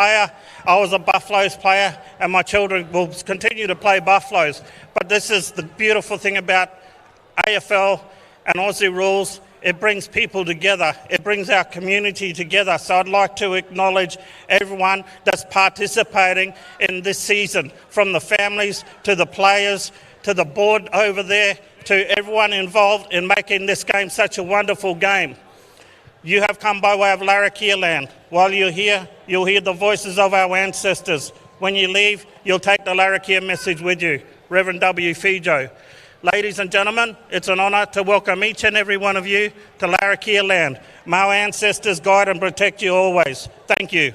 player. I was a Buffaloes player, and my children will continue to play Buffaloes. But this is the beautiful thing about AFL and Aussie rules. It brings people together. It brings our community together. So I'd like to acknowledge everyone that's participating in this season, from the families to the players to the board over there, to everyone involved in making this game such a wonderful game. You have come by way of Larrakia land. While you're here, you'll hear the voices of our ancestors. When you leave, you'll take the Larrakia message with you. Reverend W. Fijo. Ladies and gentlemen, it's an honour to welcome each and every one of you to Larrakia land. May our ancestors guide and protect you always. Thank you.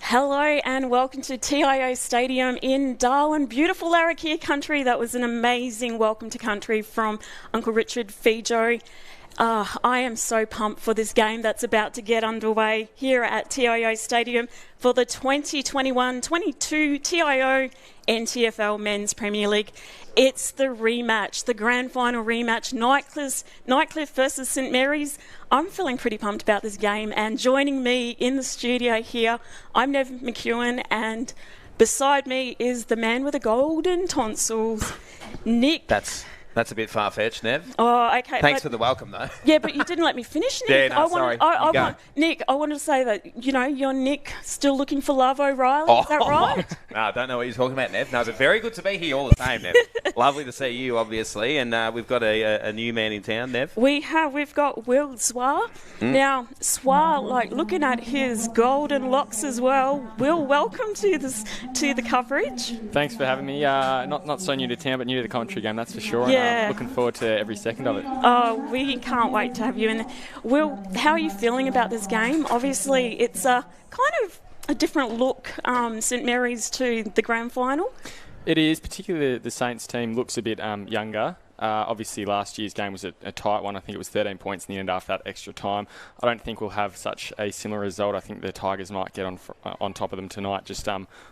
Hello and welcome to TIO Stadium in Darwin, beautiful Larrakia country. That was an amazing welcome to country from Uncle Richard Fijo. I am so pumped for this game that's about to get underway here at TIO Stadium for the 2021-22 TIO NTFL Men's Premier League. It's the rematch, the grand final rematch, Nightcliff versus St Mary's. I'm feeling pretty pumped about this game, and joining me in the studio here, I'm Nev McEwen, and beside me is the man with the golden tonsils, Nick. That's a bit far-fetched, Nev. Oh, okay. Thanks for the welcome, though. Yeah, but you didn't let me finish, Nick. Yeah, no, sorry. Nick, I wanted to say that, you're Nick, still looking for love, O'Reilly. Is that right? No, I don't know what you're talking about, Nev. No, but very good to be here all the time, Nev. Lovely to see you, obviously. And we've got a new man in town, Nev. We've got Will Swar. Now, Swar, looking at his golden locks as well. Will, welcome to the coverage. Thanks for having me. Not so new to town, but new to the commentary game, that's for sure. Yeah. And, looking forward to every second of it. Oh, we can't wait to have you in. Will, how are you feeling about this game? Obviously, it's a kind of a different look, St Mary's to the grand final. It is, particularly the Saints team looks a bit younger. Obviously, last year's game was a tight one. I think it was 13 points in the end after that extra time. I don't think we'll have such a similar result. I think the Tigers might get on top of them tonight. Just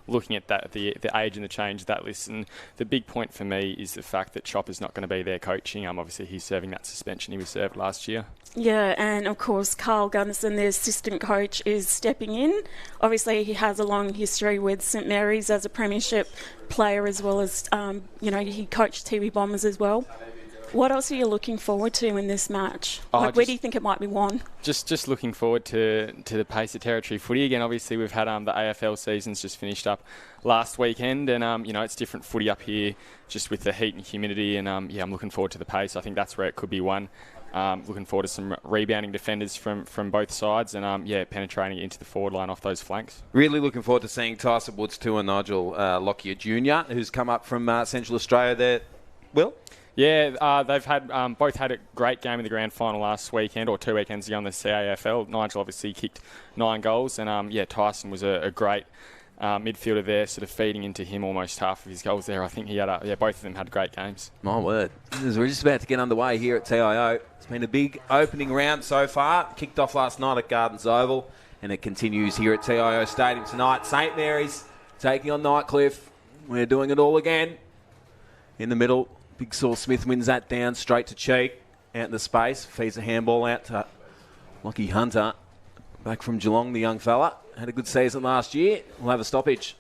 looking at that, the age and the change of that list. And the big point for me is the fact that Chopper's not going to be there coaching. Obviously, he's serving that suspension he was served last year. Yeah, and of course, Carl Gunnison, the assistant coach, is stepping in. Obviously, he has a long history with St Mary's as a premiership player, as well as, he coached Tiwi Bombers as well. What else are you looking forward to in this match? Where do you think it might be won? Just looking forward to the pace of territory footy again. Obviously, we've had the AFL seasons just finished up last weekend, and it's different footy up here, just with the heat and humidity. And I'm looking forward to the pace. I think that's where it could be won. Looking forward to some rebounding defenders from both sides and, penetrating into the forward line off those flanks. Really looking forward to seeing Tyson Woods too and Nigel Lockyer Jr., who's come up from Central Australia there. Will? Yeah, they've had both had a great game in the grand final last weekend or 2 weekends ago on the CAFL. Nigel obviously kicked 9 goals, and Tyson was a great midfielder there, sort of feeding into him almost half of his goals there. I think he had both of them had great games. My word. We're just about to get underway here at TIO. It's been a big opening round so far. Kicked off last night at Gardens Oval, and it continues here at TIO Stadium tonight. St Mary's taking on Nightcliff. We're doing it all again. In the middle, Big Saul Smith wins that down straight to Cheek. Out in the space, feeds a handball out to Lockie Hunter. Back from Geelong, the young fella. Had a good season last year. We'll have a stoppage.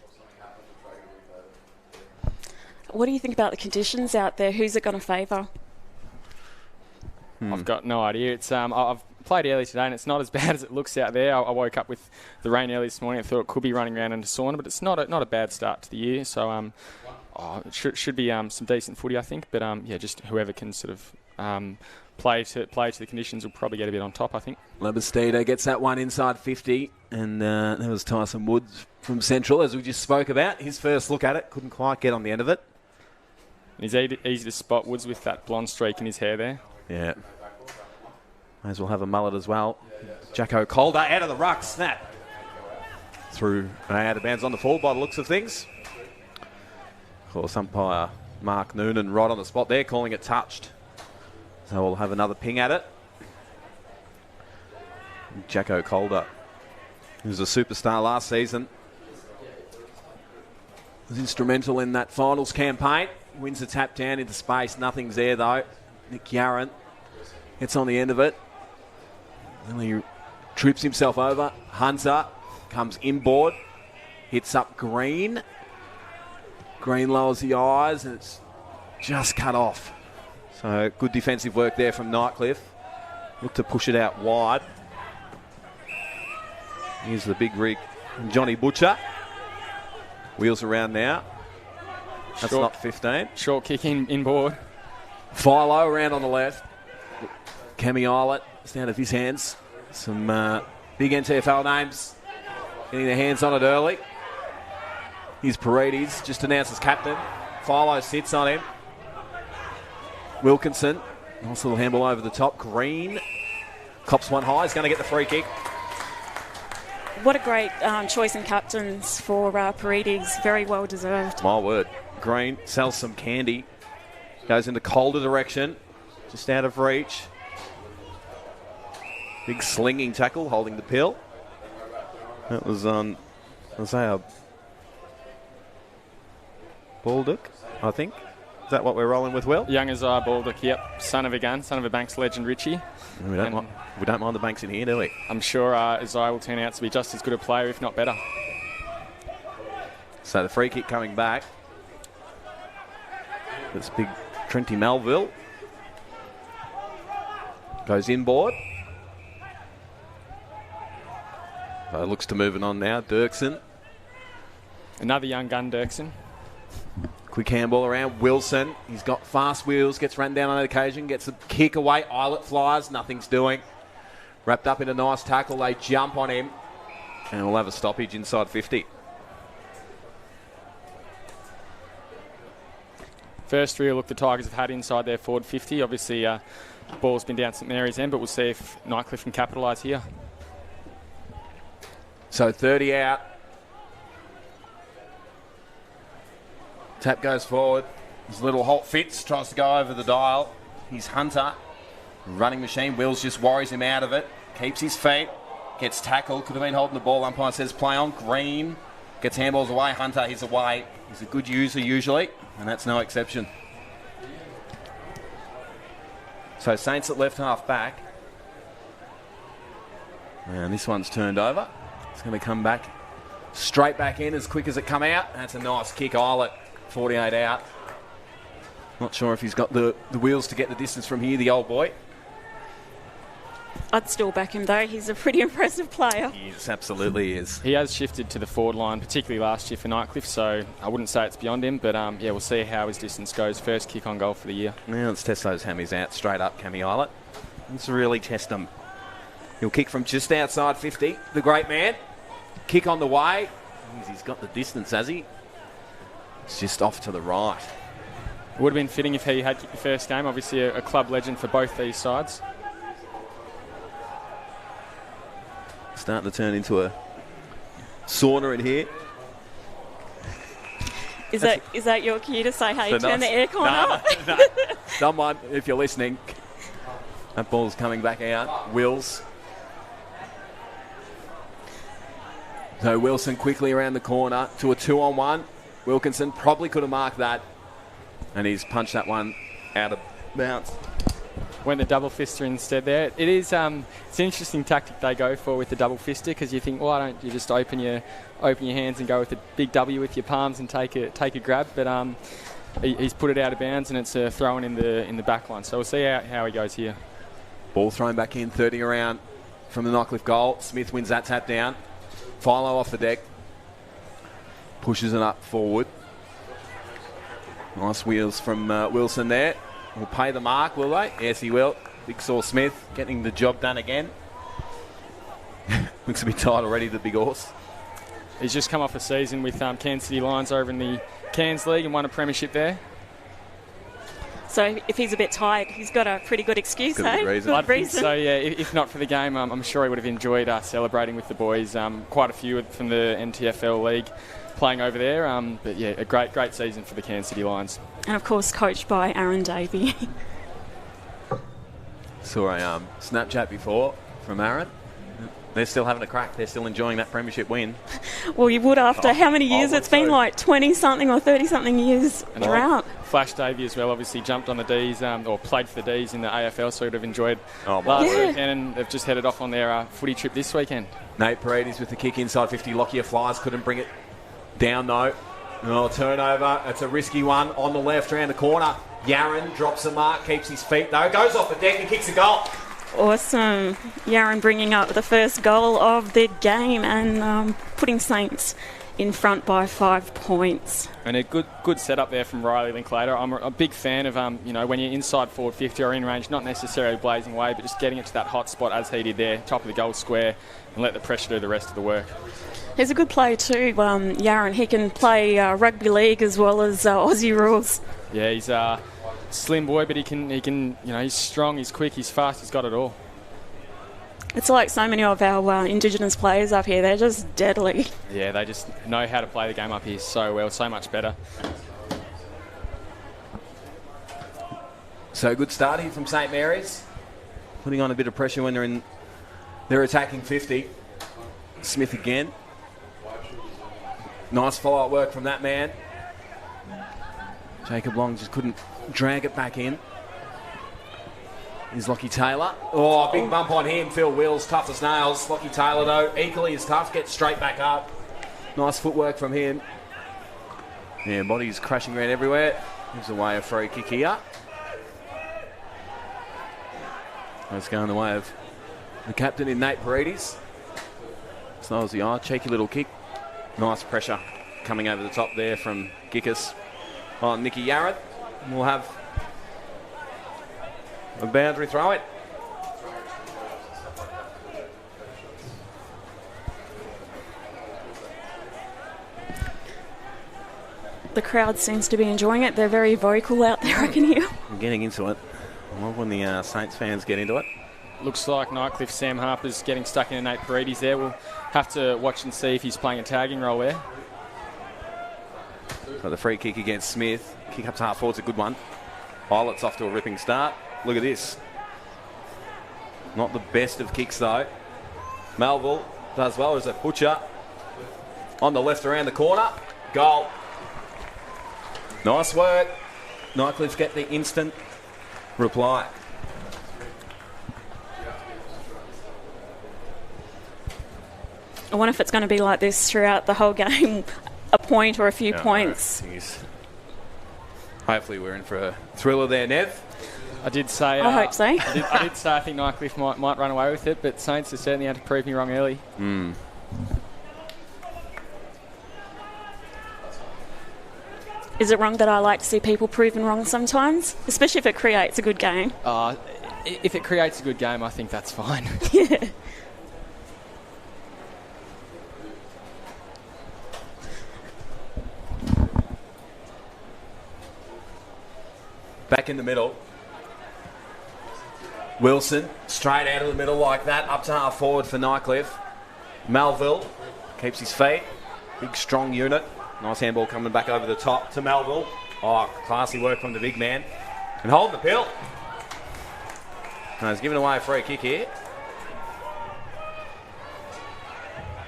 What do you think about the conditions out there? Who's it going to favour? I've got no idea. It's I've played early today, and it's not as bad as it looks out there. I woke up with the rain early this morning. I thought it could be running around into sauna, but it's not a bad start to the year. So it should be some decent footy, I think. But just whoever can sort of play to the conditions will probably get a bit on top, I think. Labastida gets that one inside 50, and that was Tyson Woods from Central, as we just spoke about. His first look at it, couldn't quite get on the end of it. And he's easy to spot, Woods, with that blonde streak in his hair there. Yeah. May as well have a mullet as well. Jacko Calder out of the ruck, snap. Through out of bounds on the full by the looks of things. Of course, umpire Mark Noonan right on the spot there, calling it touched. So we'll have another ping at it. Jacko Calder, who was a superstar last season, was instrumental in that finals campaign. Wins the tap down into space. Nothing's there, though. Nick Yarran gets on the end of it. Then he trips himself over. Hunter comes inboard. Hits up Green. Green lowers the eyes, and it's just cut off. So good defensive work there from Nightcliff. Look to push it out wide. Here's the big rig, Johnny Butcher. Wheels around now. That's not 15. Short kick inboard. Philo around on the left. Cammy Islet, it's out of his hands. Some big NTFL names getting their hands on it early. Here's Paredes, just announced as captain. Philo sits on him. Wilkinson, nice little handball over the top. Green, cops one high, he's going to get the free kick. What a great choice in captains for Paredes. Very well deserved. My word. Green sells some candy. Goes into Calder direction. Just out of reach. Big slinging tackle, holding the pill. That was on Isaiah Baldock, I think. Is that what we're rolling with, Will? Young Isaiah Baldock, yep. Son of a gun, son of a Banks legend, Richie. We don't mind the Banks in here, do we? I'm sure Isaiah will turn out to be just as good a player, if not better. So the free kick coming back. That's big Trenty Melville. Goes inboard. Looks to move it on now. Dirksen. Another young gun, Dirksen. Quick handball around. Wilson. He's got fast wheels. Gets run down on occasion. Gets a kick away. Islet flies. Nothing's doing. Wrapped up in a nice tackle. They jump on him. And we'll have a stoppage inside 50. First real look the Tigers have had inside their forward 50. Obviously, the ball's been down St Mary's end, but we'll see if Nightcliff can capitalise here. So 30 out. Tap goes forward. His little Holt Fitz tries to go over the dial. He's Hunter. Running machine. Wills just worries him out of it. Keeps his feet. Gets tackled. Could have been holding the ball. Umpire says play on. Green gets handballs away. Hunter, he's away. He's a good user usually, and that's no exception. So Saints at left half back. And this one's turned over. It's going to come back straight back in as quick as it come out. That's a nice kick. Islet, 48 out. Not sure if he's got the wheels to get the distance from here, the old boy. I'd still back him, though. He's a pretty impressive player. He absolutely is. He has shifted to the forward line, particularly last year for Nightcliff, so I wouldn't say it's beyond him, but we'll see how his distance goes. First kick on goal for the year. Now let's test those hammies out. Straight up, Cammy Islet. Let's really test them. He'll kick from just outside 50, the great man. Kick on the way. He's got the distance, has he? It's just off to the right. It would have been fitting if he had kicked the first game. Obviously a club legend for both these sides. Starting to turn into a sauna in here. Is that your cue to say, hey, turn the aircon up? No. Someone, if you're listening, that ball's coming back out. Wills. So Wilson quickly around the corner to a 2-on-1. Wilkinson probably could have marked that. And he's punched that one out of bounds. Went the double fister instead there. It is it's an interesting tactic they go for with the double fister, because you think, why don't you just open your hands and go with the big W with your palms and take a grab? But he's put it out of bounds, and it's thrown in the back line. So we'll see how he goes here. Ball thrown back in, 30 around from the Nightcliff goal. Smith wins that tap down. Philo off the deck. Pushes it up forward. Nice wheels from Wilson there. Will pay the mark, will they? Yes, he will. Big Saw Smith getting the job done again. Looks a bit tired already, the big horse. He's just come off a season with Cairns City Lions over in the Cairns League and won a premiership there. So if he's a bit tired, he's got a pretty good excuse, Good reason. I think so, yeah. If not for the game, I'm sure he would have enjoyed celebrating with the boys. Quite a few from the NTFL League playing over there. But yeah, a great season for the Cairns City Lions. And of course, coached by Aaron Davey. Saw a Snapchat before from Aaron. They're still having a crack. They're still enjoying that premiership win. Well, you would after how many years? It's been like 20-something or 30-something years drought. Flash Davey as well, obviously jumped on the Ds, or played for the Ds in the AFL, so would have enjoyed last weekend, and they've just headed off on their footy trip this weekend. Nate Paredes with the kick inside 50. Lockyer flies, couldn't bring it down though. Oh, turnover. It's a risky one on the left around the corner. Yaron drops the mark, keeps his feet though, goes off the deck and kicks a goal. Awesome. Yaron bringing up the first goal of the game and putting Saints in front by 5 points. And a good setup there from Riley Linklater. I'm a big fan of, when you're inside forward 50 or in range, not necessarily blazing away, but just getting it to that hot spot as he did there, top of the goal square, and let the pressure do the rest of the work. He's a good player too, Yaron. He can play rugby league as well as Aussie rules. Yeah, he's a slim boy, but he can. He's strong, he's quick, he's fast, he's got it all. It's like so many of our Indigenous players up here. They're just deadly. Yeah, they just know how to play the game up here so well, so much better. So good start here from St Mary's. Putting on a bit of pressure when they're attacking 50. Smith again. Nice follow-up work from that man. Jacob Long just couldn't drag it back in. Here's Lockie Taylor. Oh, big bump on him. Phil Wills, tough as nails. Lockie Taylor, though, equally as tough. Gets straight back up. Nice footwork from him. Yeah, body's crashing around everywhere. Gives away a free kick here. That's going the way of the captain in Nate Paredes. Snarls the eye. Cheeky little kick. Nice pressure coming over the top there from Gickus on Nicky Yarrett. We'll have a boundary throw it. The crowd seems to be enjoying it. They're very vocal out there, I can hear. I'm getting into it. I love when the Saints fans get into it. Looks like Nightcliff Sam Harper's getting stuck in a Nate Paredes there. We'll have to watch and see if he's playing a tagging role there. Got the free kick against Smith. Kick up to half forward's a good one. Violet's off to a ripping start. Look at this. Not the best of kicks though. Melville does well as a butcher. On the left around the corner. Goal. Nice work. Nightcliff get the instant reply. I wonder if it's going to be like this throughout the whole game. A point or a few points. Hopefully we're in for a thriller there, Nev. I did say... I hope so. I did say I think Nightcliff might run away with it, but Saints have certainly had to prove me wrong early. Is it wrong that I like to see people proven wrong sometimes? Especially if it creates a good game. If it creates a good game, I think that's fine. Yeah. Back in the middle. Wilson, straight out of the middle like that, up to half forward for Nightcliff. Melville keeps his feet. Big, strong unit. Nice handball coming back over the top to Melville. Oh, classy work from the big man. And hold the pill. No, he's giving away a free kick here.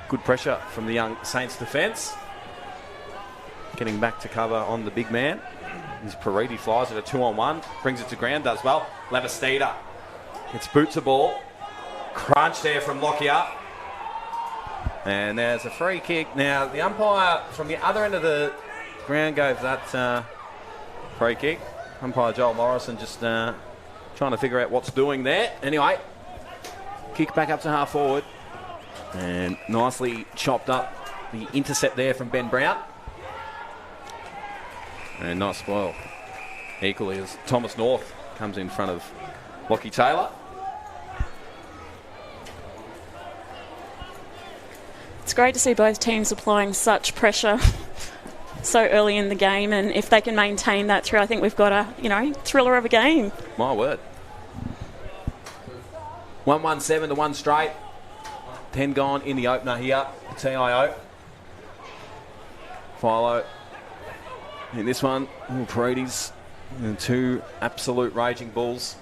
Good pressure from the young Saints defence. Getting back to cover on the big man. His Paridi flies at a 2-on-1. Brings it to ground, does well. Lavastida. It's boots a ball. Crunch there from Lockyer. And there's a free kick. Now, the umpire from the other end of the ground gave that free kick. Umpire Joel Morrison just trying to figure out what's doing there. Anyway, kick back up to half forward. And nicely chopped up the intercept there from Ben Brown. And nice spoil. Equally as Thomas North comes in front of Lockie Taylor. It's great to see both teams applying such pressure so early in the game, and if they can maintain that through, I think we've got a thriller of a game. My word. 1-1-7 to 1 straight. 10 gone in the opener here. TIO. Philo. In this one, Paredes and two absolute raging bulls.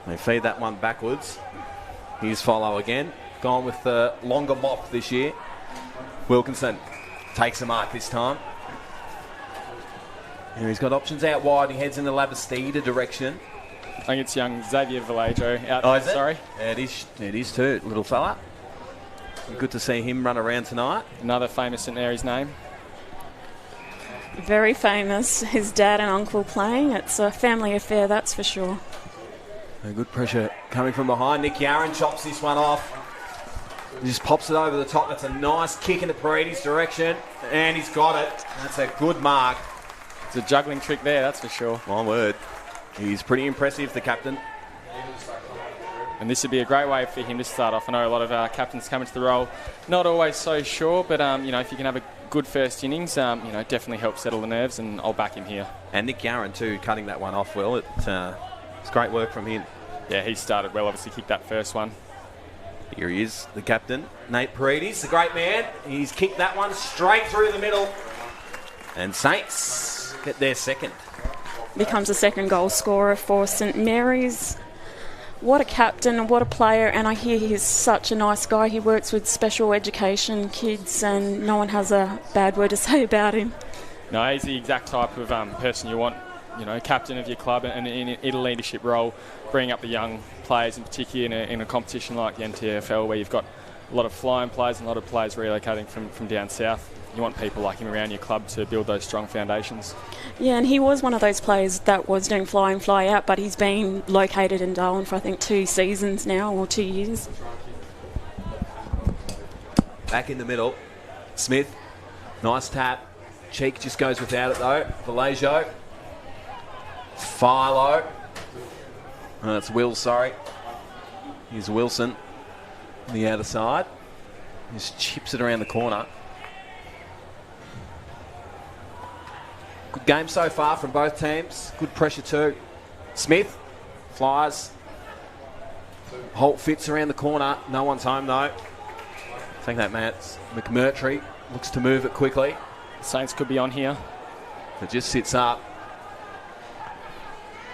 They feed that one backwards. Here's Philo again. Gone with the longer mop this year. Wilkinson takes a mark this time. And he's got options out wide. He heads in the Labastida direction. I think it's young Xavier Vallejo out Oh, there, is it? sorry. It is too, little fella. Good to see him run around tonight. Another famous St Mary's name. Very famous. His dad and uncle playing. It's a family affair, that's for sure. A good pressure coming from behind. Nick Yarran chops this one off. He just pops it over the top. That's a nice kick into Paredes' direction. And he's got it. That's a good mark. It's a juggling trick there, that's for sure. My word. He's pretty impressive, the captain. And this would be a great way for him to start off. I know a lot of captains come into the role not always so sure, but if you can have a good first innings, definitely help settle the nerves, and I'll back him here. And Nick Yarran too, cutting that one off well. It's great work from him. Yeah, he started well, obviously kicked that first one. Here he is, the captain, Nate Paredes, the great man. He's kicked that one straight through the middle. And Saints get their second. Becomes a second goal scorer for St Mary's. What a captain, what a player, and I hear he's such a nice guy. He works with special education kids and no one has a bad word to say about him. No, he's the exact type of person you want, captain of your club and in a leadership role, bring up the young players, in particular in a competition like the NTFL, where you've got a lot of flying players and a lot of players relocating from down south. You want people like him around your club to build those strong foundations. Yeah, and he was one of those players that was doing fly in, fly out, but he's been located in Darwin for I think 2 seasons now, or 2 years. Back in the middle, Smith, nice tap. Cheek just goes without it though. Vallejo, Philo. Oh, that's Will, sorry. Here's Wilson on the outer side. Just chips it around the corner. Good game so far from both teams. Good pressure too. Smith flies. Holt fits around the corner. No one's home though. Take that, Matt. McMurtry looks to move it quickly. Saints could be on here. It just sits up.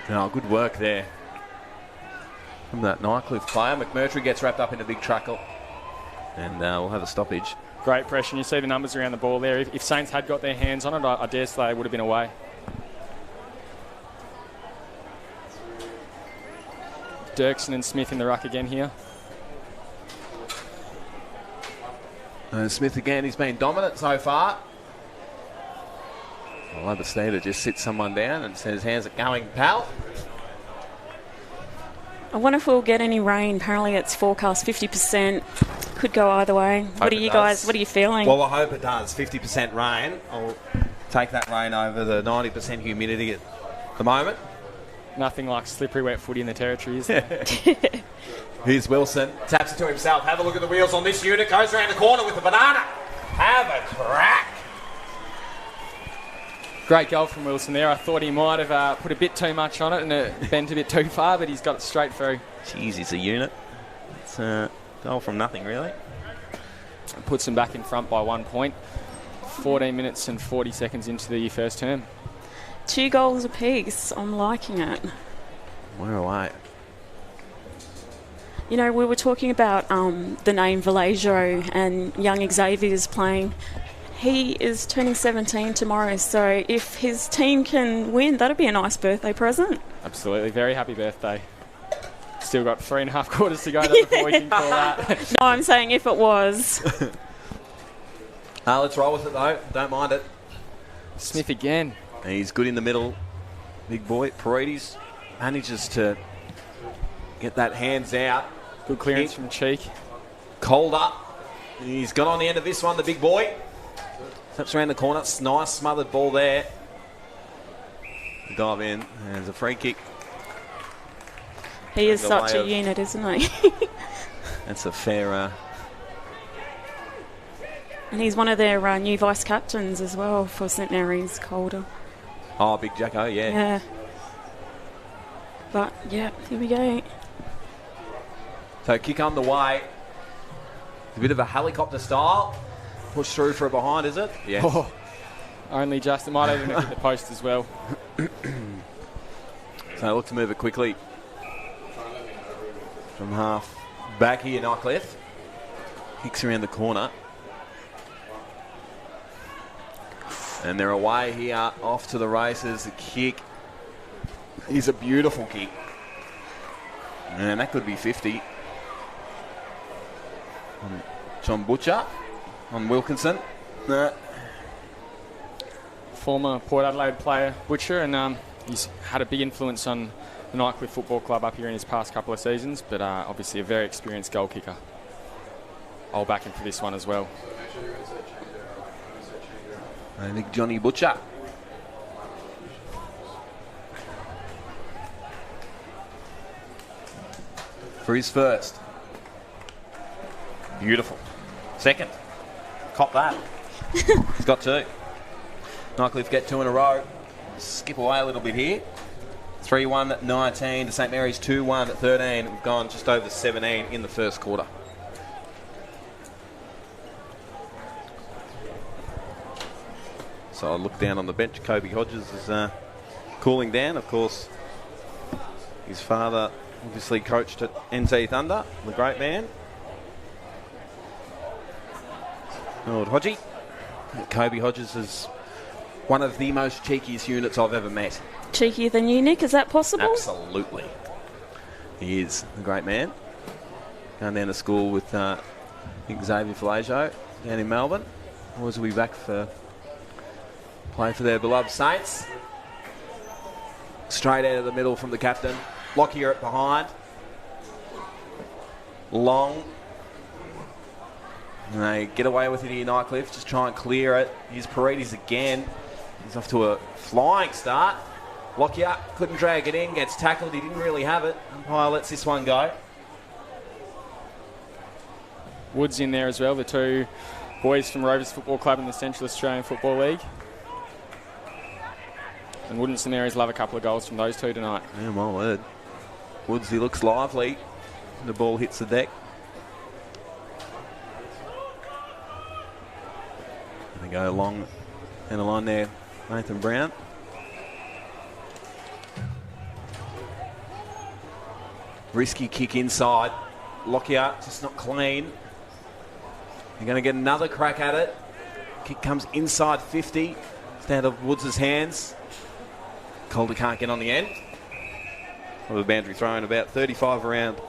No, good work there from that Nightcliff player. McMurtry gets wrapped up in a big truckle. And we'll have a stoppage. Great pressure, and you see the numbers around the ball there. If Saints had got their hands on it, I dare say it would have been away. Dirksen and Smith in the ruck again here. Smith again, he's been dominant so far. Labastida just sits someone down and says, how's it going, pal? I wonder if we'll get any rain. Apparently it's forecast 50%. Could go either way. What are you guys, what are you feeling? Well, I hope it does. 50% rain. I'll take that rain over the 90% humidity at the moment. Nothing like slippery wet footy in the territory, is there? Here's Wilson. Taps it to himself. Have a look at the wheels on this unit. Goes around the corner with the banana. Have a crack. Great goal from Wilson there. I thought he might have put a bit too much on it and it bent a bit too far, but he's got it straight through. Jeez, he's a unit. It's a goal from nothing, really. And puts them back in front by 1 point. 14 minutes and 40 seconds into the first term. 2 goals apiece. I'm liking it. We're away. You know, we were talking about the name Vallejo and young Xavier's playing. He is turning 17 tomorrow, so if his team can win, that'd be a nice birthday present. Absolutely. Very happy birthday. Still got 3.5 quarters to go before we can call that. No, I'm saying if it was. Let's roll with it, though. Don't mind it. Smith again. He's good in the middle. Big boy. Paredes manages to get that hands out. Good clearance from Cheek. Calder. He's got on the end of this one, the big boy. Steps around the corner. Nice smothered ball there. Dive in. There's a free kick. He is such a unit, isn't he? That's a fair... And he's one of their new vice captains as well for St Mary's, Calder. Oh, big Jacko, yeah. Yeah. But, yeah, here we go. So kick on the way. A bit of a helicopter style. Push through for a behind, is it? Yes. Oh, only just. It might even hit the post as well. So look to move it quickly. From half back here, Nightcliff. Kicks around the corner. And they're away here, off to the races. The kick is a beautiful kick. And that could be 50. On John Butcher, on Wilkinson. Former Port Adelaide player, Butcher, and he's had a big influence on the Nightcliff Football Club up here in his past couple of seasons, but obviously a very experienced goal kicker. I'll back him for this one as well. I think Johnny Butcher. For his first. Beautiful. Second. Cop that. He's got 2. Nightcliff get 2 in a row. Skip away a little bit here. 3-1 at 19 to St Mary's 2-1 at 13. We've gone just over 17 in the first quarter. So I look down on the bench. Kobe Hodges is cooling down. Of course, his father obviously coached at NT Thunder, the great man. Old Hodgie. Kobe Hodges is one of the most cheekiest units I've ever met. Cheekier than you, Nick? Is that possible? Absolutely. He is a great man. Going down to school with Xavier Vallejo down in Melbourne. Always will be back for play for their beloved Saints. Straight out of the middle from the captain. Lockyer at behind. Long. And they get away with it here, Nightcliff. Just try and clear it. Here's Paredes again. He's off to a flying start. Lockyer couldn't drag it in. Gets tackled. He didn't really have it. Umpire lets this one go. Woods in there as well. The 2 boys from Rovers Football Club in the Central Australian Football League. And wouldn't St Mary's love a couple of goals from those 2 tonight? Yeah, my word. Woods, he looks lively. The ball hits the deck. They go along and a line there, Nathan Brown. Risky kick inside. Lockyer just not clean. They're going to get another crack at it. Kick comes inside 50. It's out of Woods' hands. Calder can't get on the end. Well, the boundary thrown about 35 around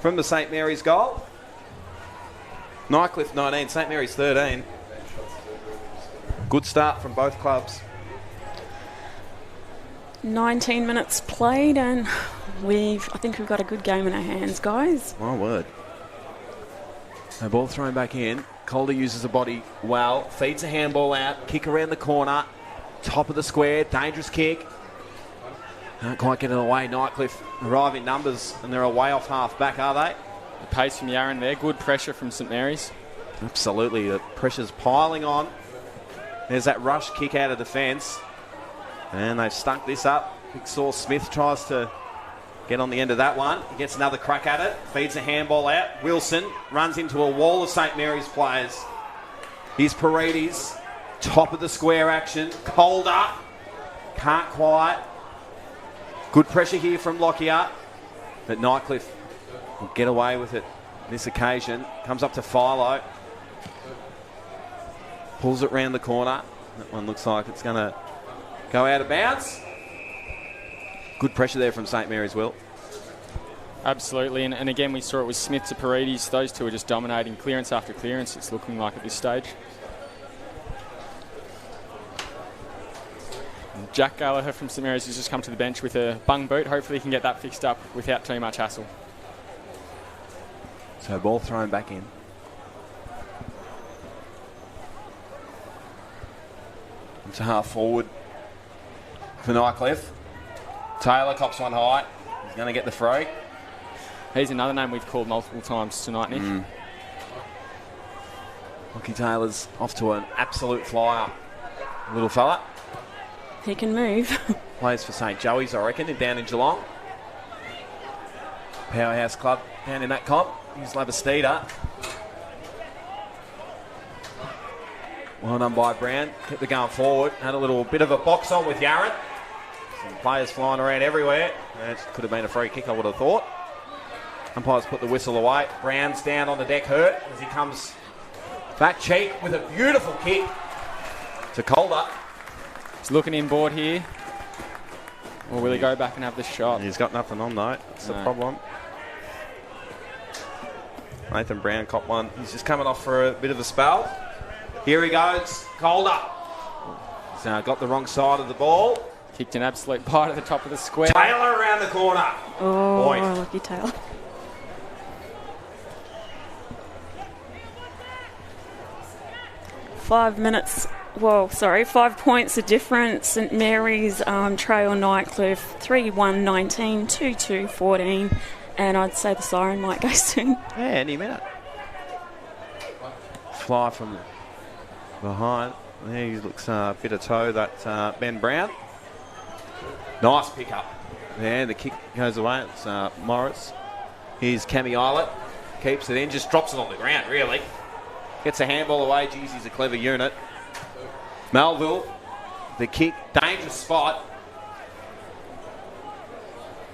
from the St Mary's goal. Nightcliff 19, St Mary's 13. Good start from both clubs. 19 minutes played, and I think we've got a good game in our hands, guys. My word. The ball thrown back in. Calder uses the body well. Feeds a handball out. Kick around the corner. Top of the square. Dangerous kick. Can't quite get it away. Nightcliff arrive in numbers, and they're away off half back, are they? The pace from Yarran there. Good pressure from St Mary's. Absolutely. The pressure's piling on. There's that rush kick out of defence. And they've stuck this up. Big Saw Smith tries to get on the end of that one. He gets another crack at it. Feeds a handball out. Wilson runs into a wall of St Mary's players. Here's Paredes. Top of the square action. Calder. Can't quite. Good pressure here from Lockyer. But Nightcliff will get away with it this occasion. Comes up to Philo. Pulls it round the corner. That one looks like it's going to go out of bounds. Good pressure there from St Mary's, Will. Absolutely, and again we saw it with Smith to Paredes. Those two are just dominating clearance after clearance, it's looking like at this stage. Jack Gallagher from St Mary's has just come to the bench with a bung boot. Hopefully he can get that fixed up without too much hassle. So ball thrown back in. It's a half forward for Nightcliff. Taylor cops one high. He's going to get the free. He's another name we've called multiple times tonight, Nick. Lockie Taylor's off to an absolute flyer. Little fella. He can move. Plays for St Joey's, I reckon, down in Geelong. Powerhouse club down in that comp. He's Labastida. Well done by Brown. Kept it going forward. Had a little bit of a box on with Yarran. Some players flying around everywhere. It could have been a free kick, I would have thought. Umpires put the whistle away. Brown's down on the deck hurt as he comes back cheek with a beautiful kick to Calder. He's looking inboard here. Or will he go back and have the shot? He's got nothing on though. That's the problem. Nathan Brown caught one. He's just coming off for a bit of a spell. Here he goes. Calder. He's got the wrong side of the ball. Kicked an absolute bite at the top of the square. Taylor around the corner. Oh, Point. lucky Taylor. Five points of difference. St Mary's, Trail Nightcliff, 3-1-19, 2-2-14. And I'd say the siren might go soon. Yeah, any minute. Fly from behind. There he looks a bit of toe, that Ben Brown. Nice pick up. Yeah, the kick goes away. It's Morris. Here's Cammy Islet. Keeps it in, just drops it on the ground, really. Gets a handball away. Geez, he's a clever unit. Melville, the kick, dangerous spot.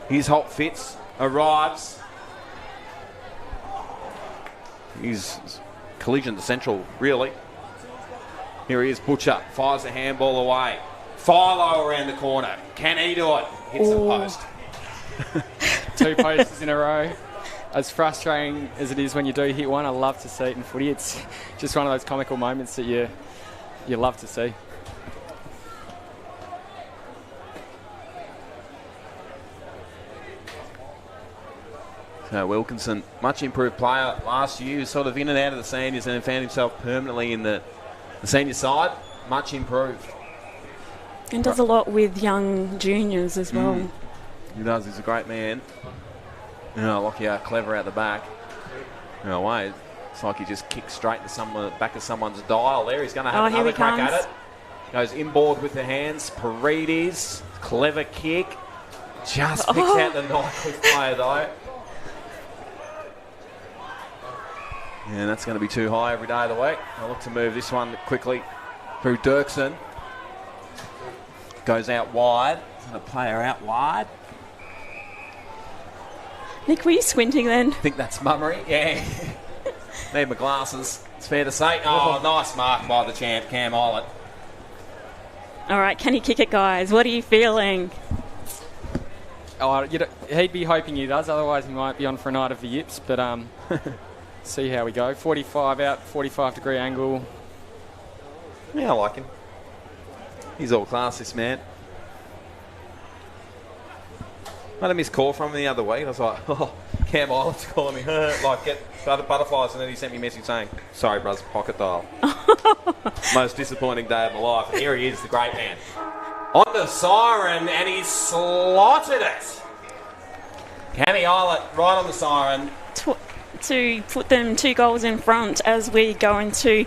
Here's Holt Fitz, arrives. He's collision to central, really. Here he is, Butcher, fires a handball away. Philo around the corner. Can he do it? Hits the post. Two posts in a row. As frustrating as it is when you do hit one, I love to see it in footy. It's just one of those comical moments that you love to see. So Wilkinson, much improved player last year. He was sort of in and out of the seniors and then found himself permanently in the senior side. Much improved. And does a lot with young juniors as well. He does. He's a great man. You know, Lockyer clever out the back. No way. It's like he just kicked straight to back of someone's dial there. He's going to have another crack at it. Goes inboard with the hands. Paredes, clever kick. Just picks out the Nightcliff player though. And that's going to be too high every day of the week. I'll look to move this one quickly through Dirksen. Goes out wide. The player out wide. Nick, were you squinting then? I think that's Mummery. Yeah. Need my glasses. It's fair to say. Oh, nice mark by the champ, Cam Islet. All right, can he kick it, guys? What are you feeling? Oh, he'd be hoping he does, otherwise he might be on for a night of the yips, but see how we go. 45 out, 45-degree angle. Yeah, I like him. He's all class, this man. I had a missed call from him the other week. I was like, oh, Cam Island's calling me. Like, get butterflies. And then he sent me a message saying, sorry, brother, pocket dial. Most disappointing day of my life. And here he is, the great man. On the siren, and he's slotted it. Can he aisle it right on the siren? To put them 2 goals in front as we go into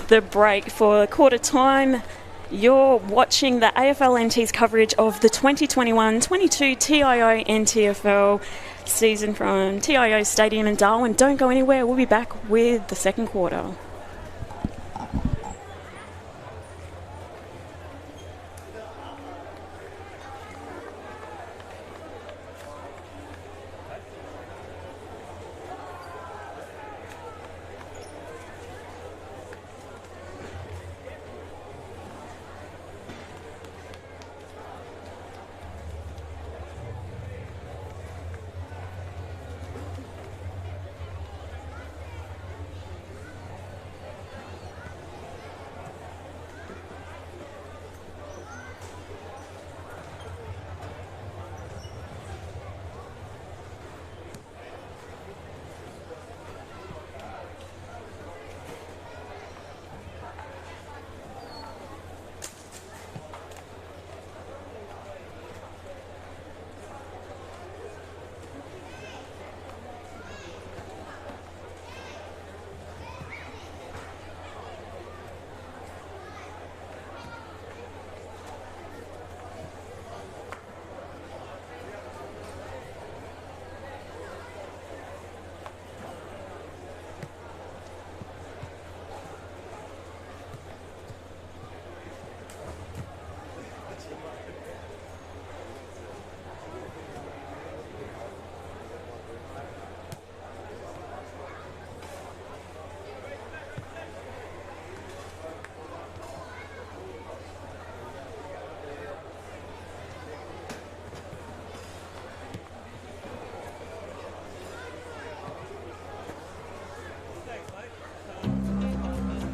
the break for quarter time. You're watching the AFL NT's coverage of the 2021-22 TIO NTFL season from TIO Stadium in Darwin. Don't go anywhere. We'll be back with the second quarter.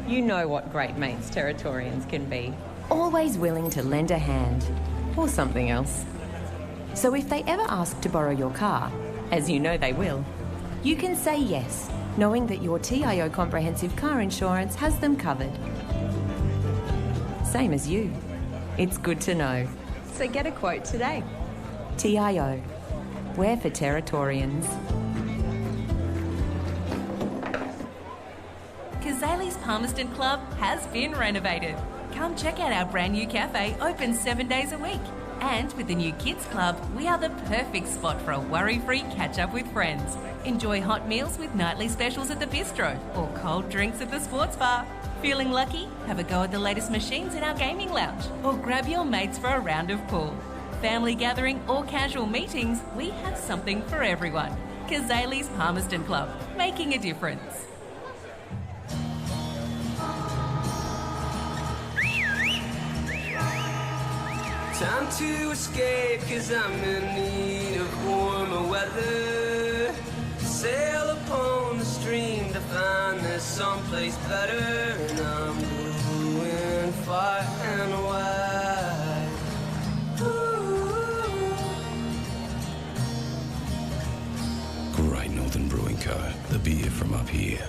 You know what great mates Territorians can be. Always willing to lend a hand. Or something else. So if they ever ask to borrow your car, as you know they will, you can say yes, knowing that your TIO comprehensive car insurance has them covered. Same as you. It's good to know. So get a quote today. TIO. We're for Territorians. Kazali's Palmerston Club has been renovated. Come check out our brand new cafe, open 7 days a week. And with the new Kids Club, we are the perfect spot for a worry-free catch-up with friends. Enjoy hot meals with nightly specials at the bistro or cold drinks at the sports bar. Feeling lucky? Have a go at the latest machines in our gaming lounge or grab your mates for a round of pool. Family gathering or casual meetings, we have something for everyone. Kazali's Palmerston Club, making a difference. Time to escape, cause I'm in need of warmer weather. Sail upon the stream to find there's someplace better. And I'm going far and wide. Ooh. Great Northern Brewing Co., the beer from up here.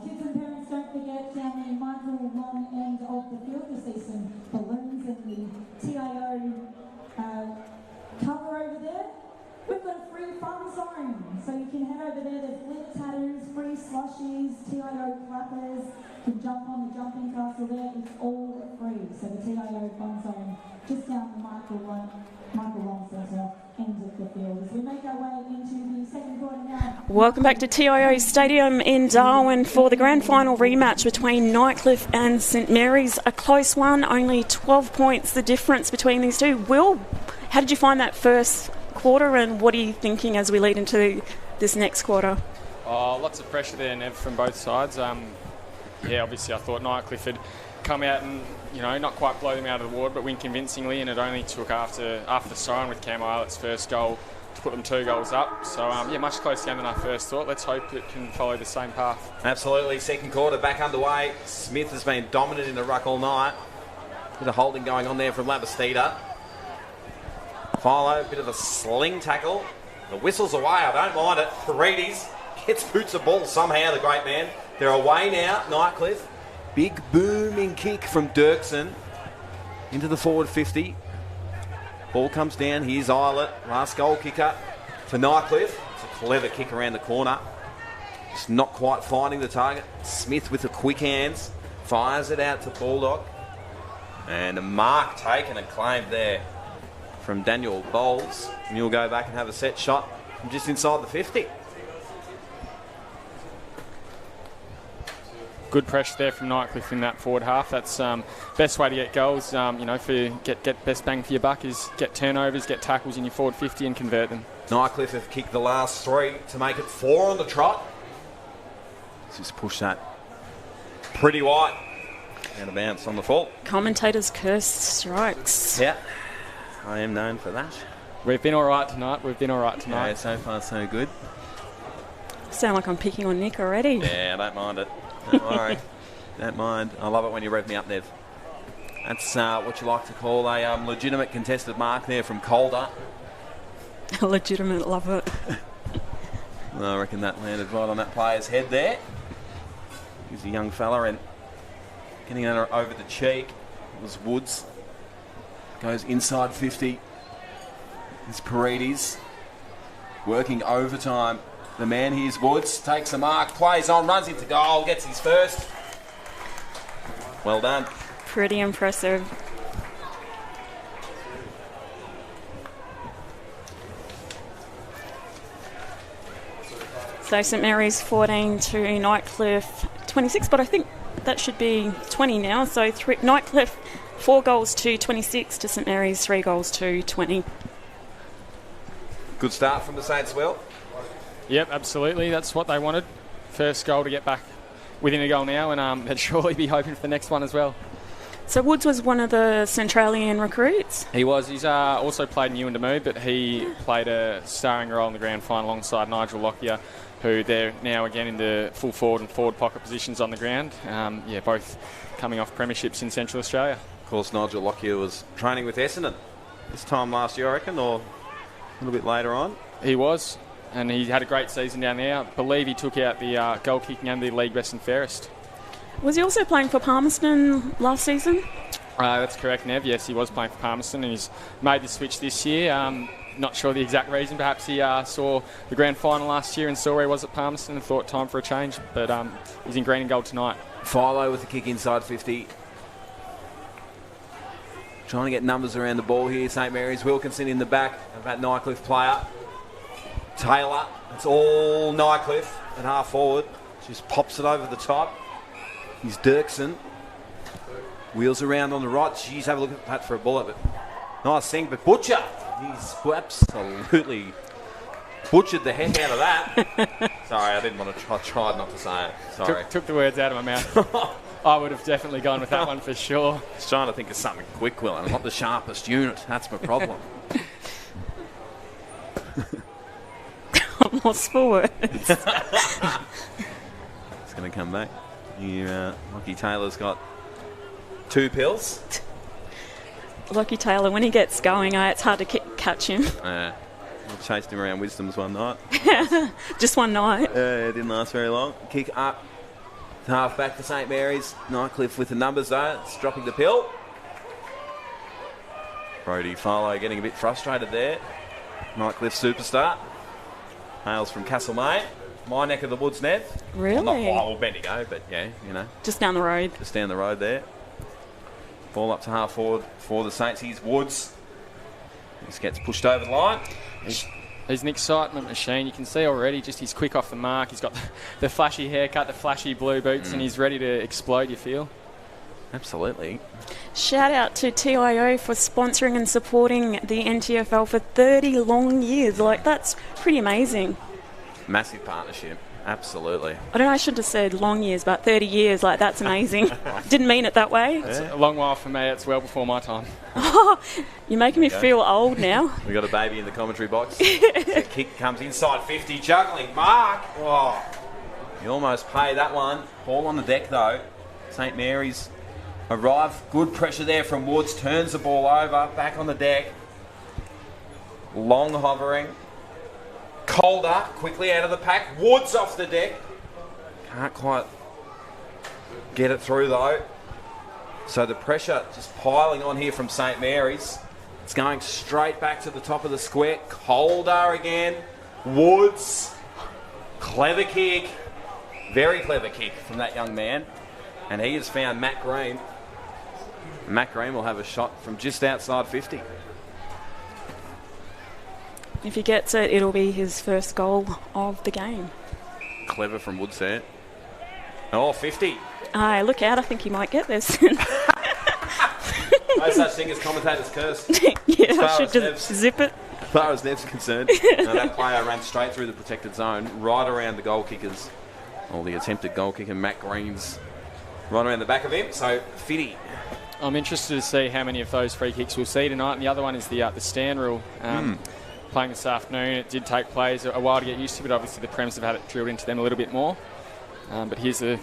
Kids and parents, don't forget down the Michael long end of the field to see some balloons and the TIO cover over there. We've got a free fun zone, so you can head over there. There's glitter tattoos, free slushies, TIO clappers. You can jump on the jumping castle there. It's all free. So the TIO fun zone just down the Michael Long Centre end of the field. As we make our way into the second quarter now. Welcome back to TIO Stadium in Darwin for the grand final rematch between Nightcliff and St Mary's. A close one, only 12 points the difference between these two. Will, how did you find that first quarter, and what are you thinking as we lead into this next quarter? Oh, lots of pressure there, Nev, from both sides. Obviously I thought Nightcliff had come out and, not quite blow them out of the water, but win convincingly, and it only took after the siren with Cam Islet's first goal to put them 2 goals up. So, much closer game than I first thought. Let's hope it can follow the same path. Absolutely. Second quarter back underway. Smith has been dominant in the ruck all night. Bit of holding going on there from Labastida. Philo, bit of a sling tackle. The whistle's away. I don't mind it. Paredes gets boots a ball somehow, the great man. They're away now, Nightcliff. Big booming kick from Dirksen into the forward 50. Ball comes down. Here's Islet, last goal kicker for Nightcliff. It's a clever kick around the corner. Just not quite finding the target. Smith with the quick hands fires it out to Bulldog. And a mark taken and claimed there from Daniel Bowles. And he'll go back and have a set shot from just inside the 50. Good pressure there from Nightcliff in that forward half. That's best way to get goals. For get best bang for your buck is get turnovers, get tackles in your forward 50 and convert them. Nightcliff have kicked the last 3 to make it 4 on the trot. Let's just push that pretty wide. And a bounce on the full. Commentators cursed strikes. Yeah, I am known for that. We've been all right tonight. Yeah, so far so good. Sound like I'm picking on Nick already. Yeah, I don't mind it. Don't worry. Don't mind. I love it when you rev me up, Nev. That's what you like to call a legitimate contested mark there from Calder. Legitimate, love it. I reckon that landed right on that player's head there. He's a young fella and getting it over the cheek. It was Woods. Goes inside 50. It's Paredes. Working overtime. The man here's Woods. Takes a mark. Plays on. Runs into goal. Gets his first. Well done. Pretty impressive. So St Mary's 14 to Nightcliff 26, but I think that should be 20 now. So Nightcliff 4 goals to 26 to St Mary's 3 goals to 20. Good start from the Saints, Will. Yep, absolutely. That's what they wanted. First goal to get back within a goal now, and they'd surely be hoping for the next one as well. So Woods was one of the Centralian recruits? He was. He's also played in Yuendamu, but he played a starring role in the grand final alongside Nigel Lockyer, who they're now again in the full forward and forward pocket positions on the ground. Both coming off premierships in Central Australia. Of course, Nigel Lockyer was training with Essendon this time last year, I reckon, or a little bit later on. He was, and he had a great season down there. I believe he took out the goal kicking and the league best and fairest. Was he also playing for Palmerston last season? That's correct, Nev. Yes, he was playing for Palmerston, and he's made the switch this year. Not sure the exact reason. Perhaps he saw the grand final last year and saw where he was at Palmerston and thought time for a change. But he's in green and gold tonight. Philo with the kick inside 50. Trying to get numbers around the ball here. St Mary's. Wilkinson in the back of that Nightcliff player. Taylor. It's all Nightcliff at half forward. Just pops it over the top. He's Dirksen. Wheels around on the right. Jeez, have a look at that for a bullet. But nice thing. But Butcher. He's absolutely butchered the heck out of that. Sorry, I didn't want to try not to say it. Sorry. Took the words out of my mouth. I would have definitely gone with that one for sure. I was trying to think of something quick, Will, and I'm not the sharpest unit. That's my problem. I'm lost for words. It's going to come back. Lucky Taylor's got 2 pills. Lucky Taylor, when he gets going, it's hard to catch him. I chased him around Wisdom's one night. Just one night. It didn't last very long. Kick up. Half back to St Mary's. Nightcliff with the numbers though. It's dropping the pill. Brody Philo getting a bit frustrated there. Nightcliff superstar. Hails from Castlemaine. My neck of the woods, Nev. Really? Well, not Bendigo, but yeah, Just down the road. Just down the road there. Ball up to half forward for the Saints. Here's Woods. This gets pushed over the line. He's an excitement machine. You can see already just he's quick off the mark. He's got the flashy haircut, the flashy blue boots, and he's ready to explode, you feel? Absolutely. Shout out to TIO for sponsoring and supporting the NTFL for 30 long years. Like, that's pretty amazing. Massive partnership. Absolutely. I don't know, I should have said long years, but 30 years, like, that's amazing. Didn't mean it that way. It's a long while for me. It's well before my time. You're making me feel old now. We got a baby in the commentary box. The kick comes inside 50, juggling. Mark. Oh, he almost paid that one. Ball on the deck, though. St. Mary's arrive. Good pressure there from Woods. Turns the ball over. Back on the deck. Long hovering. Calder quickly out of the pack. Woods off the deck. Can't quite get it through, though. So the pressure just piling on here from St. Mary's. It's going straight back to the top of the square. Calder again. Woods. Clever kick. Very clever kick from that young man. And he has found Matt Green. Matt Green will have a shot from just outside 50. If he gets it, it'll be his first goal of the game. Clever from Woods there. Oh, 50. Look out, I think he might get this. No such thing as commentator's curse. Yeah, I should just zip it. As far as Nev's concerned, that player ran straight through the protected zone, right around the goal kickers, or the attempted goal kicker, Matt Green's, right around the back of him. So, 50. I'm interested to see how many of those free kicks we'll see tonight. And the other one is the stand rule. Playing this afternoon, it did take players a while to get used to, but obviously the Prems have had it drilled into them a little bit more. But here's the...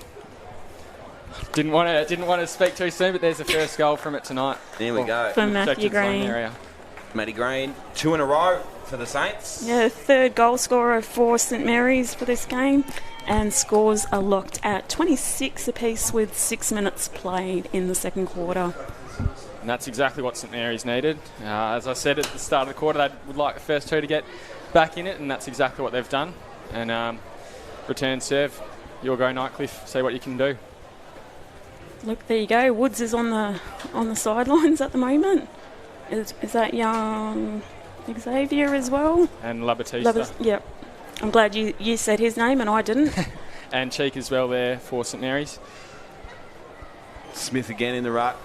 Didn't want to speak too soon, but there's the first goal from it tonight. There we go. For Matthew Green. Matty Green, 2 in a row for the Saints. Yeah, third goal scorer for St Mary's for this game. And scores are locked at 26 apiece with 6 minutes played in the second quarter. And that's exactly what St Mary's needed. As I said at the start of the quarter, they would like the first two to get back in it, and that's exactly what they've done. And return serve, you'll go Nightcliff, see what you can do. Look, there you go. Woods is on the sidelines at the moment. Is that young Xavier as well? And La Batista. Yep. I'm glad you said his name and I didn't. And Cheek as well there for St Mary's. Smith again in the ruck.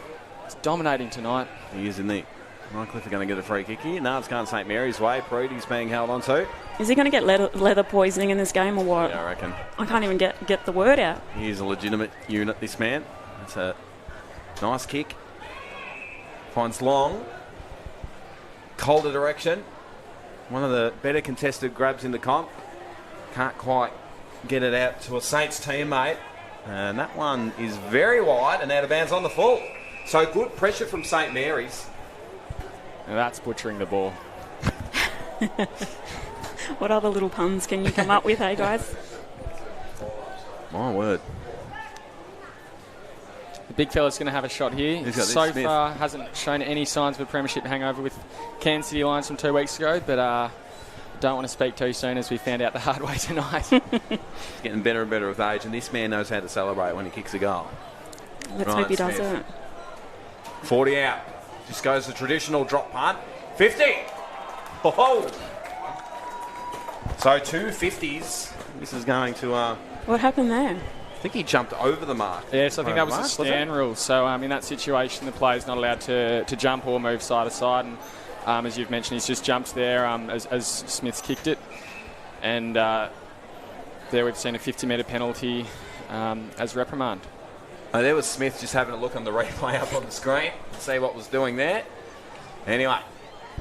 It's dominating tonight. He is, isn't he? Nightcliff are going to get a free kick here. No, it's going St Mary's way. Prudy's being held on to. Is he going to get leather poisoning in this game or what? Yeah, I reckon. I can't even get the word out. He's a legitimate unit, this man. That's a nice kick. Finds Long. Calder direction. One of the better contested grabs in the comp. Can't quite get it out to a Saints teammate. And that one is very wide and out of bounds on the full. So good pressure from St Mary's. And that's butchering the ball. What other little puns can you come up with, hey guys? My word. The big fella's going to have a shot here. So far hasn't shown any signs of a premiership hangover with Kansas City Lions from 2 weeks ago, but don't want to speak too soon as we found out the hard way tonight. He's getting better and better with age, and this man knows how to celebrate when he kicks a goal. Let's hope he does it. 40 out. Just goes the traditional drop punt. 50. Oh. So 2 50s. This is going to... What happened there? I think he jumped over the mark. Yes, I think that was the stand rule. So in that situation, the player's not allowed to jump or move side to side. And as you've mentioned, he's just jumped there as Smith's kicked it. And there we've seen a 50-metre penalty as reprimand. Oh, there was Smith just having a look on the replay up on the screen to see what was doing there. Anyway,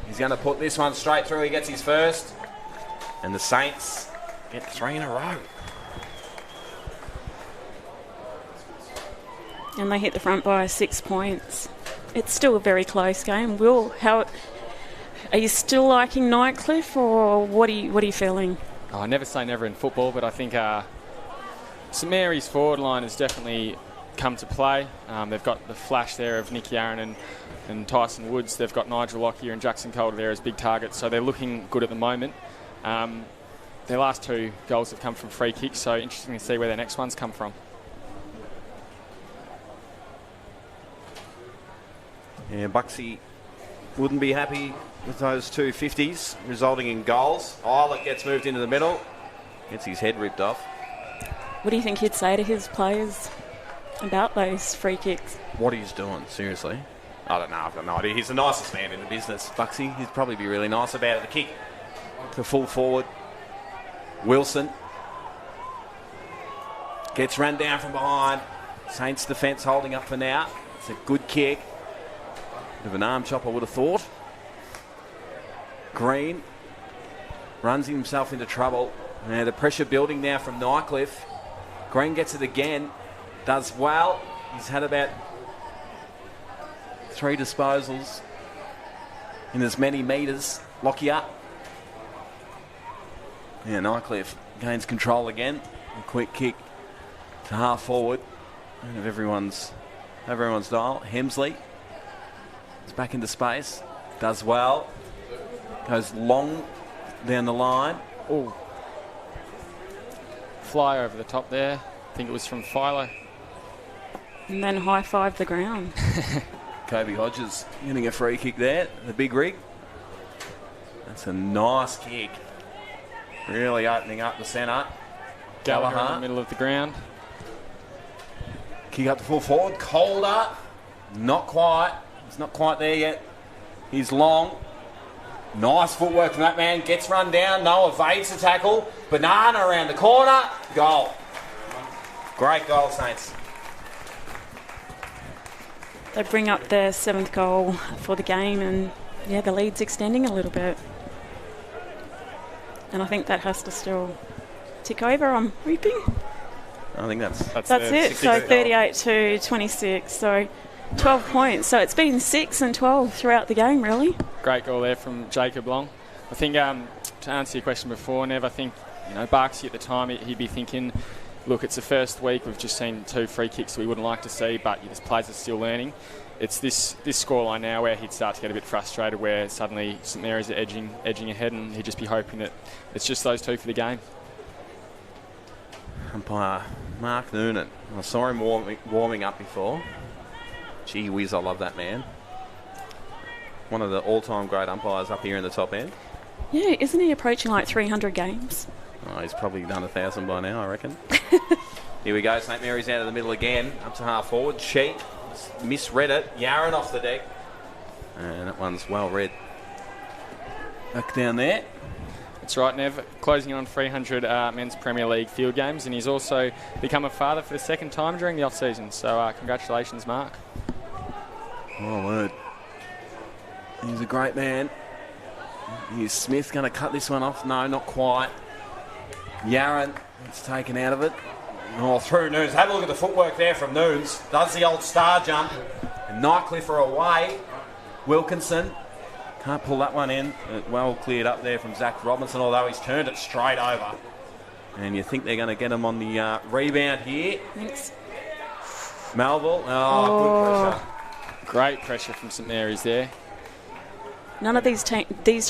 he's going to put this one straight through. He gets his first. And the Saints get 3 in a row. And they hit the front by 6 points. It's still a very close game. Will, are you still liking Nightcliff, or what are you feeling? Oh, I never say never in football, but I think St Mary's forward line has definitely come to play. They've got the flash there of Nick Yarron and Tyson Woods. They've got Nigel Lockyer and Jackson Calder there as big targets, so they're looking good at the moment. Their last 2 goals have come from free kicks, so interesting to see where their next ones come from. Yeah, Buxy wouldn't be happy with those two 50s, resulting in goals. Eilert gets moved into the middle, gets his head ripped off. What do you think he'd say to his players about those free kicks? What he's doing, seriously? I don't know, I've got no idea. He's the nicest man in the business, Buxy. He'd probably be really nice about it. The kick to full forward. Wilson gets run down from behind. Saints defence holding up for now. It's a good kick. Bit of an arm chop, I would have thought. Green runs himself into trouble. The pressure building now from Nightcliff. Green gets it again. Does well. He's had about 3 disposals in as many metres. Lockyer. Yeah, Nightcliff gains control again. A quick kick to half forward. And of everyone's dial. Hemsley is back into space. Does well. Goes long down the line. Oh. Fly over the top there. I think it was from Philo. And then high-five the ground. Kobe Hodges getting a free kick there. The big rig. That's a nice kick. Really opening up the centre. Gallagher in the middle of the ground. Kick up to full forward. Calder. Not quite. He's not quite there yet. He's long. Nice footwork from that man. Gets run down. Noah evades the tackle. Banana around the corner. Goal. Great goal, Saints. They bring up their 7th goal for the game, and yeah, the lead's extending a little bit. And I think that has to still tick over. I'm hoping. I think that's it. So 38 to 26. So 12 points. So it's been 6 and 12 throughout the game, really. Great goal there from Jacob Long. I think to answer your question before, Nev, I think Barksy at the time he'd be thinking, look, it's the first week. We've just seen 2 free kicks we wouldn't like to see, but this players are still learning. It's this scoreline now where he'd start to get a bit frustrated, where suddenly St Mary's are edging ahead, and he'd just be hoping that it's just those 2 for the game. Umpire Mark Noonan. I saw him warming up before. Gee whiz, I love that man. One of the all-time great umpires up here in the top end. Yeah, isn't he approaching like 300 games? Oh, he's probably done 1,000 by now, I reckon. Here we go. St Mary's out of the middle again. Up to half forward. Sheet misread it. Yaron off the deck. And that one's well read. Back down there. That's right, Nev. Closing on 300 men's Premier League field games, and he's also become a father for the 2nd time during the off-season. So congratulations, Mark. Oh, word. He's a great man. Is Smith going to cut this one off? No, not quite. Yaron gets taken out of it. Oh, through Noons. Have a look at the footwork there from Noons. Does the old star jump. And Nightcliff are away. Wilkinson can't pull that one in. Well cleared up there from Zach Robinson, although he's turned it straight over. And you think they're going to get him on the rebound here. Thanks. Melville. Oh, good pressure. Great pressure from St Mary's there. None of these 2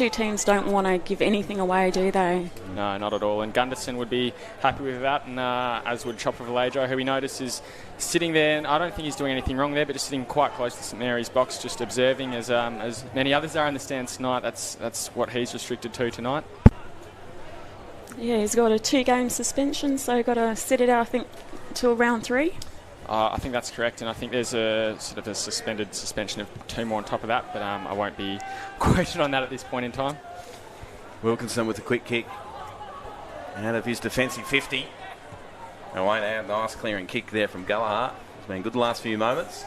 teams don't want to give anything away, do they? No, not at all. And Gunderson would be happy with that, and as would Chopper Vallejo, who we notice is sitting there. And I don't think he's doing anything wrong there, but just sitting quite close to St Mary's box, just observing as many others are in the stands tonight. That's what he's restricted to tonight. Yeah, he's got a 2-game suspension, so got to sit it out, I think, till round 3. I think that's correct, and I think there's a sort of a suspended suspension of 2 more on top of that, but I won't be quoted on that at this point in time. Wilkinson with a quick kick out of his defensive 50. Away now, nice clearing kick there from Gallagher. It's been good the last few moments.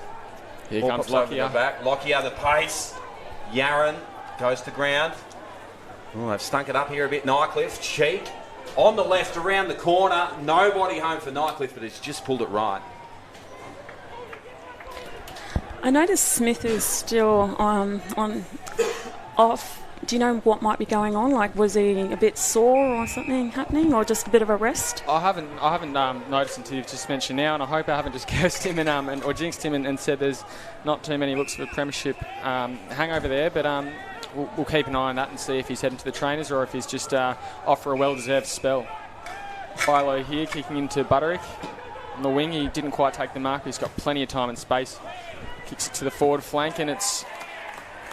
Here Ball comes pops over Lockyer. the back. Lockyer, the pace. Yaron goes to ground. Oh, they've stunk it up here a bit. Nightcliff, cheek on the left around the corner. Nobody home for Nightcliff, but he's just pulled it right. I noticed Smith is still off. Do you know what might be going on? Like, was he a bit sore or something happening, or just a bit of a rest? I haven't noticed until you've just mentioned now, and I hope I haven't just cursed him and or jinxed him and said there's not too many looks for a premiership hangover there. But we'll keep an eye on that and see if he's heading to the trainers or if he's just off for a well-deserved spell. Philo here kicking into Butterick on the wing. He didn't quite take the mark. He's got plenty of time and space Kicks it to the forward flank, and it's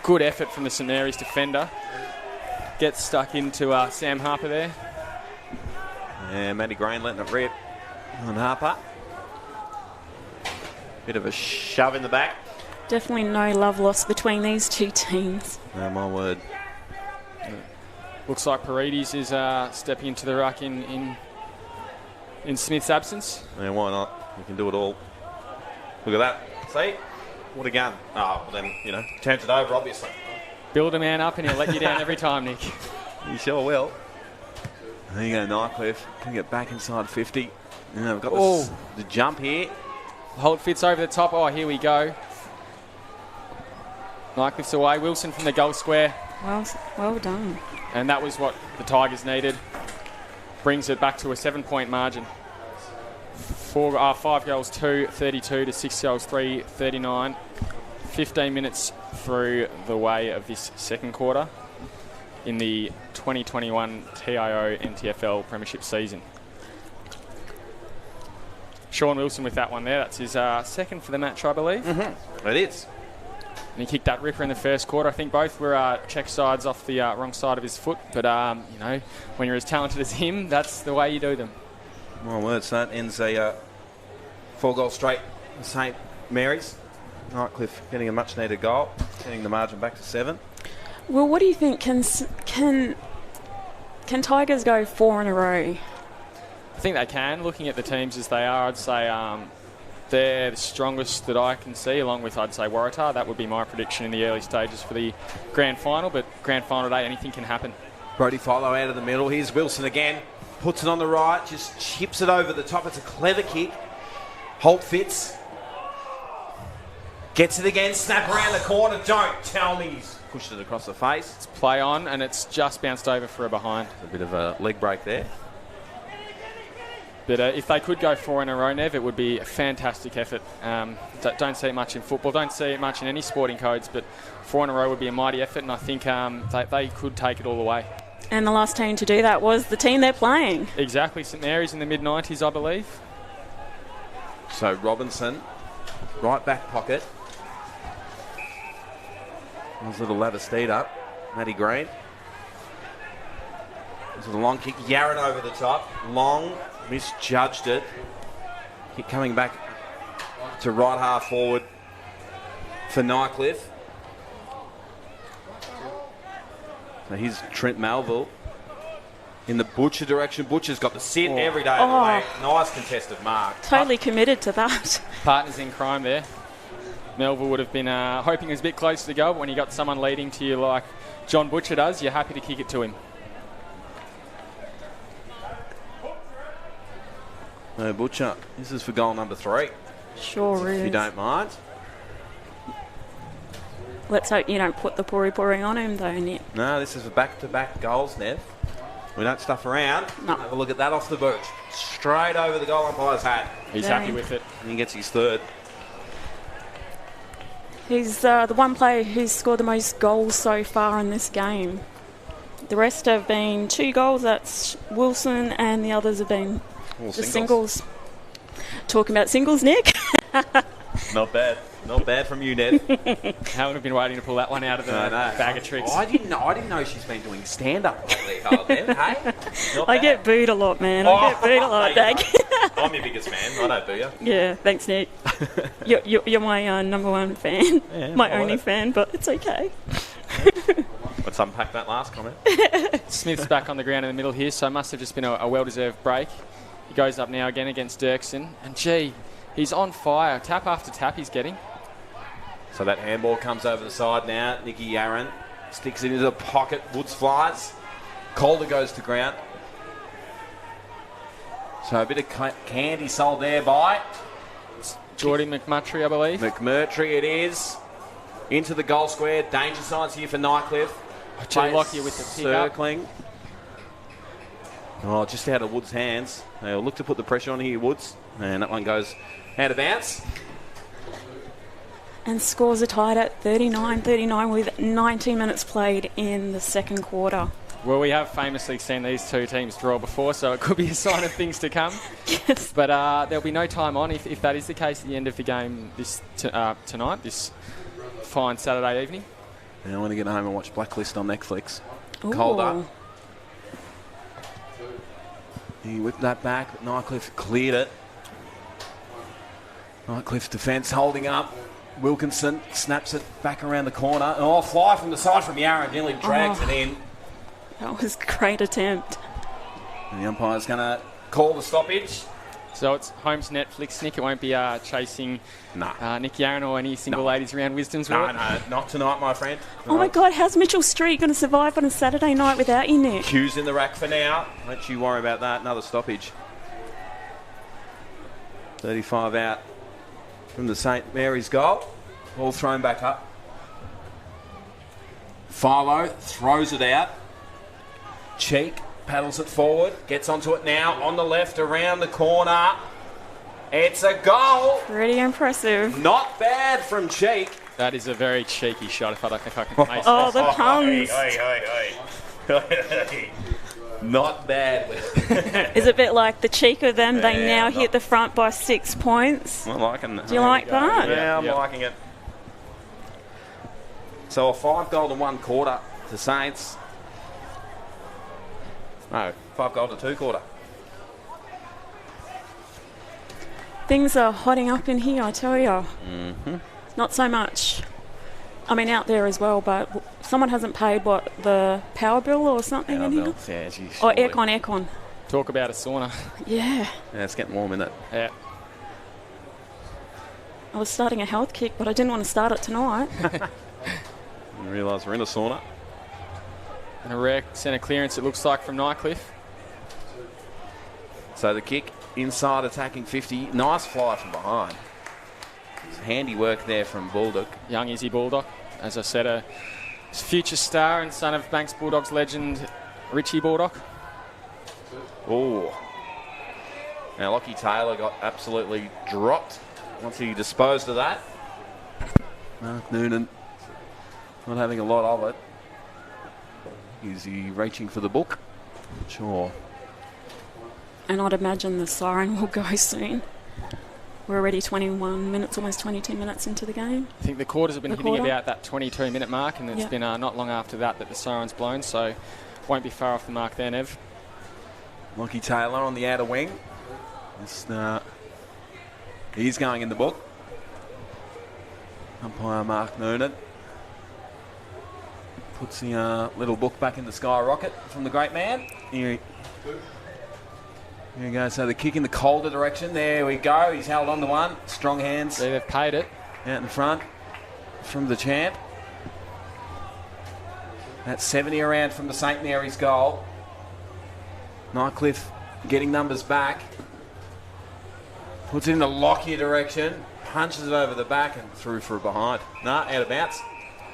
good effort from the St Mary's defender. Gets stuck into Sam Harper there. And Matty Green letting it rip on Harper. Bit of a shove in the back. Definitely no love lost between these two teams. Oh, my word. Looks like Paredes is stepping into the ruck in Smith's absence. Yeah, why not? We can do it all. Look at that. See? What a gun. Oh, well then, turns it over, obviously. Build a man up and he'll let you down every time, Nick. You sure will. There you go, Nightcliff. Can get back inside 50. Yeah, we've got the jump here. Holt fits over the top. Oh, here we go. Nightcliff's away. Wilson from the goal square. Well done. And that was what the Tigers needed. Brings it back to a 7-point margin. 5 goals 2, 32 to 6 goals 3, 39. 15 minutes through the way of this second quarter in the 2021 TIO NTFL Premiership season. Sean Wilson with that one there. That's his second for the match, I believe. Mm-hmm. It is. And he kicked that ripper in the first quarter. I think both were check sides off the wrong side of his foot. But, when you're as talented as him, that's the way you do them. My word, so that ends a 4-goal straight St Mary's. Nightcliff getting a much-needed goal, getting the margin back to 7. Well, what do you think? Can Tigers go 4 in a row? I think they can. Looking at the teams as they are, I'd say they're the strongest that I can see, along with, I'd say, Waratah. That would be my prediction in the early stages for the grand final. But grand final day, anything can happen. Brody Follow out of the middle. Here's Wilson again. Puts it on the right, just chips it over the top. It's a clever kick. Holt fits. Gets it again, snap around the corner. Don't tell me he's pushed it across the face. It's play on, and it's just bounced over for a behind. A bit of a leg break there. But if they could go 4 in a row, Nev, it would be a fantastic effort. Don't see it much in football, don't see it much in any sporting codes, but 4 in a row would be a mighty effort, and I think they could take it all the way. And the last team to do that was the team they're playing. Exactly, St Mary's in the mid-90s, I believe. So Robinson, right back pocket. There's a little ladder steed up. Matty Green. There's a long kick. Yarran over the top. Long. Misjudged it. Kick coming back to right half forward for Nightcliff. So here's Trent Melville in the Butcher direction. Butcher's got the sit every day of the way. Nice contested mark. Totally committed to that. Partners in crime there. Melville would have been hoping he was a bit closer to go, but when you got someone leading to you like John Butcher does, you're happy to kick it to him. No, Butcher, this is for goal number 3. Sure is. If you don't mind. Let's hope you don't put the puri on him, though, Nick. No, this is for back-to-back goals, Nev. We don't stuff around. No. Have a look at that off the boot. Straight over the goal umpire's hat. He's happy with it. And he gets his 3rd. He's the one player who's scored the most goals so far in this game. The rest have been 2 goals. That's Wilson, and the others have been just singles. Talking about singles, Nick. Not bad. Not bad from you, Ned. Haven't been waiting to pull that one out of the bag of tricks. I didn't know she's been doing stand-up lately, Carl, Ned. Hey? I get booed a lot, man. I get booed a lot, Dag. I'm your biggest fan. I don't boo you. Yeah, thanks, Nick. You're my number 1 fan. Yeah, my only fan, but it's okay. Let's unpack that last comment. Smith's back on the ground in the middle here, so must have just been a well-deserved break. He goes up now again against Dirksen, and gee, he's on fire. Tap after tap he's getting. So that handball comes over the side now. Nicky Yarran sticks it into the pocket. Woods flies. Calder goes to ground. So a bit of candy sold there by Geordie McMurtry, I believe. McMurtry it is. Into the goal square. Danger signs here for Nightcliff. Jay Lockyer with the pick up. Circling. Oh, just out of Woods' hands. They'll look to put the pressure on here, Woods. And that one goes out of bounds. And scores are tied at 39-39 with 19 minutes played in the second quarter. Well, we have famously seen these two teams draw before, so it could be a sign of things to come. Yes. But there'll be no time on if that is the case at the end of the game tonight, this fine Saturday evening. And I want to get home and watch Blacklist on Netflix. Ooh. Colder. He whipped that back, but Nightcliff cleared it. Nightcliff defence holding up. Wilkinson snaps it back around the corner. Oh, fly from the side from Yarra. Nearly drags it in. That was a great attempt. And the umpire's going to call the stoppage. So it's home to Netflix, Nick. It won't be chasing Nick Yarran or any single ladies around Wisdom's. No, not tonight, my friend. Oh my God, how's Mitchell Street going to survive on a Saturday night without you, Nick? Q's in the rack for now. Don't you worry about that. Another stoppage. 35 out from the St Mary's goal. Ball thrown back up. Philo throws it out. Cheek paddles it forward. Gets onto it now. On the left, around the corner. It's a goal. Pretty impressive. Not bad from Cheek. That is a very cheeky shot if I can make Oh, the puns. Not bad. Is it a bit like the cheek of them? They now hit the front by 6 points. I'm liking that. Do you like that? Yeah, I'm liking it. So a 5 goal to 1 quarter to Saints. No, 5 goal to 2 quarter. Things are hotting up in here, I tell you. Mm-hmm. Not so much. I mean, out there as well, but someone hasn't paid, the power bill or something in here? Yeah, geez, Oh, aircon. Talk about a sauna. Yeah. Yeah, it's getting warm, isn't it? Yeah. I was starting a health kick, but I didn't want to start it tonight. I realise we're in a sauna. And a rare centre clearance, it looks like, from Nightcliff. So the kick inside attacking 50. Nice fly from behind. Handy work there from Baldock. Young Izzy Baldock, as I said, a future star and son of Banks Bulldogs legend Richie Baldock. Oh. Now Lockie Taylor got absolutely dropped once he disposed of that. Mark Noonan not having a lot of it. Is he reaching for the book? Sure. And I'd imagine the siren will go soon. We're already 21 minutes, almost 22 minutes into the game. I think the quarters have been hitting about that 22-minute mark, and it's been not long after that the siren's blown, so won't be far off the mark there, Nev. Lockie Taylor on the outer wing. He's going in the book. Umpire Mark Noonan puts the little book back in the skyrocket from the great man. Here we go. So the kick in the colder direction. There we go. He's held on to one. Strong hands. See, they've paid it. Out in front from the champ. That's 70 around from the St Mary's goal. Nightcliff getting numbers back. Puts it in the Lockyer direction. Punches it over the back and through for a behind. Out of bounds.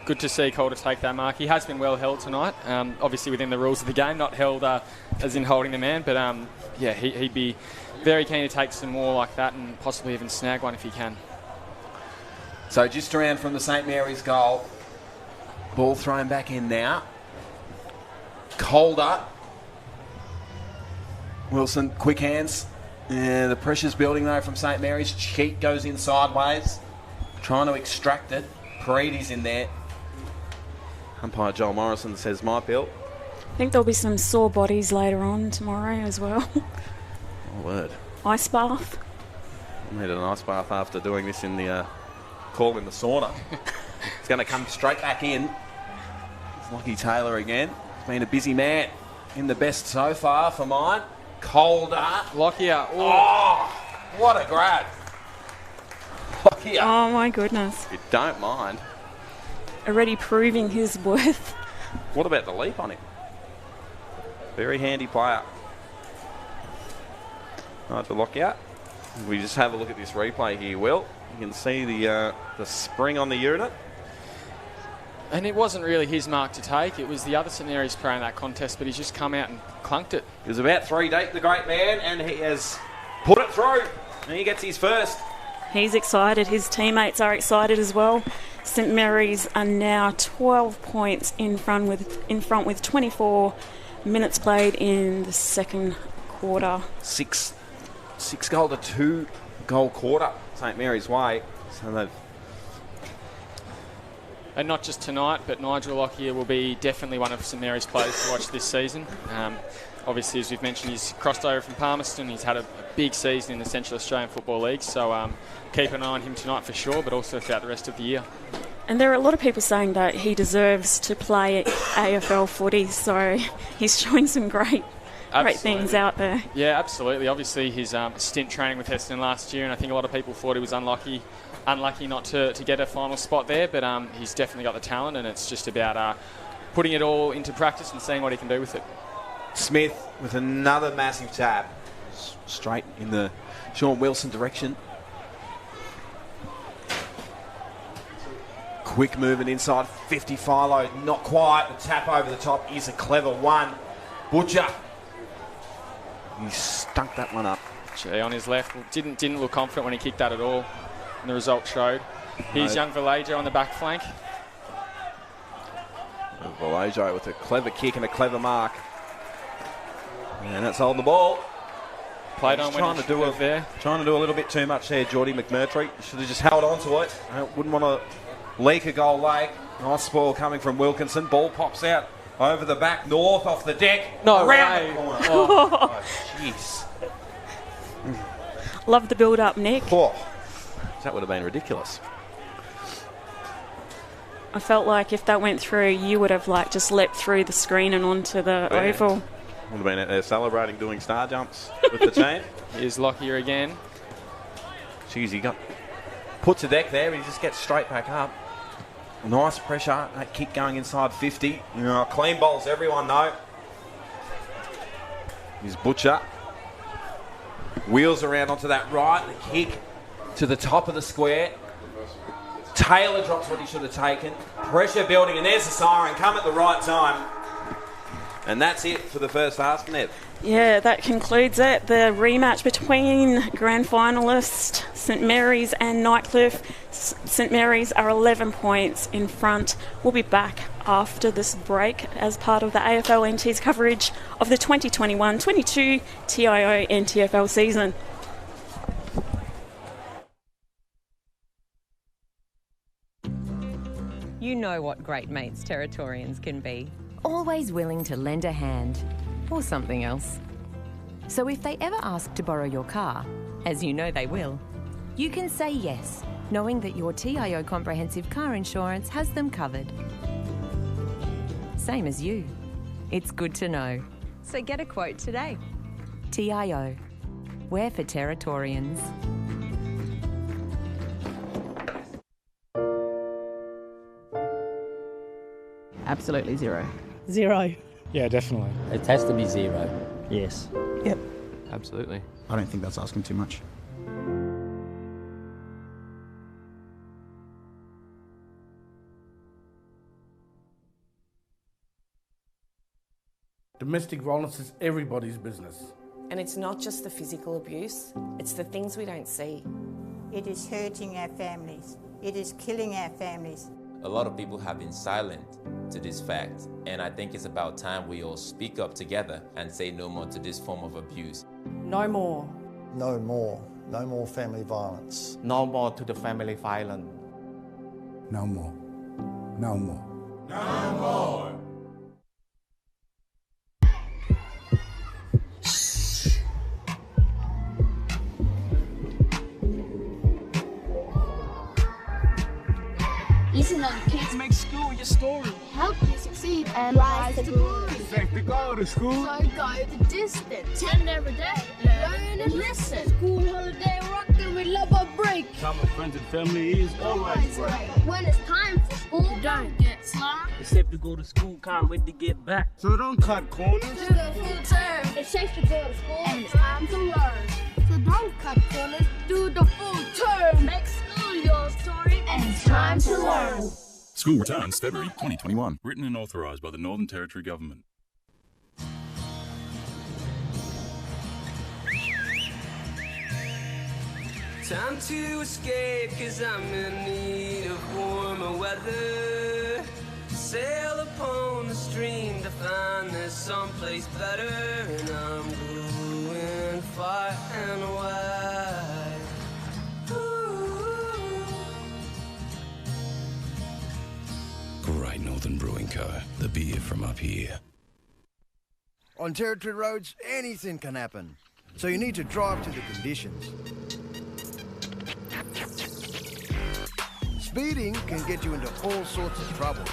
Good to see Calder take that mark. He has been well held tonight. Obviously within the rules of the game, not held as in holding the man, but he'd be very keen to take some more like that and possibly even snag one if he can. So just around from the St Mary's goal. Ball thrown back in now. Calder. Wilson, quick hands. The pressure's building though from St Mary's. Cheek goes in sideways. Trying to extract it. Paredes in there. Umpire Joel Morrison says my bill. I think there'll be some sore bodies later on tomorrow as well. Oh, word. Ice bath. I need an ice bath after doing this in the call in the sauna. It's going to come straight back in. It's Lockie Taylor again. He's been a busy man. In the best so far for mine. Calder. Lockyer. Oh, what a grab. Lockyer. Oh my goodness. If you don't mind. Already proving his worth. What about the leap on him? Very handy player. Right, the Lockyer. We just have a look at this replay here, Will. You can see the spring on the unit. And it wasn't really his mark to take. It was the other St Mary's player in that contest, but he's just come out and clunked it. He was about 3 deep, the great man, and he has put it through. And he gets his first. He's excited. His teammates are excited as well. St Mary's are now 12 points in front with 24 minutes played in the second quarter. Six goal to 2 goal quarter St Mary's way. So they've... And not just tonight, but Nigel Lockyer will be definitely one of St Mary's players to watch this season. Obviously, as we've mentioned, he's crossed over from Palmerston. He's had a big season in the Central Australian Football League, so keep an eye on him tonight for sure, but also throughout the rest of the year. And there are a lot of people saying that he deserves to play AFL footy, so he's showing some great things out there. Yeah, absolutely. Obviously, his stint training with Heston last year, and I think a lot of people thought he was unlucky not to get a final spot there, but he's definitely got the talent, and it's just about putting it all into practice and seeing what he can do with it. Smith with another massive tap. Straight in the Sean Wilson direction. Quick movement inside 50. Philo, not quite. The tap over the top is a clever one. Butcher. He stunk that one up. Gee, on his left, didn't look confident when he kicked that at all, and the result showed. Here's young Vallejo on the back flank. Vallejo with a clever kick and a clever mark. And that's holding the ball. Played on when he was there. Trying to do a little bit too much there, Geordie McMurtry. Should have just held on to it. Wouldn't want to leak a goal late. Nice ball coming from Wilkinson. Ball pops out over the back, north off the deck. No around way. the corner. Oh, jeez. Love the build-up, Nick. Oh, that would have been ridiculous. I felt like if that went through, you would have just leapt through the screen and onto the oval. Would have been out there celebrating, doing star jumps with the team. Here's Lockyer again. Jeez, he puts a deck there, but he just gets straight back up. Nice pressure. That kick going inside 50. Clean bowls, everyone though. Here's Butcher. Wheels around onto that right. The kick to the top of the square. Taylor drops what he should have taken. Pressure building, and there's the siren. Come at the right time. And that's it for the first half, Nev. Yeah, that concludes it. The rematch between grand finalist St Mary's and Nightcliff. St Mary's are 11 points in front. We'll be back after this break as part of the AFL NT's coverage of the 2021-22 TIO NTFL season. You know what great mates Territorians can be. Always willing to lend a hand, or something else. So if they ever ask to borrow your car, as you know they will, you can say yes, knowing that your TIO comprehensive car insurance has them covered. Same as you. It's good to know. So get a quote today. TIO. We're for Territorians. Absolutely zero. Zero. Yeah, definitely. It has to be zero. Yes. Yep. Absolutely. I don't think that's asking too much. Domestic violence is everybody's business. And it's not just the physical abuse, it's the things we don't see. It is hurting our families. It is killing our families. A lot of people have been silent to this fact, and I think it's about time we all speak up together and say no more to this form of abuse. No more. No more. No more family violence. No more to the family violence. No more. No more. No more. Listen up, kids. Make school your story. Help you succeed and rise to glory. Safe to go to school. So go the distance. Attend every day. Learn and listen. School holiday rockin' with love or break. Time with friends and family is always great. When it's time for school, don't get slack. It's safe to go to school. Can't wait to get back. So don't cut corners. Do the full term. It's safe to go to school. And it's time to learn. So don't cut corners. Do the full term. Make school your story. And it's time to learn. School returns February 2021. Written and authorised by the Northern Territory Government. Time to escape, cause I'm in need of warmer weather. Sail upon the stream to find there's someplace better. And I'm going far and wide. Great Northern Brewing Co. The beer from up here. On Territory roads, anything can happen. So you need to drive to the conditions. Speeding can get you into all sorts of trouble.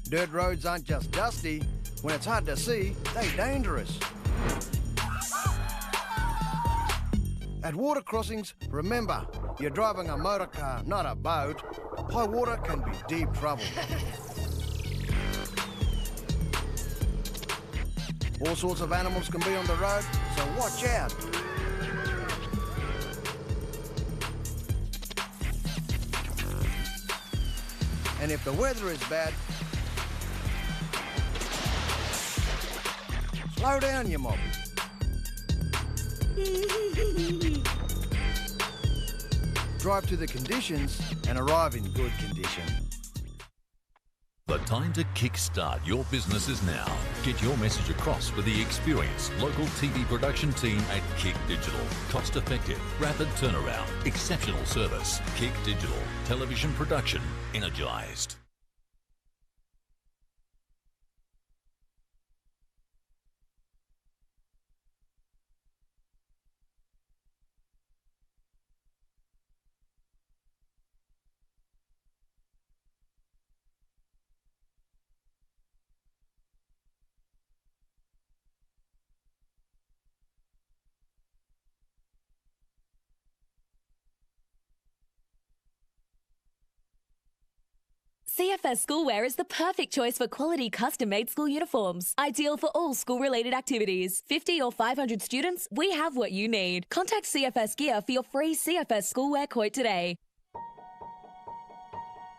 Dirt roads aren't just dusty. When it's hard to see, they're dangerous. At water crossings, remember, you're driving a motor car, not a boat. High water can be deep trouble. All sorts of animals can be on the road, so watch out. And if the weather is bad, slow down, you mob. Drive to the conditions and arrive in good condition. The time to kickstart your business is now. Get your message across with the experienced local TV production team at Kick Digital. Cost effective, rapid turnaround, exceptional service. Kick Digital. Television production energised. CFS Schoolwear is the perfect choice for quality custom-made school uniforms. Ideal for all school-related activities. 50 or 500 students, we have what you need. Contact CFS Gear for your free CFS Schoolwear quote today.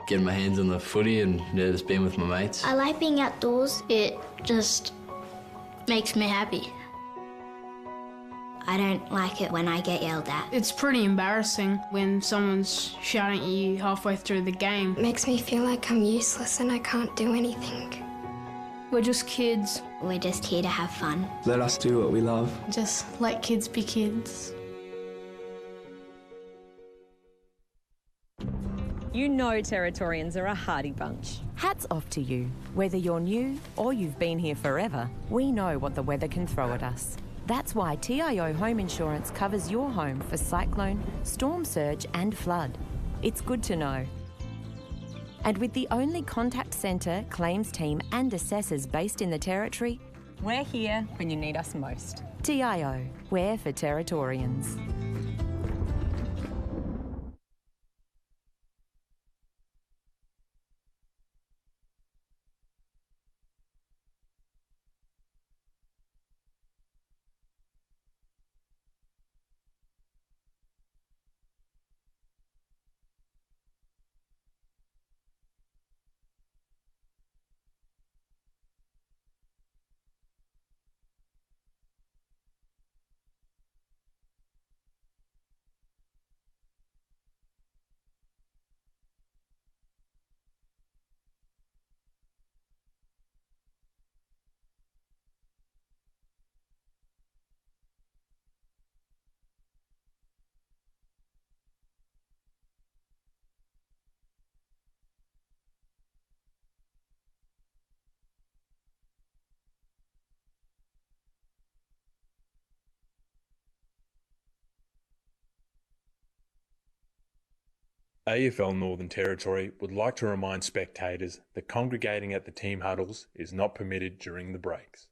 Getting my hands on the footy and just being with my mates. I like being outdoors. It just makes me happy. I don't like it when I get yelled at. It's pretty embarrassing when someone's shouting at you halfway through the game. It makes me feel like I'm useless and I can't do anything. We're just kids. We're just here to have fun. Let us do what we love. Just let kids be kids. You know Territorians are a hardy bunch. Hats off to you. Whether you're new or you've been here forever, we know what the weather can throw at us. That's why TIO Home Insurance covers your home for cyclone, storm surge and flood. It's good to know. And with the only contact centre, claims team and assessors based in the Territory, we're here when you need us most. TIO, we're for Territorians. AFL Northern Territory would like to remind spectators that congregating at the team huddles is not permitted during the breaks.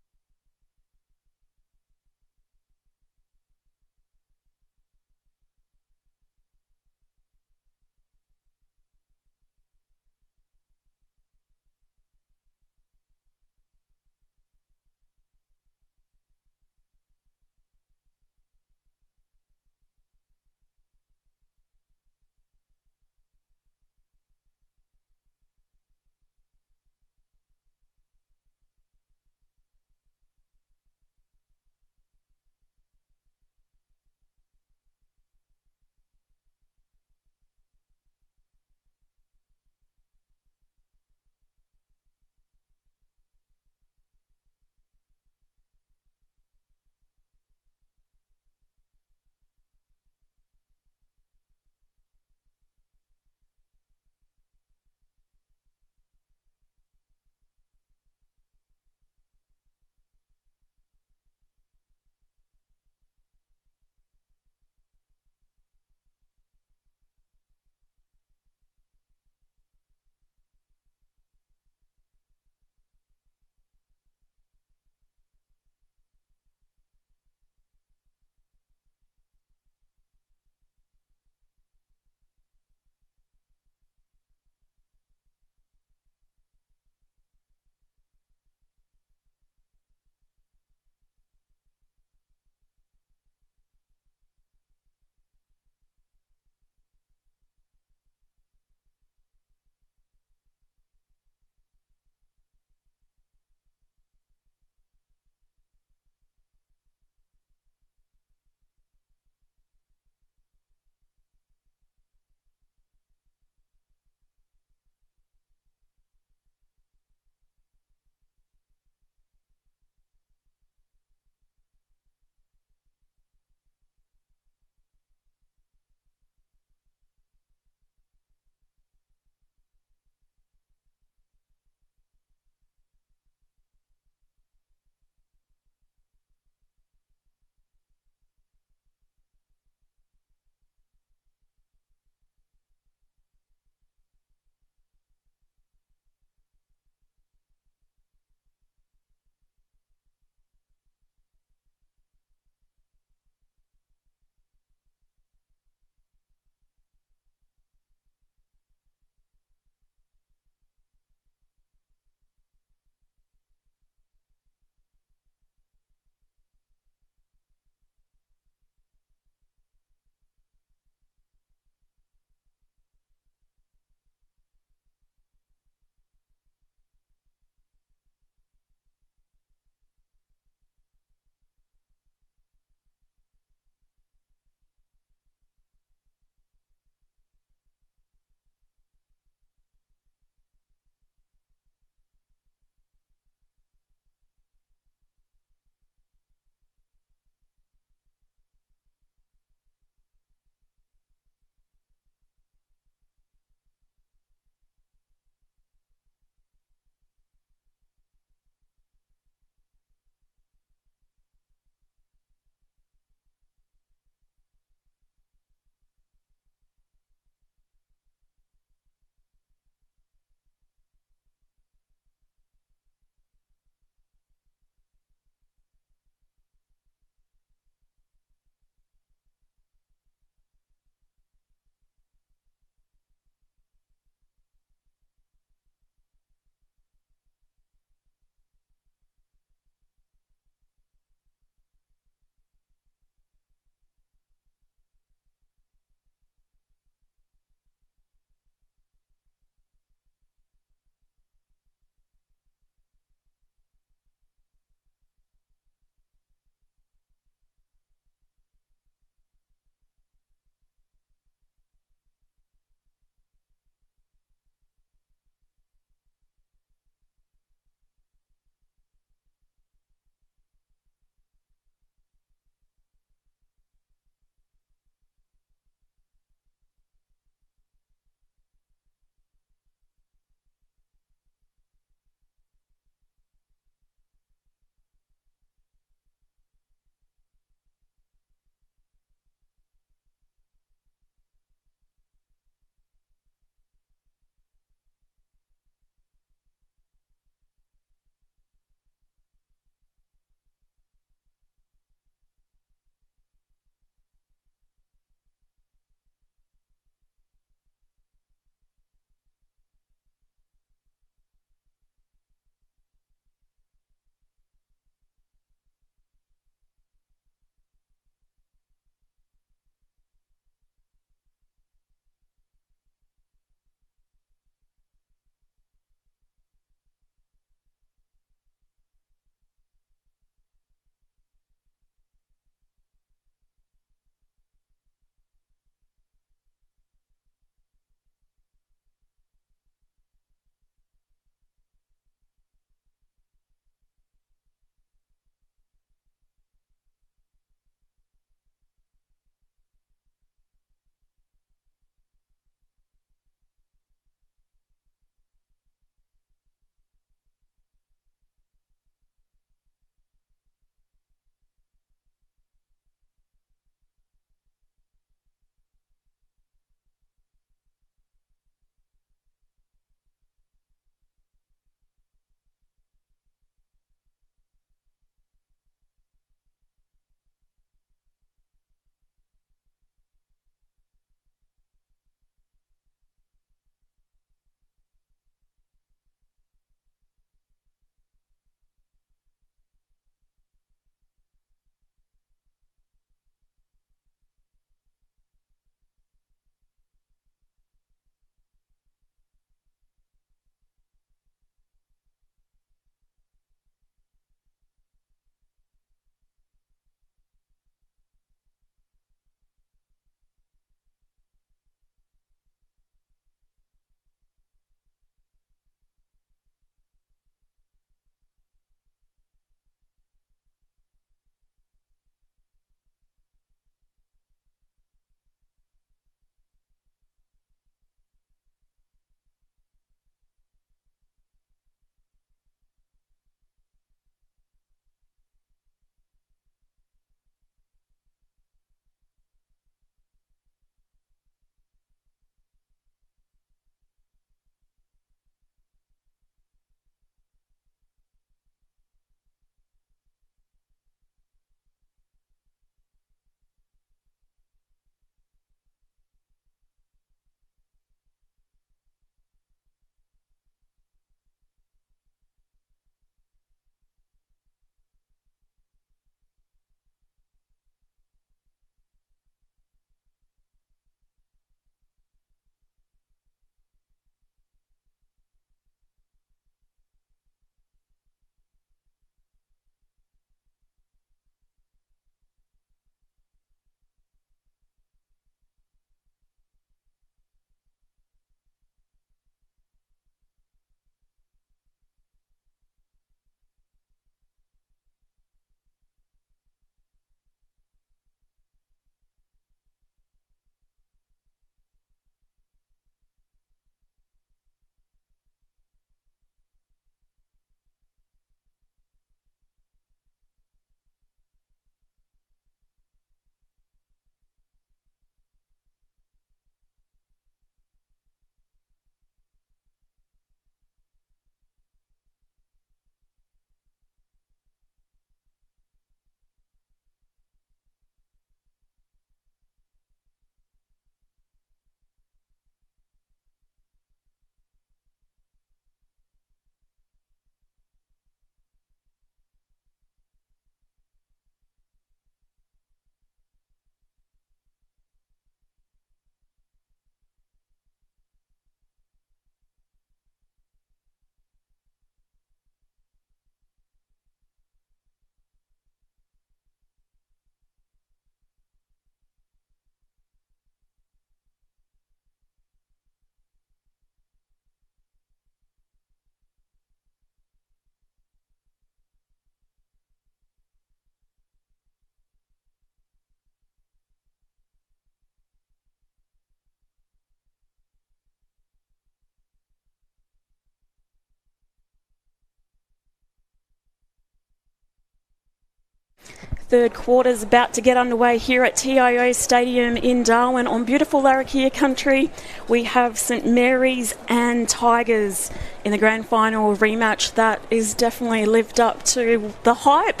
third quarter is about to get underway here at TIO Stadium in Darwin on beautiful Larrakia country. We have St Mary's and Tigers in the grand final rematch that is definitely lived up to the hype.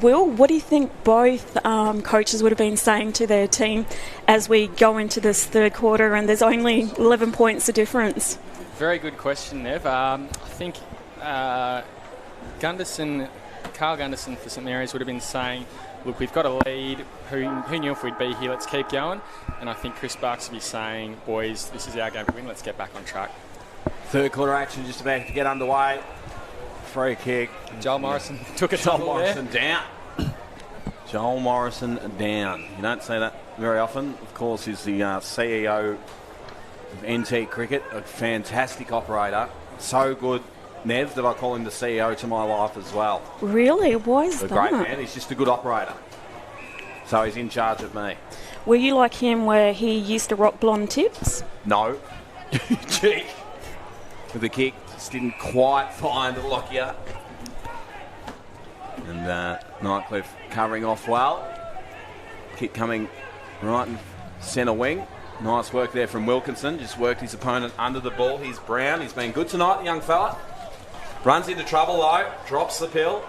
Will, what do you think both coaches would have been saying to their team as we go into this third quarter and there's only 11 points of difference? Very good question, Nev. I think Carl Gunderson for St Mary's would have been saying, look, we've got a lead. Who knew if we'd be here? Let's keep going. And I think Chris Barks would be saying, boys, this is our game to win. Let's get back on track. Third quarter action just about to get underway. Free kick. Joel Morrison took it. Joel Morrison down. Joel Morrison down. You don't say that very often. Of course, he's the CEO of NT Cricket, a fantastic operator. So good, Nev, that I call him the CEO to my life as well. Really? Why is that? A great man. He's just a good operator. So he's in charge of me. Were you like him where he used to rock blonde tips? No. Gee. With the kick, just didn't quite find Lockyer. And Nightcliff covering off well. Kick coming right in centre wing. Nice work there from Wilkinson. Just worked his opponent under the ball. He's Brown. He's been good tonight, the young fella. Runs into trouble though. Drops the pill.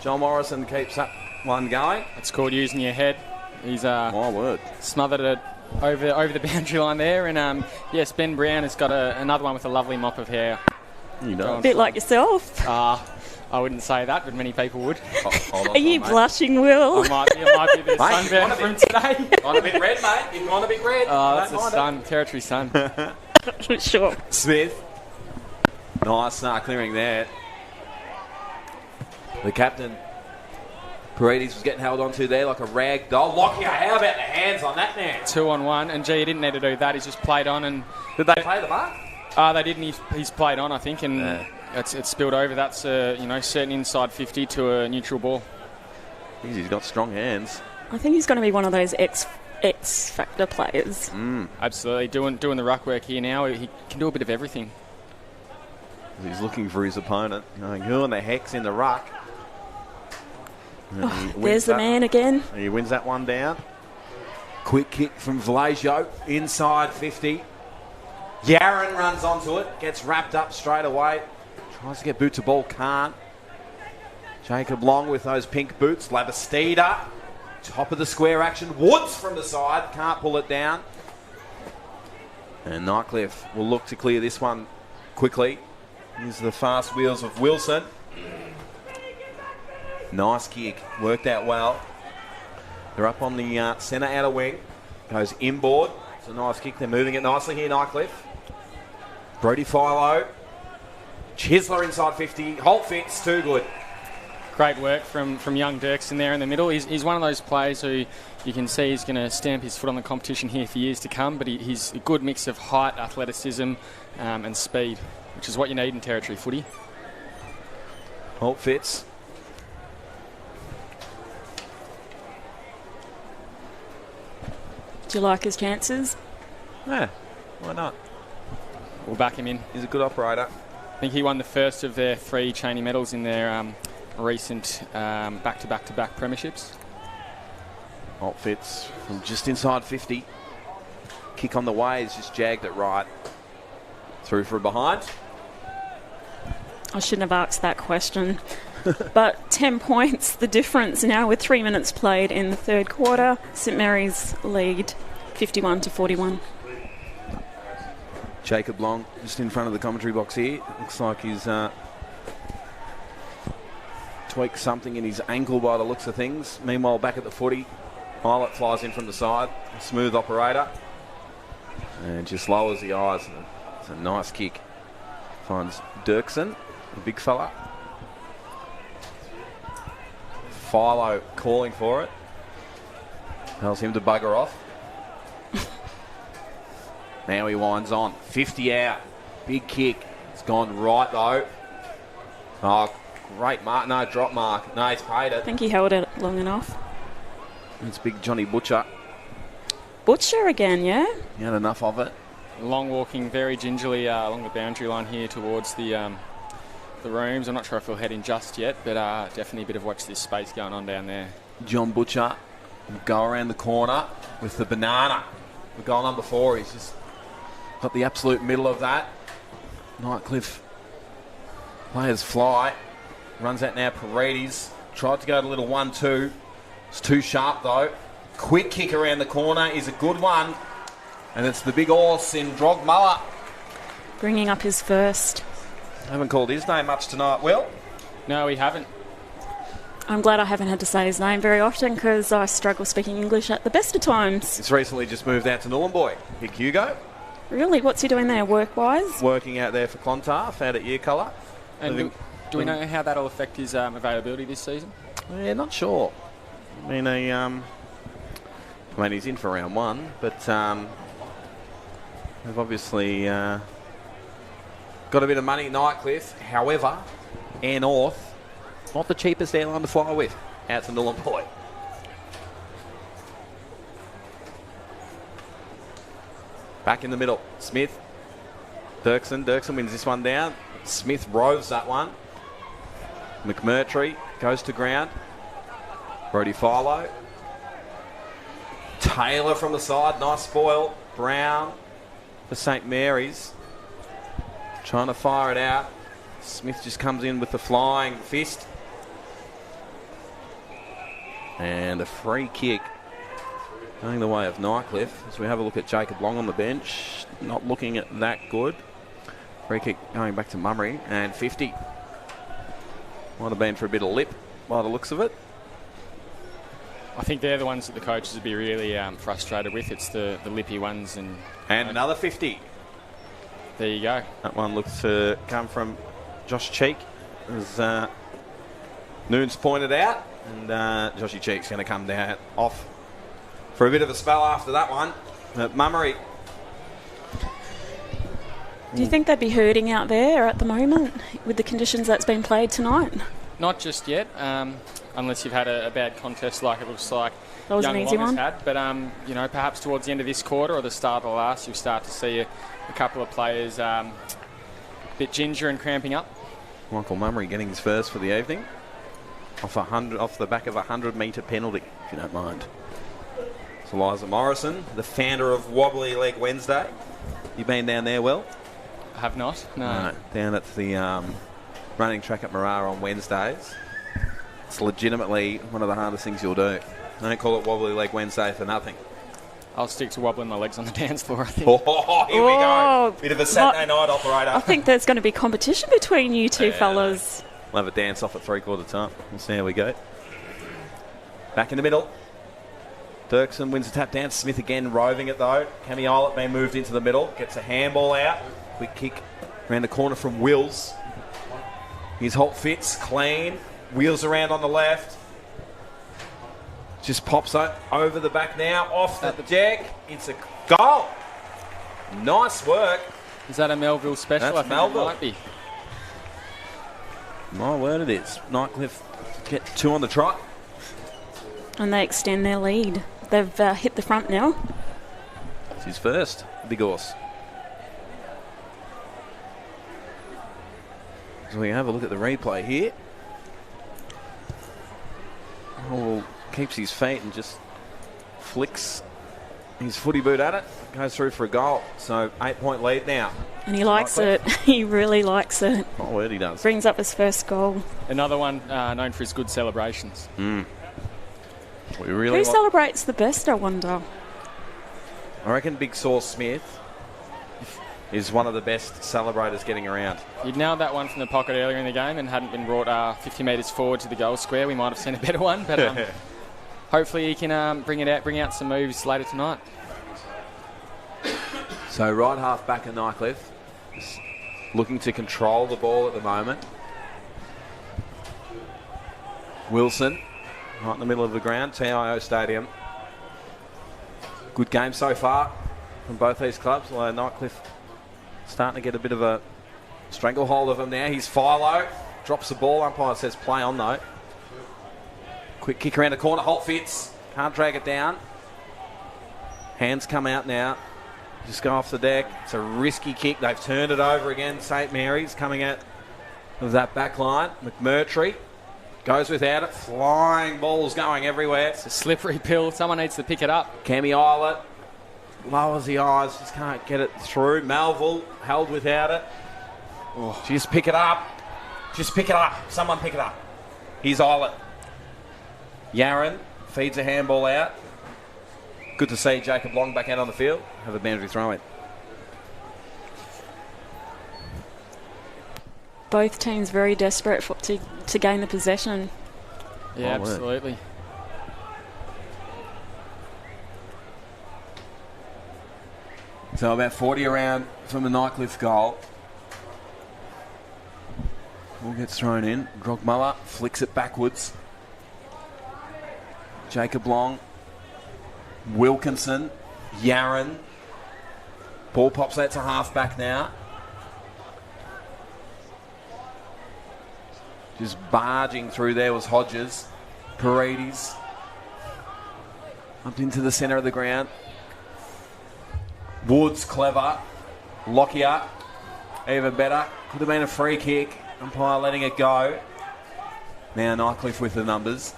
John Morrison keeps that one going. It's called using your head. He's my word. Smothered it over the boundary line there. And yes, Ben Brown has got another one with a lovely mop of hair. You know. A bit like yourself. I wouldn't say that, but many people would. Hold on, Are you blushing, Will? I might be a bit sunburned from today. Gone a bit red, mate. You've gone a bit red. Oh, that's a sun, territory sun. Sure. Smith. Nice clearing there. The captain, Paredes, was getting held onto there like a rag doll. Lockyer, how about the hands on that man? 2-on-1, and gee, he didn't need to do that. He's just played on. And did they play the mark? They didn't. He's played on, I think, and it's spilled over. That's certain inside 50 to a neutral ball. He's got strong hands. I think he's going to be one of those X factor players. Absolutely, doing the ruck work here now. He can do a bit of everything. He's looking for his opponent. Going, who in the heck's in the ruck? There's the man again. He wins that one down. Quick kick from Vallejo, inside 50. Yaron runs onto it, gets wrapped up straight away. Tries to get boot to ball, can't. Jacob Long with those pink boots. Labastida, top of the square action. Woods from the side, can't pull it down. And Nightcliff will look to clear this one quickly. These are the fast wheels of Wilson. Nice kick, worked out well. They're up on the centre outer wing. Goes inboard. It's a nice kick. They're moving it nicely here, Nightcliff. Brody Philo. Chisler inside 50. Holt fits, too good. Great work from young Dirksen there in the middle. He's one of those players who you can see he's going to stamp his foot on the competition here for years to come, but he's a good mix of height, athleticism and speed, which is what you need in territory footy. Holt fits. Do you like his chances? Yeah, why not? We'll back him in. He's a good operator. I think he won the first of their 3 Cheney medals in their recent back-to-back-to-back premierships. Holt fits from just inside 50. Kick on the way, he's just jagged it right. Through for a behind. I shouldn't have asked that question. But 10 points, the difference now with 3 minutes played in the third quarter. St Mary's lead 51-41. Jacob Long just in front of the commentary box here. Looks like he's tweaked something in his ankle by the looks of things. Meanwhile, back at the footy, Pilot flies in from the side. A smooth operator. And just lowers the eyes. It's a nice kick. Finds Dirksen, the big fella. Philo calling for it. Tells him to bugger off. Now he winds on. 50 out. Big kick. It's gone right though. Oh, great mark. No, drop mark. No, he's paid it. I think he held it long enough. It's big Johnny Butcher. Butcher again, yeah? He had enough of it. Long walking very gingerly along the boundary line here towards the rooms. I'm not sure if he'll head in just yet, but definitely a bit of watch this space going on down there. John Butcher will go around the corner with the banana. The goal number 4, he's just got the absolute middle of that. Nightcliff players fly. Runs out now, Paredes. Tried to go to a little 1-2. It's too sharp though. Quick kick around the corner is a good one. And it's the big horse in Drogmuller. Bringing up his first. I haven't called his name much tonight, Will. No, we haven't. I'm glad I haven't had to say his name very often because I struggle speaking English at the best of times. He's recently just moved out to Nhulunbuy. Big Hugo. Really? What's he doing there, work-wise? Working out there for Clontarf, out at Year Colour. And do we know how that'll affect his availability this season? Yeah, not sure. I mean, he's in for round 1, but they've obviously got a bit of money at Nightcliff. However, Air North, not the cheapest airline to fly with, out to Nhulunbuy. Back in the middle, Smith. Dirksen wins this one down. Smith roves that one. McMurtry goes to ground. Brody Philo. Taylor from the side, nice spoil. Brown for St Mary's. Trying to fire it out. Smith just comes in with the flying fist. And a free kick going the way of Nightcliff. As we have a look at Jacob Long on the bench. Not looking at that good. Free kick going back to Mummery. And 50. Might have been for a bit of lip by the looks of it. I think they're the ones that the coaches would be really frustrated with. It's the lippy ones. And another 50. There you go. That one looks to come from Josh Cheek, as Noon's pointed out. And Joshy Cheek's going to come down off for a bit of a spell after that one. Mummery. Do you think they'd be hurting out there at the moment with the conditions that's been played tonight? Not just yet, unless you've had a bad contest like it looks like that was Young an easy Long one. has had. But perhaps towards the end of this quarter or the start of the last, you'll start to see a couple of players a bit ginger and cramping up. Michael Mummery getting his first for the evening off the back of a 100-metre penalty, if you don't mind. It's Eliza Morrison, the founder of Wobbly Leg Wednesday. You been down there, Will? I have not, no. Down at the running track at Marara on Wednesdays. It's legitimately one of the hardest things you'll do. Don't call it Wobbly Leg Wednesday for nothing. I'll stick to wobbling my legs on the dance floor, I think. Oh, here we go. Bit of a Saturday night operator. I think there's going to be competition between you two fellas. We'll have a dance off at 3/4 time. We'll see how we go. Back in the middle. Dirksen wins the tap dance. Smith again roving it though. Cammy Eilert being moved into the middle. Gets a handball out. Quick kick around the corner from Wills. His Holt fits clean. Wheels around on the left. Just pops over the back now. Off the deck. It's a goal. Nice work. Is that a Melville special? That's I think Melville. it might be. My word it is. Nightcliff get 2 on the trot. And they extend their lead. They've hit the front now. It's his first. Big horse. So we have a look at the replay here. Oh, keeps his feet and just flicks his footy boot at it. Goes through for a goal. So 8-point lead now. And he likes it. He really likes it. My word, he does. Brings up his first goal. Another one known for his good celebrations. We really Who celebrates the best, I wonder? I reckon Big Sauce Smith is one of the best celebrators getting around. You'd nailed that one from the pocket earlier in the game and hadn't been brought 50 metres forward to the goal square. We might have seen a better one, but hopefully he can bring out some moves later tonight. So right half back at Nightcliff, just looking to control the ball at the moment. Wilson, right in the middle of the ground, TIO Stadium. Good game so far from both these clubs, although Nightcliff starting to get a bit of a stranglehold of him now. He's Philo, drops the ball, umpire says play on though. Quick kick around the corner, Holt fits, can't drag it down. Hands come out now, just go off the deck. It's a risky kick, they've turned it over again. St Mary's coming out of that back line. McMurtry Goes without it. Flying balls going everywhere. It's a slippery pill. Someone needs to pick it up. Cammy Islet lowers the eyes. Just can't get it through. Melville held without it. Oh. Just pick it up. Just pick it up. Someone pick it up. Here's Islet. Yaron feeds a handball out. Good to see Jacob Long back out on the field. Have a boundary throw in. Both teams very desperate to gain the possession. Yeah, absolutely. So about 40 around from the Nightcliff goal. Ball gets thrown in. Grogmuller flicks it backwards. Jacob Long. Wilkinson. Yaron. Ball pops out to half-back now. Just barging through there was Hodges. Paredes. Up into the centre of the ground. Woods, clever. Lockyer, even better. Could have been a free kick. Umpire letting it go. Now Nightcliff with the numbers.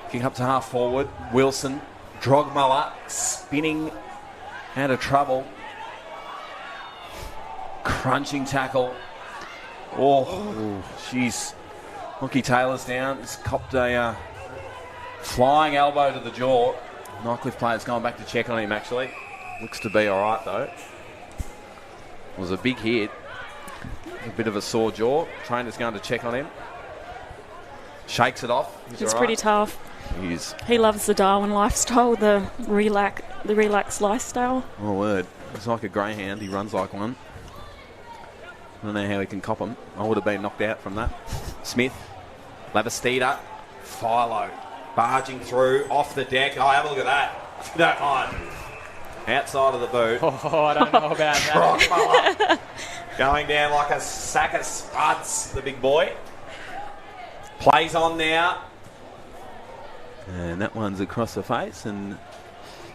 Kick up to half forward. Wilson. Drogmuller spinning out of trouble. Crunching tackle. Oh, jeez. Lockie Taylor's down. He's copped a flying elbow to the jaw. Nightcliff player's gone back to check on him, actually. Looks to be all right, though. It was a big hit. A bit of a sore jaw. Trainer's going to check on him. Shakes it off. He's pretty tough. He is. He loves the Darwin lifestyle, the relaxed lifestyle. Oh, word. He's like a greyhound. He runs like one. I don't know how he can cop him. I would have been knocked out from that. Smith. Lavastida. Philo. Barging through. Off the deck. Oh, have a look at that. If you don't mind. Outside of the boot. Oh, I don't know about that. Going down like a sack of spuds, the big boy. Plays on now. And that one's across the face and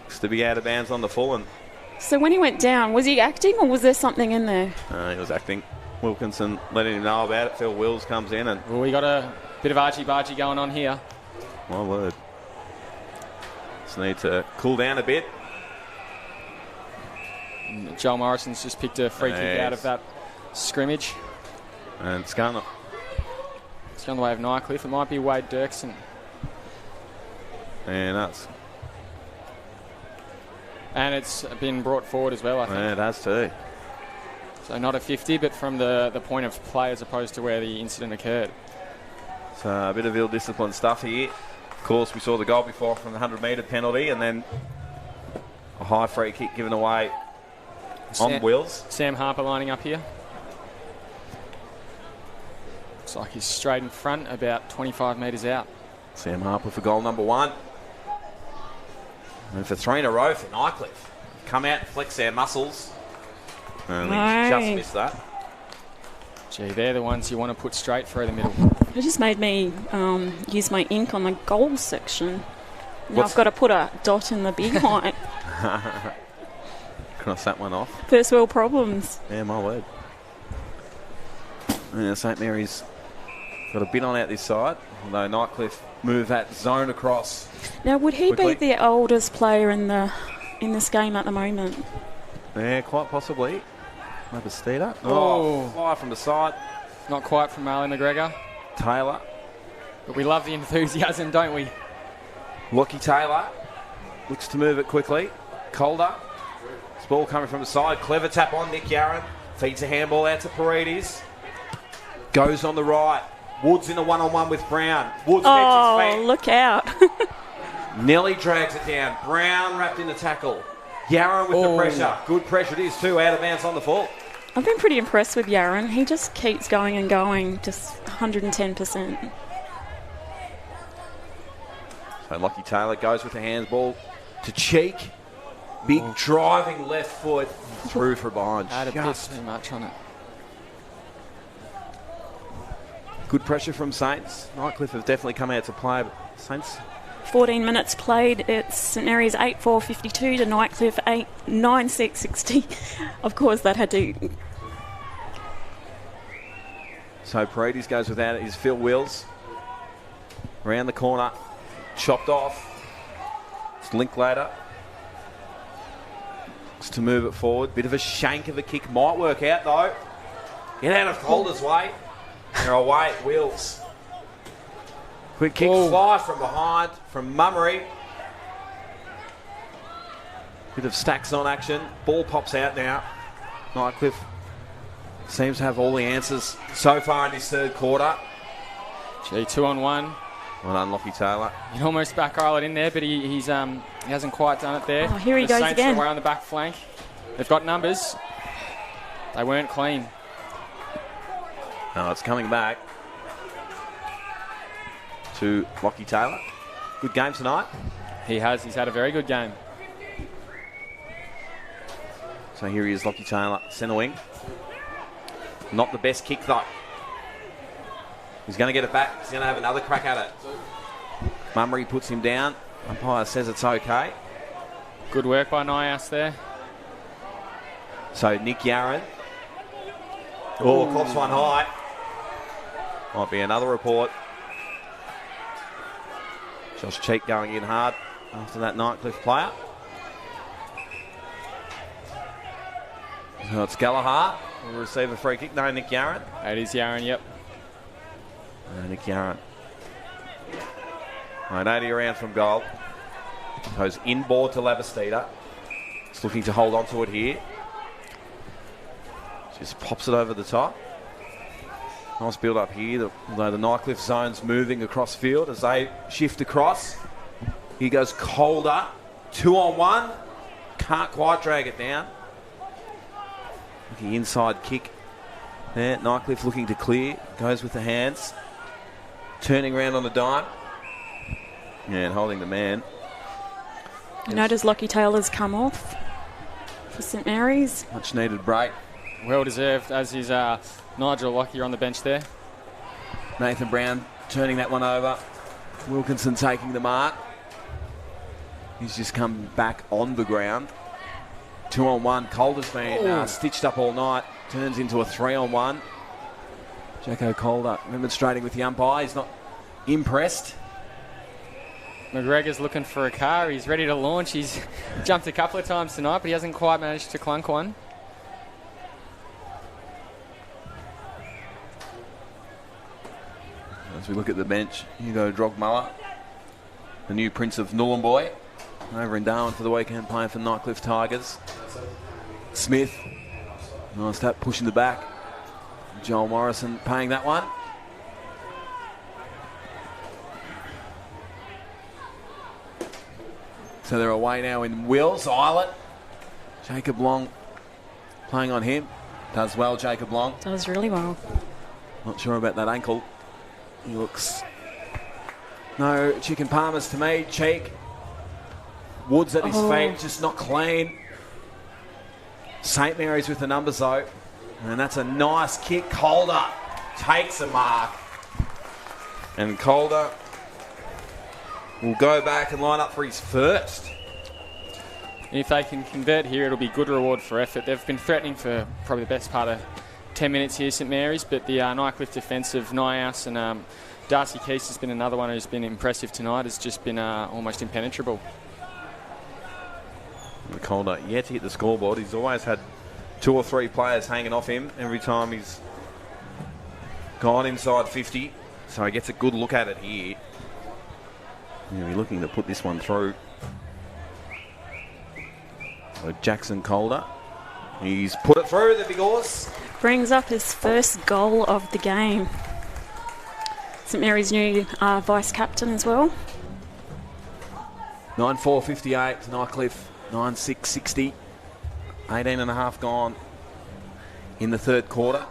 looks to be out of bounds on the full. And so when he went down, was he acting or was there something in there? He was acting. Wilkinson letting him know about it. Phil Wills comes in and... Well, we got a bit of archie-barchie going on here. My word. Just need to cool down a bit. Joel Morrison's just picked a free kick out of that scrimmage. And it's going the way of Nightcliff. It might be Wade Dirksen. And it's been brought forward as well, I think. Yeah, it has too. So not a 50, but from the point of play as opposed to where the incident occurred. So a bit of ill-disciplined stuff here. Of course, we saw the goal before from the 100-metre penalty and then a high free kick given away on Wills. Sam Harper lining up here. Looks like he's straight in front, about 25 metres out. Sam Harper for goal number 1. And for 3 in a row for Nightcliff. Come out and flex their muscles. And just missed that. Gee, they're the ones you want to put straight through the middle. It just made me use my ink on the goals section. Now I've got to put a dot in the beehive. Cross that one off. First world problems. Yeah, my word. Yeah, St Mary's got a bit on out this side, although Nightcliff move that zone across. Now, would he quickly be the oldest player in this game at the moment? Yeah, quite possibly. Lavastida. Oh, fire from the side. Not quite from Marley McGregor. Taylor. But we love the enthusiasm, don't we? Lockie Taylor looks to move it quickly. Calder. This ball coming from the side. Clever tap on Nick Yaron. Feeds a handball out to Paredes. Goes on the right. Woods in a one-on-one with Brown. Woods gets his feet. Look out. Nelly drags it down. Brown wrapped in the tackle. Yaron with the pressure. Good pressure it is too. Out of bounds on the full. I've been pretty impressed with Yaron. He just keeps going and going. Just 110%. So Lockie Taylor goes with the handsball to Cheek. Big driving left foot through for behind. Had a bit too much on it. Good pressure from Saints. Nightcliff have definitely come out to play, but Saints... 14 minutes played. It's St Mary's 8-4-52 to Nightcliff 9-6-60. Of course, that had to... So Paredes goes without it. Is Phil Wills. Around the corner. Chopped off. It's Linklater. Looks to move it forward. Bit of a shank of a kick. Might work out, though. Get out of Calder's way. They're away. Wills. Quick kick fly from behind from Mummery. Bit of stacks on action. Ball pops out now. Nightcliff seems to have all the answers so far in this third quarter. Gee, 2-on-1. Well done, Lockie Taylor. He almost back Islet in there, but he hasn't quite done it there. Oh, here he the goes Saints again. Are away on the back flank. They've got numbers. They weren't clean. Oh, it's coming back to Lockie Taylor. Good game tonight. He has. He's had a very good game. So here he is, Lockie Taylor, centre wing. Not the best kick, though. He's going to get it back. He's going to have another crack at it. Mummery puts him down. Umpire says it's okay. Good work by Nias there. So Nick Yarran. Oh, cops one high. Might be another report. Josh Cheek going in hard after that Nightcliff player. So it's Gallagher will receive a free kick. No, Nick Yarran. It is Yarran, yep. Nick Yarran. 980 around from goal. Goes inboard to Labastida. He's looking to hold on to it here. Just pops it over the top. Nice build up here, although the Nightcliff zone's moving across field as they shift across. Here goes Calder. 2-on-1. Can't quite drag it down. The inside kick there. Nightcliff looking to clear. Goes with the hands. Turning around on the dime. Yeah, and holding the man. You notice Lockie Taylor's come off for St Mary's. Much needed break. Well deserved, as is Nigel Lockyer on the bench there. Nathan Brown turning that one over. Wilkinson taking the mark. He's just come back on the ground. 2-on-1. Calder's been stitched up all night. Turns into a 3-on-1. Jacko Calder demonstrating with the umpire. He's not impressed. McGregor's looking for a car. He's ready to launch. He's jumped a couple of times tonight, but he hasn't quite managed to clunk one. As we look at the bench, Hugo Drogmuller, the new Prince of Nhulunbuy, over in Darwin for the weekend, playing for Nightcliff Tigers. Smith, nice tap, pushing the back. Joel Morrison paying that one. So they're away now in Wills. Islet. Jacob Long playing on him. Does well, Jacob Long. Does really well. Not sure about that ankle. He looks... No chicken palmers to me. Cheek. Woods at his feet, just not clean. St Mary's with the numbers though. And that's a nice kick. Calder takes a mark. And Calder will go back and line up for his first. If they can convert here, it'll be good reward for effort. They've been threatening for probably the best part of 10 minutes here, St Mary's, but the Nightcliff defensive, Nias and Darcy Keese has been another one who's been impressive tonight, has just been almost impenetrable. Calder yet to hit the scoreboard. He's always had 2 or 3 players hanging off him every time he's gone inside 50. So he gets a good look at it here. He'll be looking to put this one through. So Jackson Calder. He's put it through the big horse. Brings up his first goal of the game. St Mary's new vice-captain as well. 9-4-58 to Nightcliff. 9-6-60. 18.5 gone in the third quarter.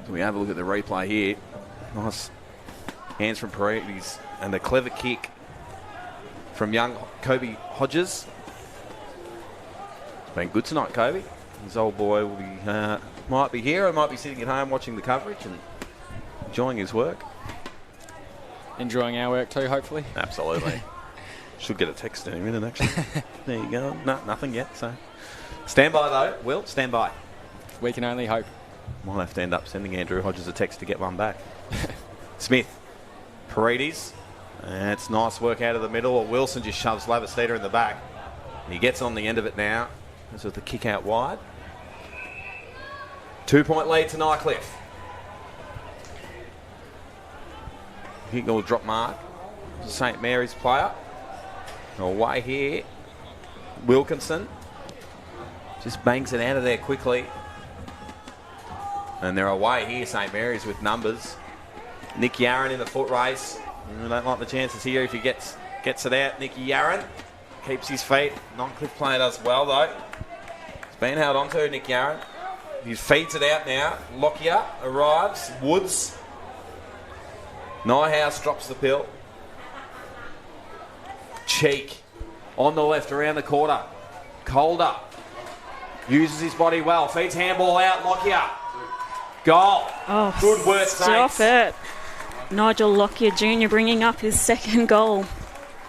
So we have a look at the replay here. Nice hands from Paredes and a clever kick from young Kobe Hodges. It's been good tonight, Kobe. His old boy will be might be here or might be sitting at home watching the coverage and enjoying his work. Enjoying our work too, hopefully. Absolutely. Should get a text in a minute, actually. There you go. No, nothing yet. So, stand by though. Will, stand by. We can only hope. Might have to end up sending Andrew Hodges a text to get one back. Smith Paredes. And it's nice work out of the middle. Wilson just shoves Lavastida in the back. And he gets on the end of it now. This with the kick out wide. 2-point lead to Nightcliff. Kick will drop mark. St. Mary's player. Away here. Wilkinson. Just bangs it out of there quickly. And they're away here, St. Mary's, with numbers. Nick Yarran in the foot race. I don't like the chances here if he gets it out. Nicky Yarran keeps his feet. Nightcliff player does well, though. It's been held onto, Nick Yarran. He feeds it out now. Lockyer arrives. Woods. Nyhouse drops the pill. Cheek on the left around the quarter. Calder uses his body well. Feeds handball out. Lockyer. Goal. Oh, good work, stop Saints. it. Nigel Lockyer Jr. bringing up his second goal.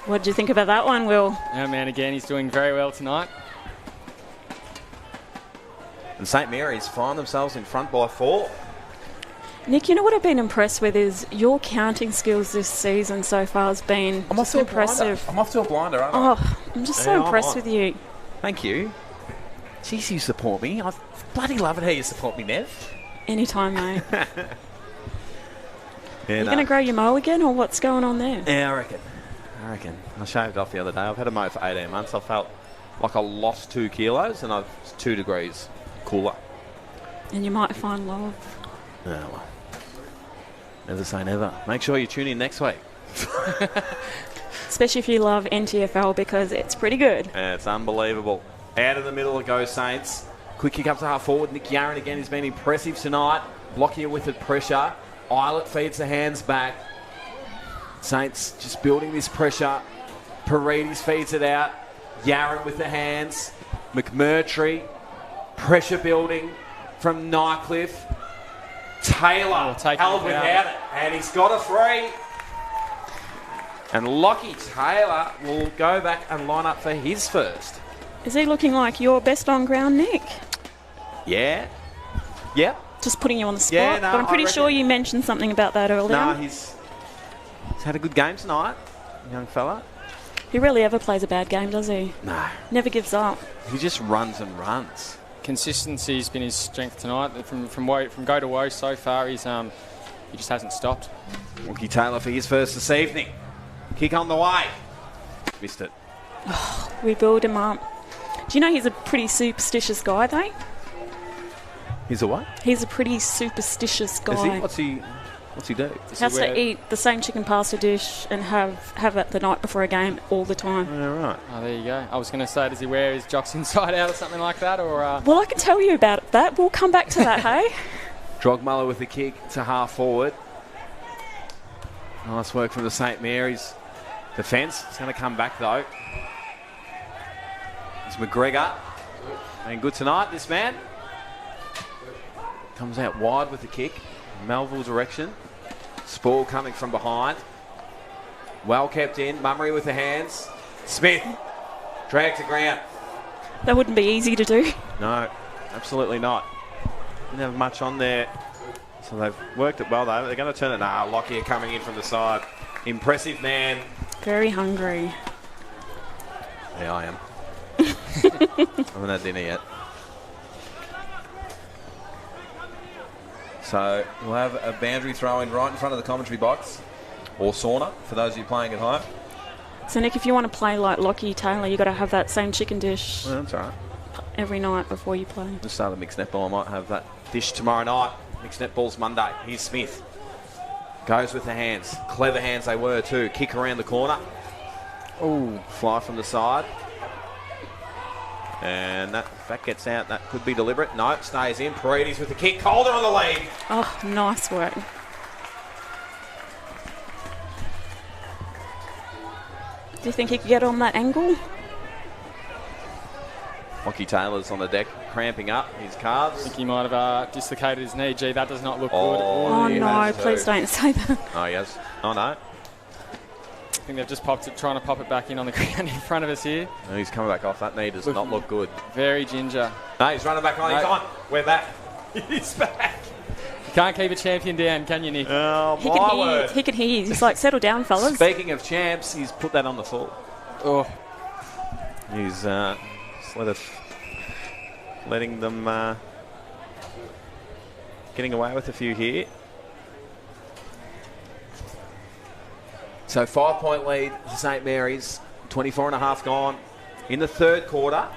What did you think about that one, Will? Yeah, man, again, he's doing very well tonight. And St. Mary's find themselves in front by 4. Nick, you know what I've been impressed with is your counting skills this season so far has been just impressive. I'm off to a blinder, aren't I? Oh, I'm just so impressed with you. Thank you. Jeez, you support me. I bloody love it how you support me, Nev. Anytime, mate. Yeah, Are you going to grow your mow again, or what's going on there? Yeah, I reckon. I shaved off the other day. I've had a mow for 18 months. I felt like I lost 2 kilos and I've 2 degrees cooler. And you might find love. Oh, well. Never say never. Make sure you tune in next week. Especially if you love NTFL, because it's pretty good. Yeah, it's unbelievable. Out of the middle it goes, Saints. Quick kick up to half forward. Nick Yarran again has been impressive tonight. Lockyer with the pressure. Eilert feeds the hands back. Saints just building this pressure. Paredes feeds it out. Yarran with the hands. McMurtry. Pressure building from Nightcliff. Taylor held without it. And he's got a 3. And Lockie Taylor will go back and line up for his first. Is he looking like your best on ground, Nick? Yeah. Yep. Just putting you on the spot. Yeah, no, but I'm pretty sure you mentioned something about that earlier. No, he's had a good game tonight, young fella. He rarely ever plays a bad game, does he? No. Never gives up. He just runs and runs. Consistency's been his strength tonight. From go to woe so far, he just hasn't stopped. Lockie Taylor for his first this evening. Kick on the way. Missed it. Oh, we build him up. Do you know he's a pretty superstitious guy, though? He's a what? He's a pretty superstitious guy. Is he? What's he do? Has to eat the same chicken pasta dish and have it the night before a game all the time. Yeah, right. Oh, there you go. I was going to say, does he wear his jocks inside out or something like that? Or Well, I can tell you about that. We'll come back to that, hey? Drogmuller with the kick to half forward. Nice work from the St. Mary's defence. It's going to come back, though. It's McGregor. Been good tonight, this man. Comes out wide with the kick. Melville direction. Spall coming from behind. Well kept in. Mummery with the hands. Smith. Drag to ground. That wouldn't be easy to do. No, absolutely not. Didn't have much on there. So they've worked it well, though. They're going to turn it now. Lockyer coming in from the side. Impressive man. Very hungry. Yeah, I am. I haven't had dinner yet. So we'll have a boundary throw in right in front of the commentary box, or sauna for those of you playing at home. So Nick, if you want to play like Lockie Taylor, you got to have that same chicken dish. Well, that's all right. Every night before you play. Just start a mixed netball. I might have that dish tomorrow night. Mixed netball's Monday. Here's Smith. Goes with the hands. Clever hands they were too. Kick around the corner. Ooh, fly from the side. And that gets out. That could be deliberate. No, stays in. Paredes with the kick. Calder on the lead. Oh, nice work. Do you think he could get on that angle? Lockie Taylor's on the deck, cramping up his calves. I think he might have dislocated his knee. Gee, that does not look good. Oh, no, please don't say that. Oh, he has. Oh, no. I think they've just trying to pop it back in on the ground in front of us here. No, he's coming back off. That knee does not look good. Very ginger. No, he's running back on. No. He's on. We're back. He's back. Can't keep a champion down, can you, Nick? Oh, He my can hear. word. He can hear. He's like, settle down, fellas. Speaking of champs, he's put that on the full. Oh, He's just letting them getting away with a few here. So 5-point lead for St Mary's. 24 and a half gone in the third quarter.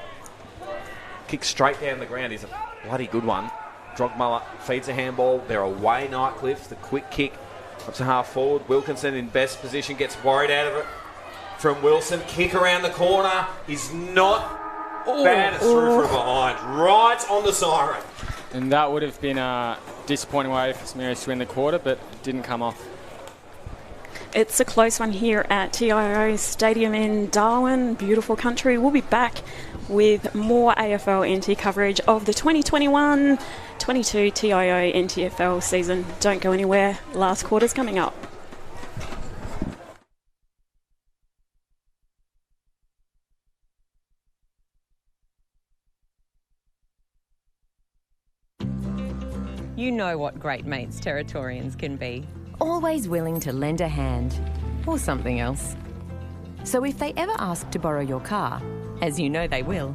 Kick straight down the ground is a bloody good one. Drogmuller feeds a handball. They're away, Nightcliff. The quick kick up to half forward. Wilkinson in best position, gets worried out of it from Wilson. Kick around the corner is not bad. It's through from behind. Right on the siren. and that would have been a disappointing way for St Mary's to win the quarter, but it didn't come off. It's a close one here at TIO Stadium in Darwin. Beautiful country. We'll be back with more AFL NT coverage of the 2021-22 TIO NTFL season. Don't go anywhere. Last quarter's coming up. You know what great mates Territorians can be. Always willing to lend a hand, or something else. So if they ever ask to borrow your car, as you know they will,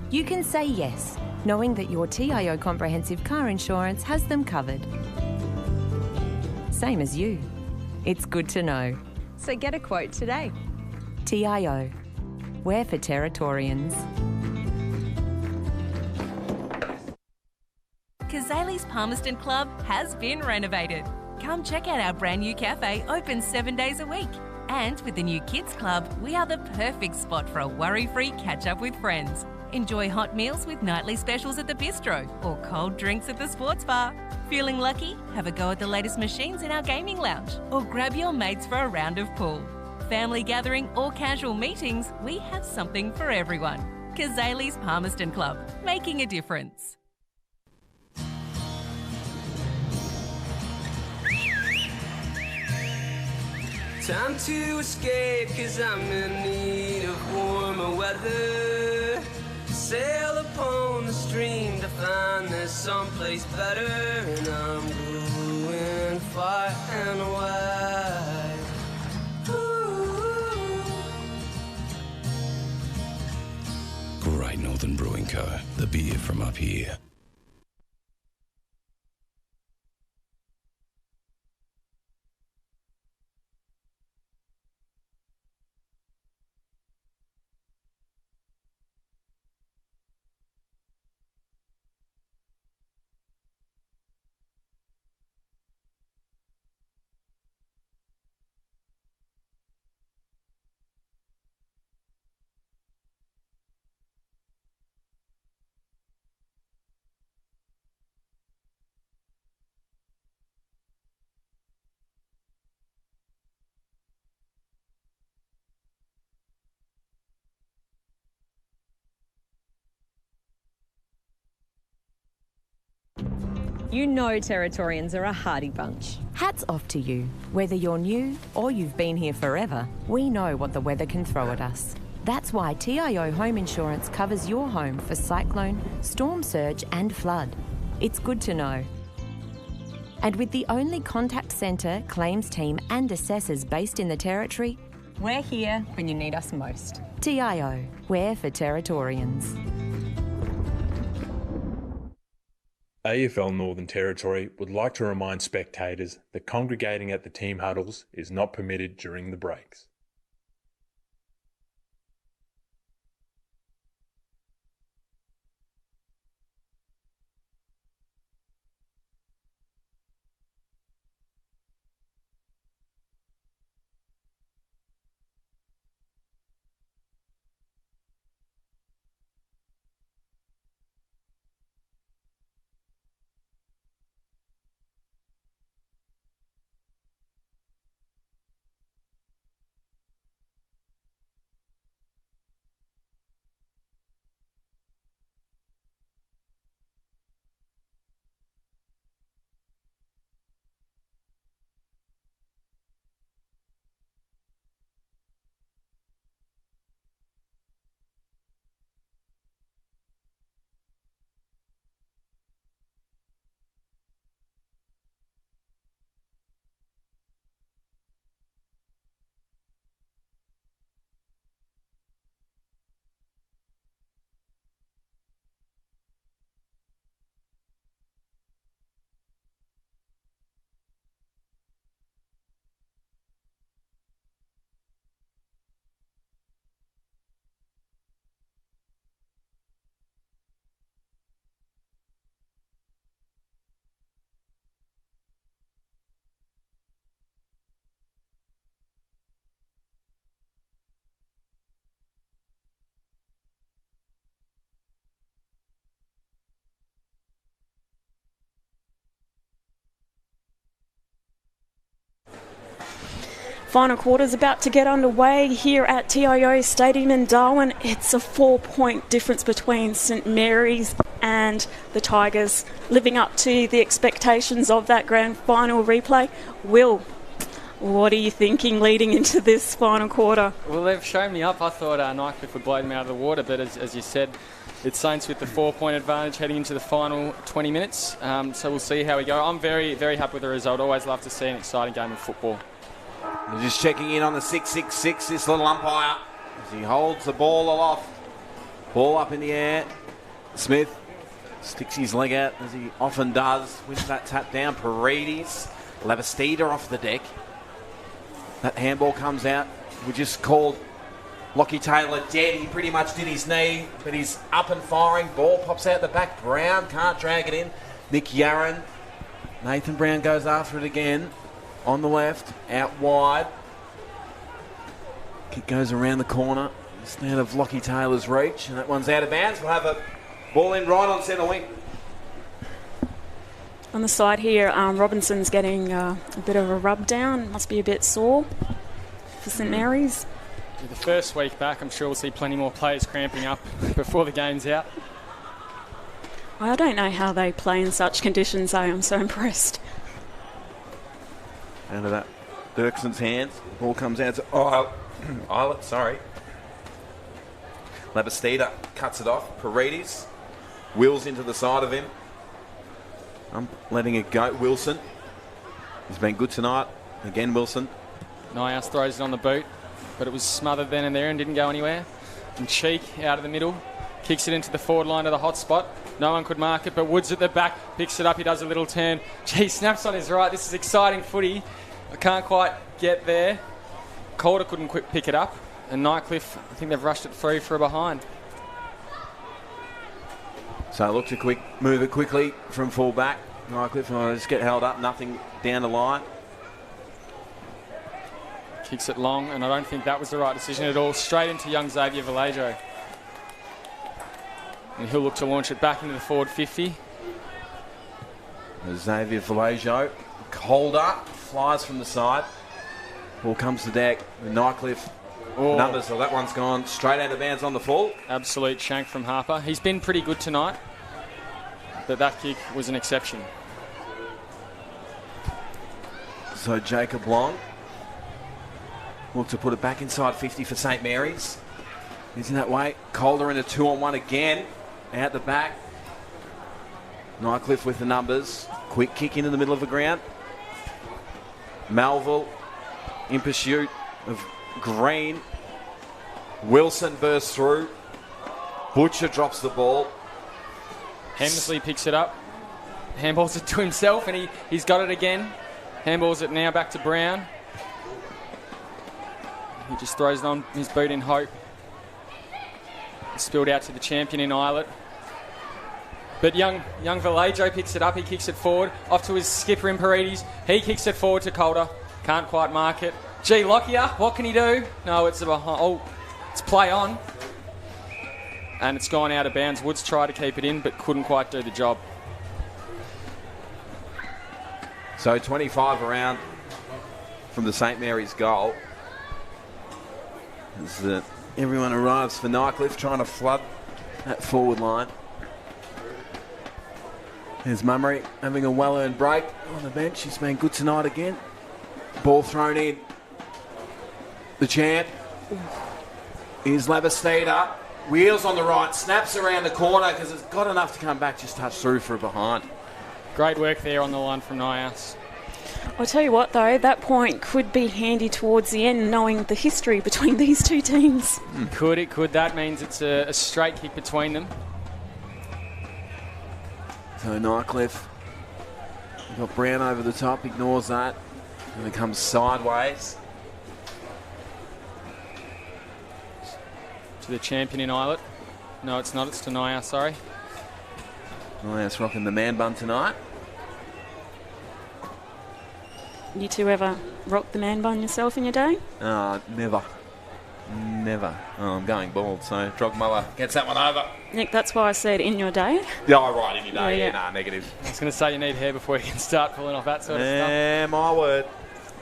you can say yes, knowing that your TIO comprehensive car insurance has them covered. Same as you. It's good to know. So get a quote today. TIO. We're for Territorians. Kazali's Palmerston Club has been renovated. Come check out our brand new cafe, open 7 days a week. And with the new Kids Club, we are the perfect spot for a worry-free catch-up with friends. Enjoy hot meals with nightly specials at the bistro or cold drinks at the sports bar. Feeling lucky? Have a go at the latest machines in our gaming lounge or grab your mates for a round of pool. Family gathering or casual meetings, we have something for everyone. Kazali's Palmerston Club, making a difference. Time to escape, cause I'm in need of warmer weather. Sail upon the stream to find there's someplace better. And I'm going far and wide. Great Northern Brewing Co. The beer from up here. You know Territorians are a hardy bunch. Hats off to you. Whether you're new or you've been here forever, we know what the weather can throw at us. That's why TIO Home Insurance covers your home for cyclone, storm surge and flood. It's good to know. And with the only contact centre, claims team and assessors based in the Territory, we're here when you need us most. TIO, we're for Territorians. AFL Northern Territory would like to remind spectators that congregating at the team huddles is not permitted during the breaks. Final quarter's about to get underway here at TIO Stadium in Darwin. It's a 4-point difference between St Mary's and the Tigers, living up to the expectations of that grand final replay. Will, what are you thinking leading into this final quarter? Well, they've shown me up. I thought Nightcliff would blow them out of the water, but as you said, it's Saints with the 4-point advantage heading into the final 20 minutes. So we'll see how we go. I'm very, very happy with the result. Always love to see an exciting game of football. They're just checking in on the 666, this little umpire, as he holds the ball aloft. Ball up in the air. Smith sticks his leg out, as he often does. Wins that tap down. Paredes. Lavastida off the deck. That handball comes out. We just called Lockie Taylor dead. He pretty much did his knee, but he's up and firing. Ball pops out the back. Brown can't drag it in. Nick Yarran. Nathan Brown goes after it again. On the left, out wide. Kick goes around the corner. It's out of Lockie Taylor's reach, and that one's out of bounds. We'll have a ball in right on centre wing. On the side here, Robinson's getting a bit of a rub down. Must be a bit sore for St Mary's. The first week back, I'm sure we'll see plenty more players cramping up before the game's out. I don't know how they play in such conditions, I'm so impressed. Out of that Dirkson's hands. Ball comes out to Eilert, sorry. Labastida cuts it off. Paredes wheels into the side of him. I'm letting it go. Wilson. He's been good tonight. Again, Wilson. Nias throws it on the boot, but it was smothered then and there and didn't go anywhere. And Cheek out of the middle. Kicks it into the forward line of the hot spot. No one could mark it, but Woods at the back picks it up. He does a little turn. Gee, snaps on his right. This is exciting footy. I can't quite get there. Calder couldn't pick it up. And Nightcliff, I think they've rushed it through for a behind. So look to move it quickly from full back. Nightcliff, just get held up. Nothing down the line. Kicks it long, and I don't think that was the right decision at all. Straight into young Xavier Vallejo. And he'll look to launch it back into the forward 50. Xavier Vallejo. Calder flies from the side. Ball comes to deck. Nightcliff. Numbers, so that one's gone straight out of bounds on the full. Absolute shank from Harper. He's been pretty good tonight, but that kick was an exception. So Jacob Long look to put it back inside 50 for St Mary's. He's in that way. Calder in a 2-on-1 again. Out the back. Nightcliff with the numbers. Quick kick into the middle of the ground. Melville in pursuit of Green. Wilson bursts through. Butcher drops the ball. Hemsley picks it up. Handballs it to himself, and he's got it again. Handballs it now back to Brown. He just throws it on his boot in hope. It's spilled out to the champion in Eilert. But young Vallejo picks it up. He kicks it forward. Off to his skipper in Paredes. He kicks it forward to Calder. Can't quite mark it. Gee, Lockyer, what can he do? No, it's it's play on. And it's gone out of bounds. Woods tried to keep it in, but couldn't quite do the job. So 25 around from the St Mary's goal. As everyone arrives for Nightcliff, trying to flood that forward line. There's Mummery having a well-earned break on the bench. He's been good tonight again. Ball thrown in. The champ is Lavastida. Wheels on the right, snaps around the corner because it's got enough to come back, just touch through for a behind. Great work there on the line from Nias. I'll tell you what, though, that point could be handy towards the end, knowing the history between these two teams. Could. That means it's a straight kick between them. So Nightcliff, got Brown over the top, ignores that, and it comes sideways. To the champion in Eilert. No, it's not. It's to Nias, sorry. Nias rocking the man bun tonight. You two ever rock the man bun yourself in your day? Never. Oh, I'm going bald, so Drogmuller gets that one over. Nick, that's why I said in your day. Yeah, right, in your day. Yeah. Yeah, negative. I was going to say you need hair before you can start pulling off that sort of stuff. Yeah, my word.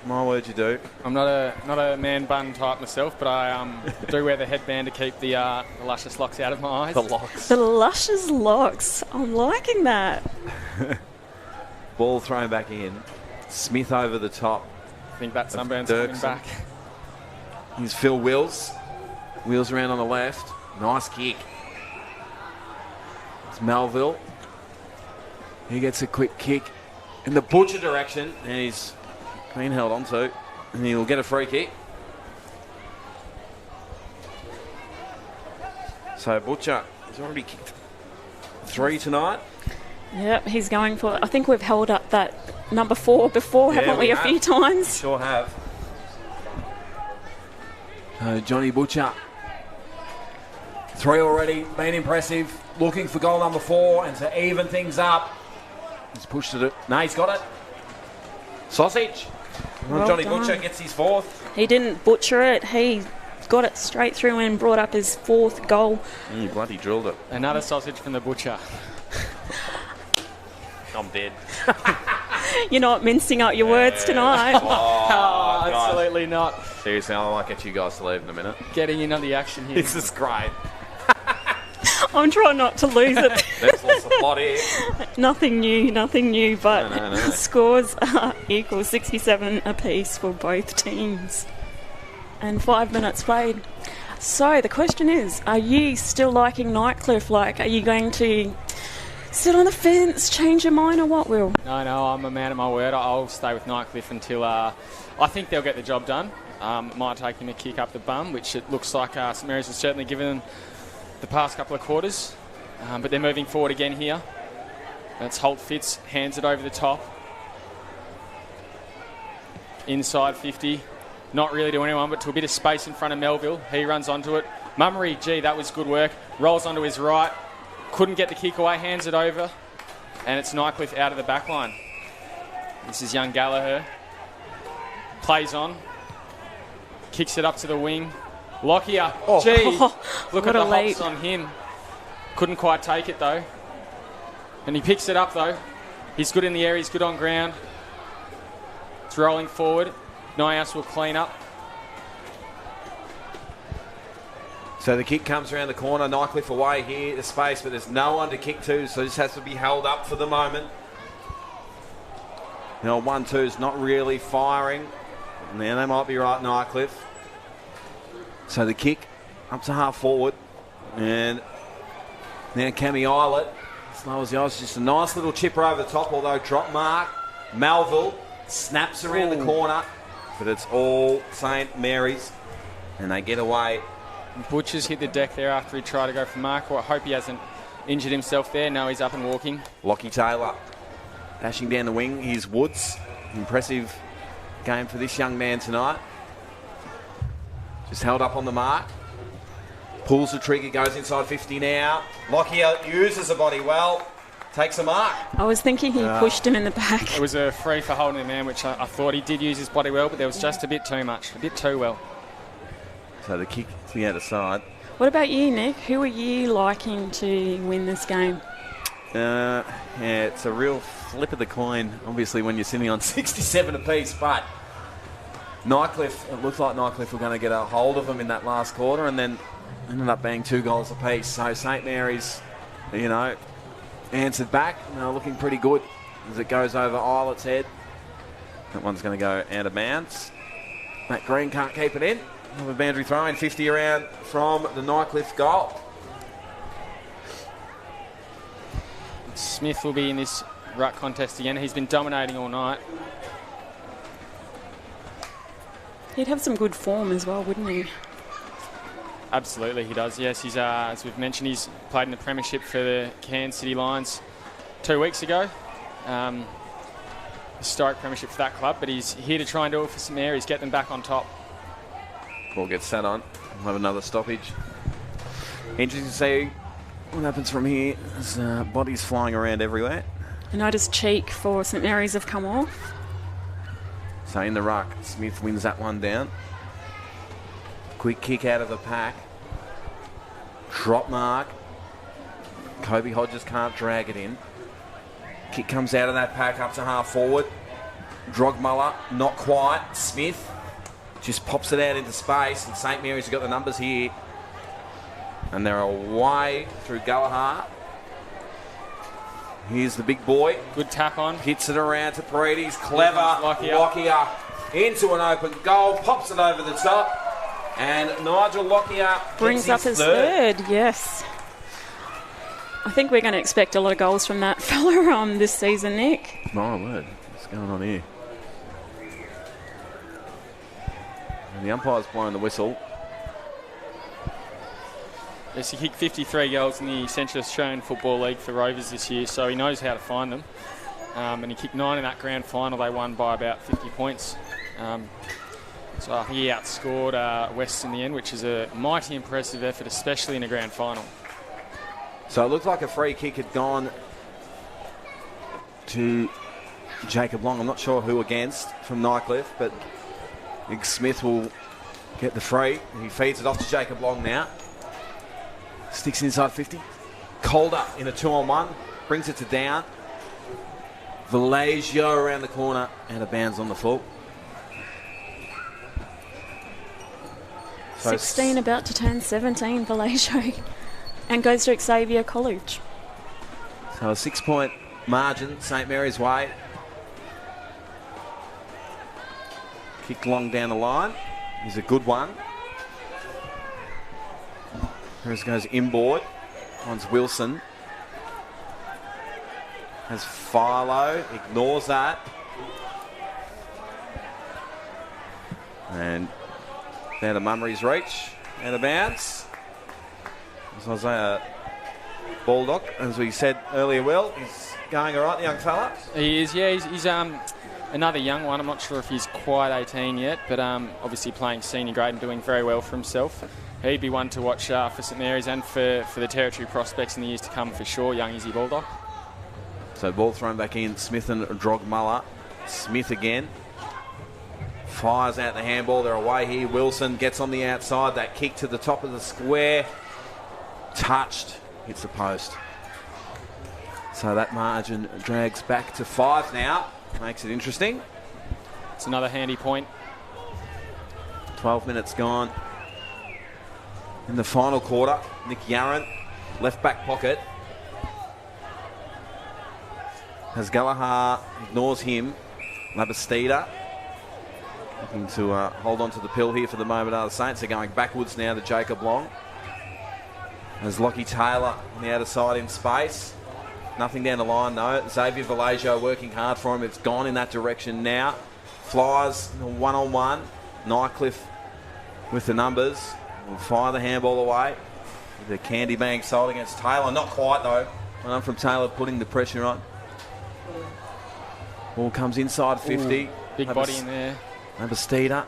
My word, you do. I'm not a man bun type myself, but I do wear the headband to keep the luscious locks out of my eyes. The locks. The luscious locks. I'm liking that. Ball thrown back in. Smith over the top. I think that sunburn's coming back. Here's Phil Wills. Wheels around on the left. Nice kick. It's Melville. He gets a quick kick in the Butcher direction, and he's been held onto, and he'll get a free kick. So Butcher has already kicked 3 tonight. Yep, he's going for... I think we've held up that number 4 before, haven't we, a few times? Sure have. Johnny Butcher. 3 already, been impressive. Looking for goal number 4 and to even things up. He's pushed it. No, he's got it. Sausage. Well Johnny done. Butcher gets his 4th. He didn't butcher it. He got it straight through and brought up his 4th goal. He bloody drilled it. Another sausage from the Butcher. I'm dead. You're not mincing up your words tonight. Oh, absolutely not. Seriously, I might get you guys to leave in a minute. Getting in on the action here. This is great. I'm trying not to lose it. There's lots of plot here. Nothing new, but No. scores are equal, 67 apiece for both teams. And 5 minutes played. So the question is, are you still liking Nightcliff? Like, are you going to sit on the fence, change your mind, or what, Will? No, I'm a man of my word. I'll stay with Nightcliff until I think they'll get the job done. It might take him a kick up the bum, which it looks like St Mary's has certainly given them the past couple of quarters. But they're moving forward again here. That's Holt Fitz, hands it over the top. Inside 50. Not really to anyone, but to a bit of space in front of Melville. He runs onto it. Mummery, gee, that was good work. Rolls onto his right. Couldn't get the kick away, hands it over. And it's Nightcliff out of the back line. This is young Gallagher. Plays on. Kicks it up to the wing. Lockyer, gee, look at the hops on him. Couldn't quite take it though. And he picks it up though. He's good in the air, he's good on ground. It's rolling forward. Nias will clean up. So the kick comes around the corner. Nightcliff away here, the space, but there's no one to kick to, so this has to be held up for the moment. Now 1-2 is not really firing. And then they might be right, Nightcliff. So the kick up to half forward. And now Cammy Islet. Slow as the ice. Just a nice little chipper over the top, although drop mark. Melville snaps around the corner. But it's all St Mary's. And they get away. Butcher's hit the deck there after he tried to go for mark. I hope he hasn't injured himself there. No, he's up and walking. Lockie Taylor dashing down the wing. Here's Woods. Impressive game for this young man tonight. Just held up on the mark. Pulls the trigger, goes inside 50 now. Lockyer uses the body well. Takes a mark. I was thinking he pushed him in the back. It was a free for holding the man, which I thought he did use his body well, but there was just a bit too much, a bit too well. So the kick to the other side. What about you, Nick? Who are you liking to win this game? Yeah, it's a real flip of the coin, obviously, when you're sitting on 67 apiece, but Nightcliff, it looked like Nightcliff were going to get a hold of them in that last quarter and then ended up being 2 goals apiece. So St Mary's, answered back. They're looking pretty good as it goes over Islet's head. That one's going to go out of bounds. Matt Green can't keep it in. Another boundary throw in, 50 around from the Nightcliff goal. Smith will be in this ruck contest again. He's been dominating all night. He'd have some good form as well, wouldn't he? Absolutely, he does. Yes, he's as we've mentioned, he's played in the premiership for the Cairns City Lions 2 weeks ago. Historic premiership for that club, but he's here to try and do it for St Mary's, get them back on top. Ball gets sat on. We'll have another stoppage. Interesting to see what happens from here. There's bodies flying around everywhere. I noticed cheek for St Mary's have come off. So in the ruck, Smith wins that one down. Quick kick out of the pack. Drop mark. Kobe Hodges can't drag it in. Kick comes out of that pack up to half forward. Drogmuller, not quite. Smith just pops it out into space, and St Mary's have got the numbers here. And they're away through Gallagher. Here's the big boy. Good tap on. Hits it around to Paredes. Clever. Lockyer into an open goal. Pops it over the top. And Nigel Lockyer brings up his third. Yes. I think we're going to expect a lot of goals from that fella this season, Nick. My word. What's going on here? And the umpire's blowing the whistle. Yes, he kicked 53 goals in the Central Australian Football League for Rovers this year, so he knows how to find them. And he kicked 9 in that grand final. They won by about 50 points. So I think he outscored West in the end, which is a mighty impressive effort, especially in a grand final. So it looked like a free kick had gone to Jacob Long. I'm not sure who against from Nightcliff, but Big Smith will get the free. He feeds it off to Jacob Long now. Sticks inside 50. Calder in a 2-on-1. Brings it to down. Vallejo around the corner and a bounce on the full. 16 about to turn 17, Vallejo. And goes to Xavier College. So a 6-point margin, St Mary's way. Kick long down the line. He's a good one. Here goes inboard. Finds Wilson. Has Philo. Ignores that. And down to Mummery's reach. And a bounce. As Isaiah Baldock, as we said earlier, Will, he's going all right, the young fella. He is, yeah. He's another young one. I'm not sure if he's quite 18 yet, but obviously playing senior grade and doing very well for himself. He'd be one to watch for St Mary's and for the Territory prospects in the years to come for sure, young Izzy Baldock. So ball thrown back in, Smith and Drogmuller. Smith again. Fires out the handball, they're away here. Wilson gets on the outside, that kick to the top of the square. Touched, hits the post. So that margin drags back to 5 now. Makes it interesting. It's another handy point. 12 minutes gone. In the final quarter, Nick Yarran, left back pocket. As Gallagher ignores him, Labastida looking to hold on to the pill here for the moment. The Saints are going backwards now to Jacob Long. As Lockie Taylor on the outer side in space. Nothing down the line, no. Xavier Vallejo working hard for him. It's gone in that direction now. Flies one-on-one. Nightcliff with the numbers. Will fire the handball away. The candy bang sold against Taylor. Not quite, though. One from Taylor putting the pressure on. Ball comes inside 50. Ooh, big body in there. Labastida.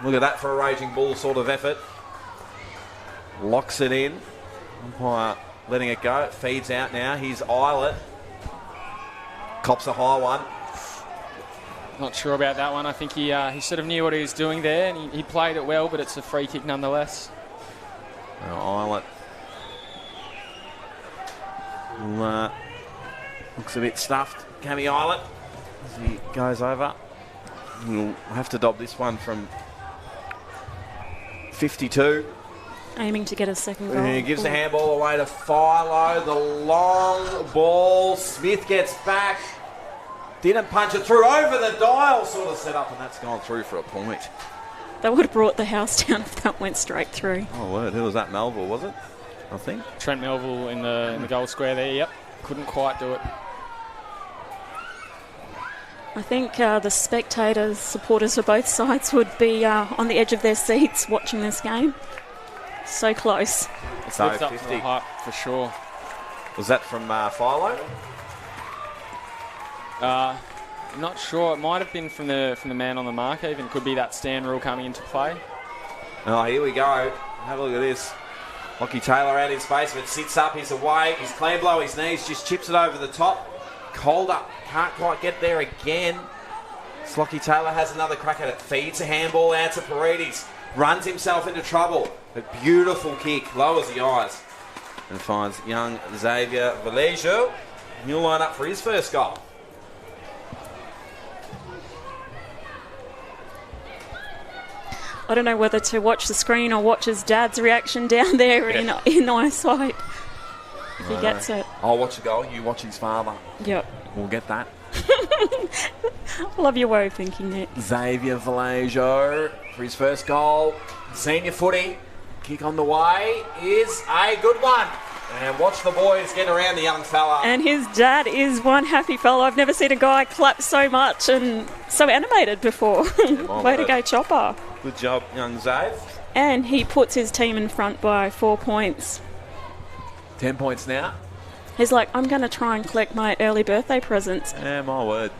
Look at that for a Raging Bull sort of effort. Locks it in. Umpire letting it go. It feeds out now. Here's Eilert. Cops a high one. Not sure about that one. I think he sort of knew what he was doing there, and he played it well, but it's a free kick nonetheless. Eilert looks a bit stuffed. Cammy Eilert as he goes over. We'll have to dob this one from 52. Aiming to get a second goal. He gives the handball away to Philo. The long ball. Smith gets back. Didn't punch it through. Over the dial sort of set up, and that's gone through for a point. That would have brought the house down if that went straight through. Oh, word. Who was that? Melville, was it? I think. Trent Melville in the goal square there, yep. Couldn't quite do it. I think the spectators, supporters for both sides would be on the edge of their seats watching this game. So close. It's lived up to the hype for sure. Was that from Philo? Not sure. It might have been from the man on the mark. Even could be that stand rule coming into play. Oh, here we go. Have a look at this. Lockie Taylor out in space, but sits up. He's away. He's clean below his knees. Just chips it over the top. Calder can't quite get there again. Lockie Taylor has another crack at it. Feeds a handball out to Paredes. Runs himself into trouble. A beautiful kick. Lowers the eyes. And finds young Xavier Vallejo. He'll line up for his first goal. I don't know whether to watch the screen or watch his dad's reaction down there in eyesight. If he gets it. I'll watch the goal, you watch his father. Yep. We'll get that. Love your way of thinking, Nick. Xavier Vallejo for his first goal. Senior footy. Kick on the way is a good one. And watch the boys get around the young fella. And his dad is one happy fellow. I've never seen a guy clap so much and so animated before. Way to go, Chopper. Good job, young Zave. And he puts his team in front by 4 points. 10 points now. He's like, I'm going to try and collect my early birthday presents. Yeah, my word.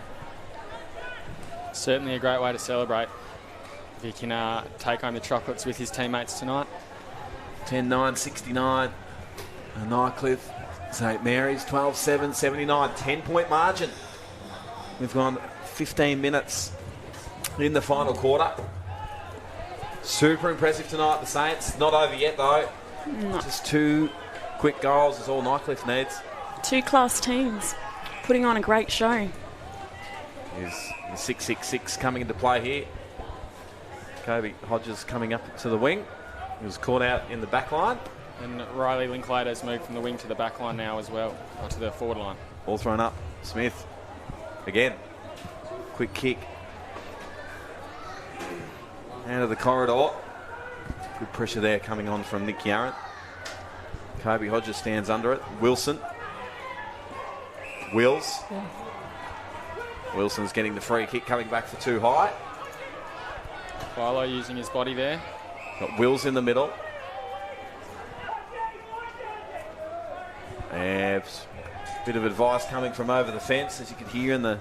Certainly a great way to celebrate if he can take home the chocolates with his teammates tonight. 10-9, 69. Nightcliff, St Mary's, 12-7, 79. 10-point margin. We've gone 15 minutes in the final quarter. Super impressive tonight, the Saints. Not over yet, though. No. Just 2 quick goals is all Nightcliff needs. 2 class teams putting on a great show. Here's the 6-6-6 coming into play here. Kobe Hodges coming up to the wing. He was caught out in the back line. And Riley Linklater's moved from the wing to the back line now as well, or to the forward line. All thrown up. Smith again. Quick kick. Out of the corridor. Good pressure there coming on from Nick Yarrant. Kobe Hodges stands under it. Wilson. Wills. Yeah. Wilson's getting the free kick, coming back for too high. Philo using his body there. Got Wills in the middle. And a bit of advice coming from over the fence, as you can hear in the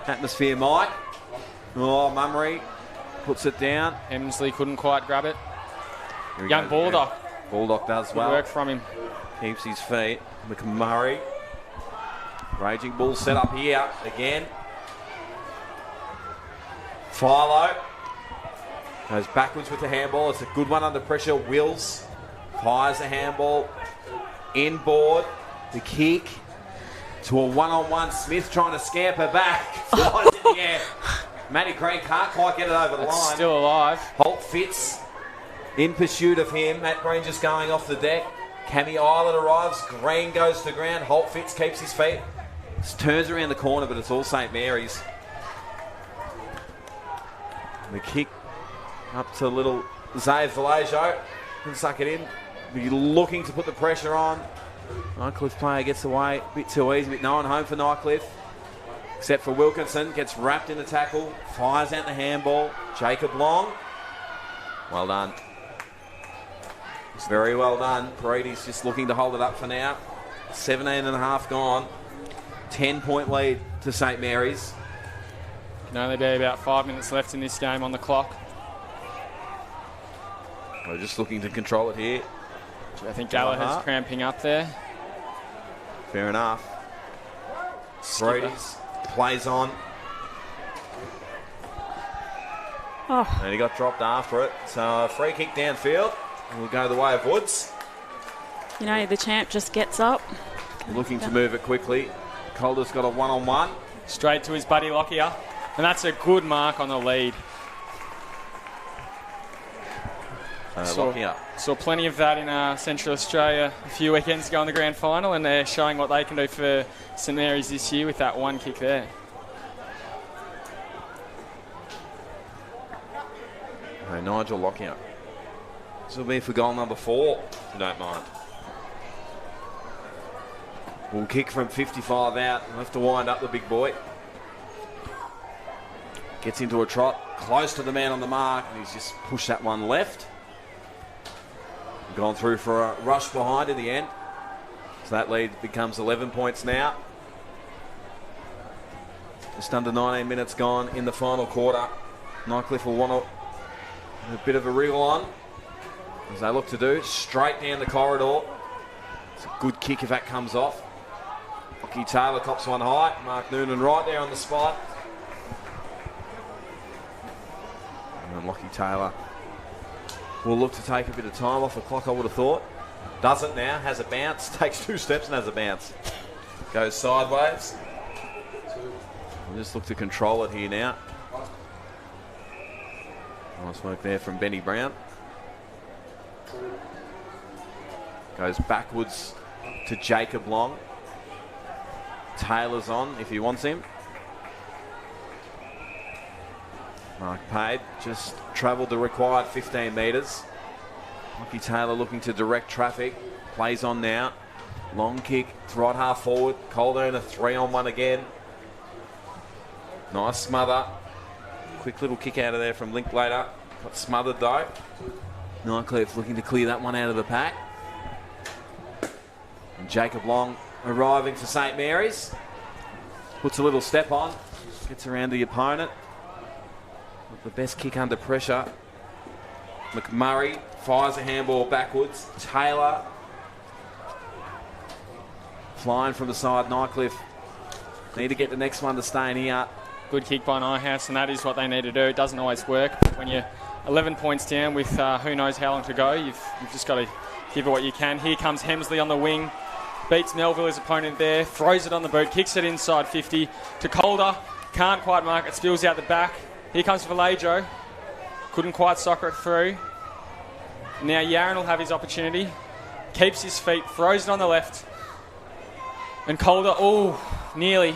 atmosphere, Mike. Oh, Mummery puts it down. Hemsley couldn't quite grab it. Young goes Baldock. again. Baldock does Good well. work from him. Keeps his feet. McMurray. Raging Bull set up here again. Philo goes backwards with the handball. It's a good one under pressure. Wills fires the handball. Inboard. The kick to a one-on-one. Smith trying to scamper back. Flies in the air. Matty Green can't quite get it over the line. Still alive. Holt Fitz in pursuit of him. Matt Green just going off the deck. Cammy Island arrives. Green goes to ground. Holt Fitz keeps his feet. Just turns around the corner, but it's all St Mary's. The kick up to little Zave Vallejo. Can suck it in. Be looking to put the pressure on. Nightcliff player gets away. A bit too easy, but no one home for Nightcliff. Except for Wilkinson. Gets wrapped in the tackle. Fires out the handball. Jacob Long. Well done. Very well done. Brady's just looking to hold it up for now. 17.5 gone. 10-point lead to St Mary's. Can only be about 5 minutes left in this game on the clock. We're just looking to control it here. I think Gallagher's cramping up there. Fair enough. Brady's plays on. Oh. And he got dropped after it. So a free kick downfield. Will go the way of Woods. You know, the champ just gets up. Looking to move it quickly. Calder's got a one-on-one. Straight to his buddy Lockyer. And that's a good mark on the lead. Saw plenty of that in Central Australia a few weekends ago in the grand final, and they're showing what they can do for St Mary's this year with that one kick there. Nigel Lockyer. This will be for goal number 4, if you don't mind. We'll kick from 55 out. We'll have to wind up the big boy. Gets into a trot, close to the man on the mark, and he's just pushed that one left. Gone through for a rush behind in the end. So that lead becomes 11 points now. Just under 19 minutes gone in the final quarter. Nightcliff will want a bit of a wriggle on, as they look to do. Straight down the corridor. It's a good kick if that comes off. Lockie Taylor cops one high. Mark Noonan right there on the spot. And Lockie Taylor will look to take a bit of time off the clock, I would have thought. Doesn't now, has a bounce, takes 2 steps and has a bounce. Goes sideways. We'll just look to control it here now. Nice work there from Benny Brown. Goes backwards to Jacob Long. Taylor's on if he wants him. Mark Pade just travelled the required 15 metres. Lockie Taylor looking to direct traffic. Plays on now. Long kick, it's right half forward. Calder in a 3-on-1 again. Nice smother. Quick little kick out of there from Linklater. Got smothered though. Nightcliff looking to clear that one out of the pack. And Jacob Long arriving for St Mary's. Puts a little step on. Gets around the opponent. With the best kick under pressure. McMurray fires a handball backwards. Taylor flying from the side. Nightcliff need to get the next one to stay in here. Good kick by Nyhouse, and that is what they need to do. It doesn't always work. When you're 11 points down with who knows how long to go, you've just got to give it what you can. Here comes Hemsley on the wing. Beats Melville, his opponent there. Throws it on the boot. Kicks it inside 50 to Calder. Can't quite mark it. Spills out the back. Here comes Vallejo. Couldn't quite soccer it through. Now Yaron will have his opportunity. Keeps his feet. Throws it on the left. And Calder, nearly.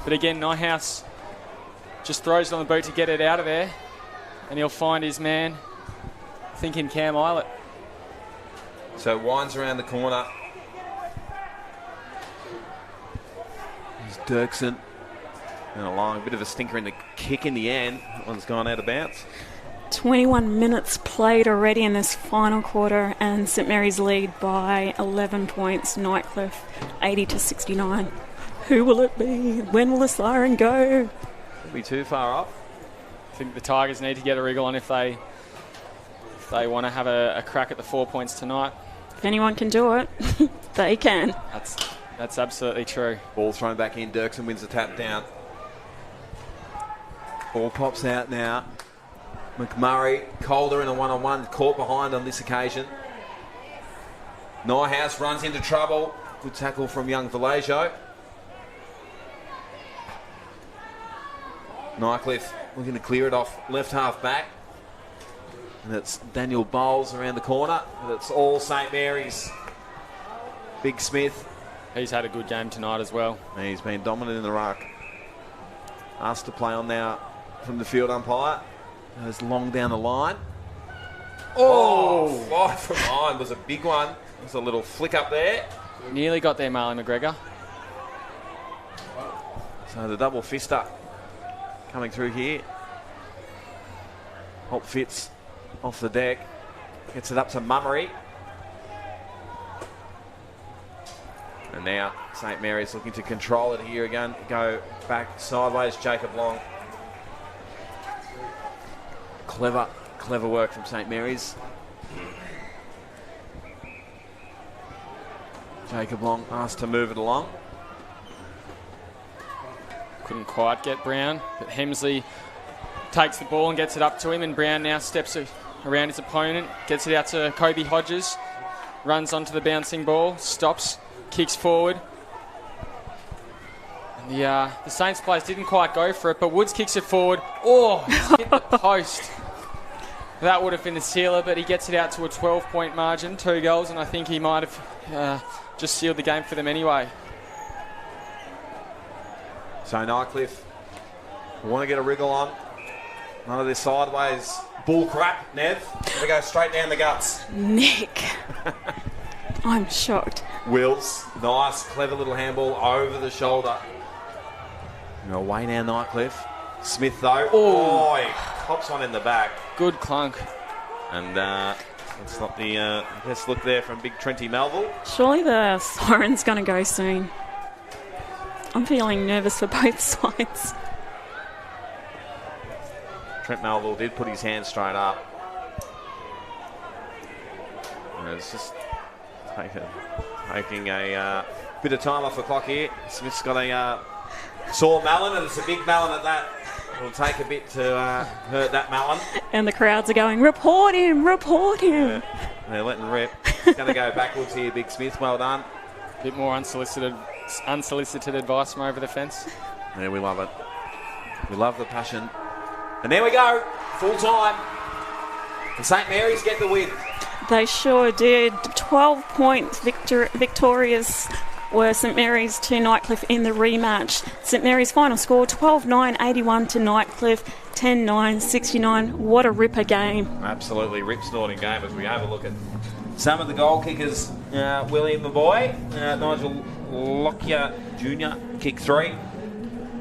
But again, Nyhouse just throws it on the boot to get it out of there. And he'll find his man, thinking Cam Eilert. So winds around the corner. There's Dirksen. And along, a bit of a stinker in the kick in the end. That one's gone out of bounds. 21 minutes played already in this final quarter, and St Mary's lead by 11 points. Nightcliff 80-69. Who will it be? When will the siren go? Won't be too far off. I think the Tigers need to get a wriggle on if they want to have a crack at the 4 points tonight. If anyone can do it, they can. That's absolutely true. Ball thrown back in. Dirksen wins the tap down. Ball pops out now. McMurray, Calder in a 1-on-1, caught behind on this occasion. Nyhouse runs into trouble. Good tackle from young Vallejo. Nightcliff looking to clear it off left half back. And it's Daniel Bowles around the corner. And it's all St Mary's. Big Smith. He's had a good game tonight as well. And he's been dominant in the ruck. Asked to play on now from the field umpire. Goes long down the line. 5 from behind was a big one. There's a little flick up there. Nearly got there, Marley McGregor. So the double fister coming through here. Holt Fitz off the deck. Gets it up to Mummery. And now St Mary's looking to control it here again. Go back sideways, Jacob Long. Clever work from St Mary's. Jacob Long asked to move it along. Couldn't quite get Brown, but Hemsley takes the ball and gets it up to him, and Brown now steps around his opponent, gets it out to Kobe Hodges, runs onto the bouncing ball, stops, kicks forward. And the Saints players didn't quite go for it, but Woods kicks it forward. He's hit the post. That would have been the sealer, but he gets it out to a 12-point margin, 2 goals, and I think he might have just sealed the game for them anyway. So Nightcliff want to get a wriggle on. None of this sideways bull crap, Nev. They go straight down the guts. Nick. I'm shocked. Wills, nice, clever little handball over the shoulder. Away now, Nightcliff. Smith, though. He pops one in the back. Good clunk. And it's not the best look there from big Trenty Melville. Surely the siren's going to go soon. I'm feeling nervous for both sides. Trent Melville did put his hand straight up. And it's just taking a bit of time off the clock here. Smith's got a sore melon, and it's a big melon at that. It'll take a bit to hurt that melon. And the crowds are going, report him, report him. They're letting rip. He's going to go backwards here, Big Smith. Well done. A bit more unsolicited advice from over the fence. Yeah, we love it. We love the passion. And there we go. Full time. And St Mary's get the win. They sure did. 12 points victorious were St Mary's to Nightcliff in the rematch. St Mary's final score 12-9, 81 to Nightcliff, 10-9, 69. What a ripper game. Absolutely rip-snorting game as we have a look at some of the goal kickers. William the boy, Nigel Lockyer Jr. kick 3.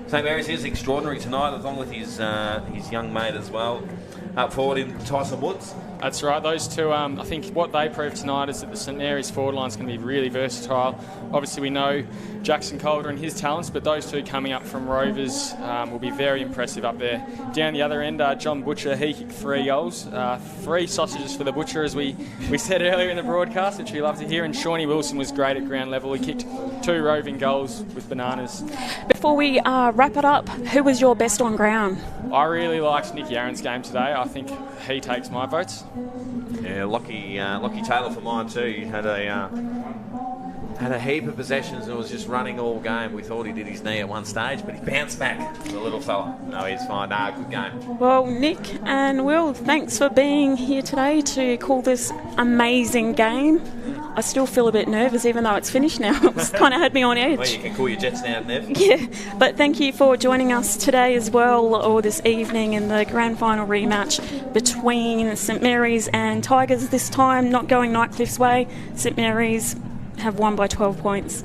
St Mary's is extraordinary tonight, along with his young mate as well. Up forward in Tyson Woods. That's right, those two, I think what they proved tonight is that the St Mary's forward line is going to be really versatile. Obviously we know Jackson Calder and his talents, but those two coming up from Rovers will be very impressive up there. Down the other end, John Butcher, he kicked 3 goals. 3 sausages for the Butcher, as we said earlier in the broadcast, which we love to hear. And Shawnee Wilson was great at ground level. He kicked 2 roving goals with bananas. Before we wrap it up, who was your best on ground? I really liked Nick Yaron's game today. I think he takes my votes. Yeah, Lockie Taylor for mine too. He had a heap of possessions and was just running all game. We thought he did his knee at one stage, but he bounced back, the little fella. No, he's fine. Good game. Well, Nick and Will, thanks for being here today to call this amazing game. I still feel a bit nervous, even though it's finished now. It's kind of had me on edge. Well, you can call your Jets now, Nev. Yeah, but thank you for joining us today as well, or this evening, in the grand final rematch between St Mary's and Tigers. This time not going Nightcliff's way. St Mary's have won by 12 points.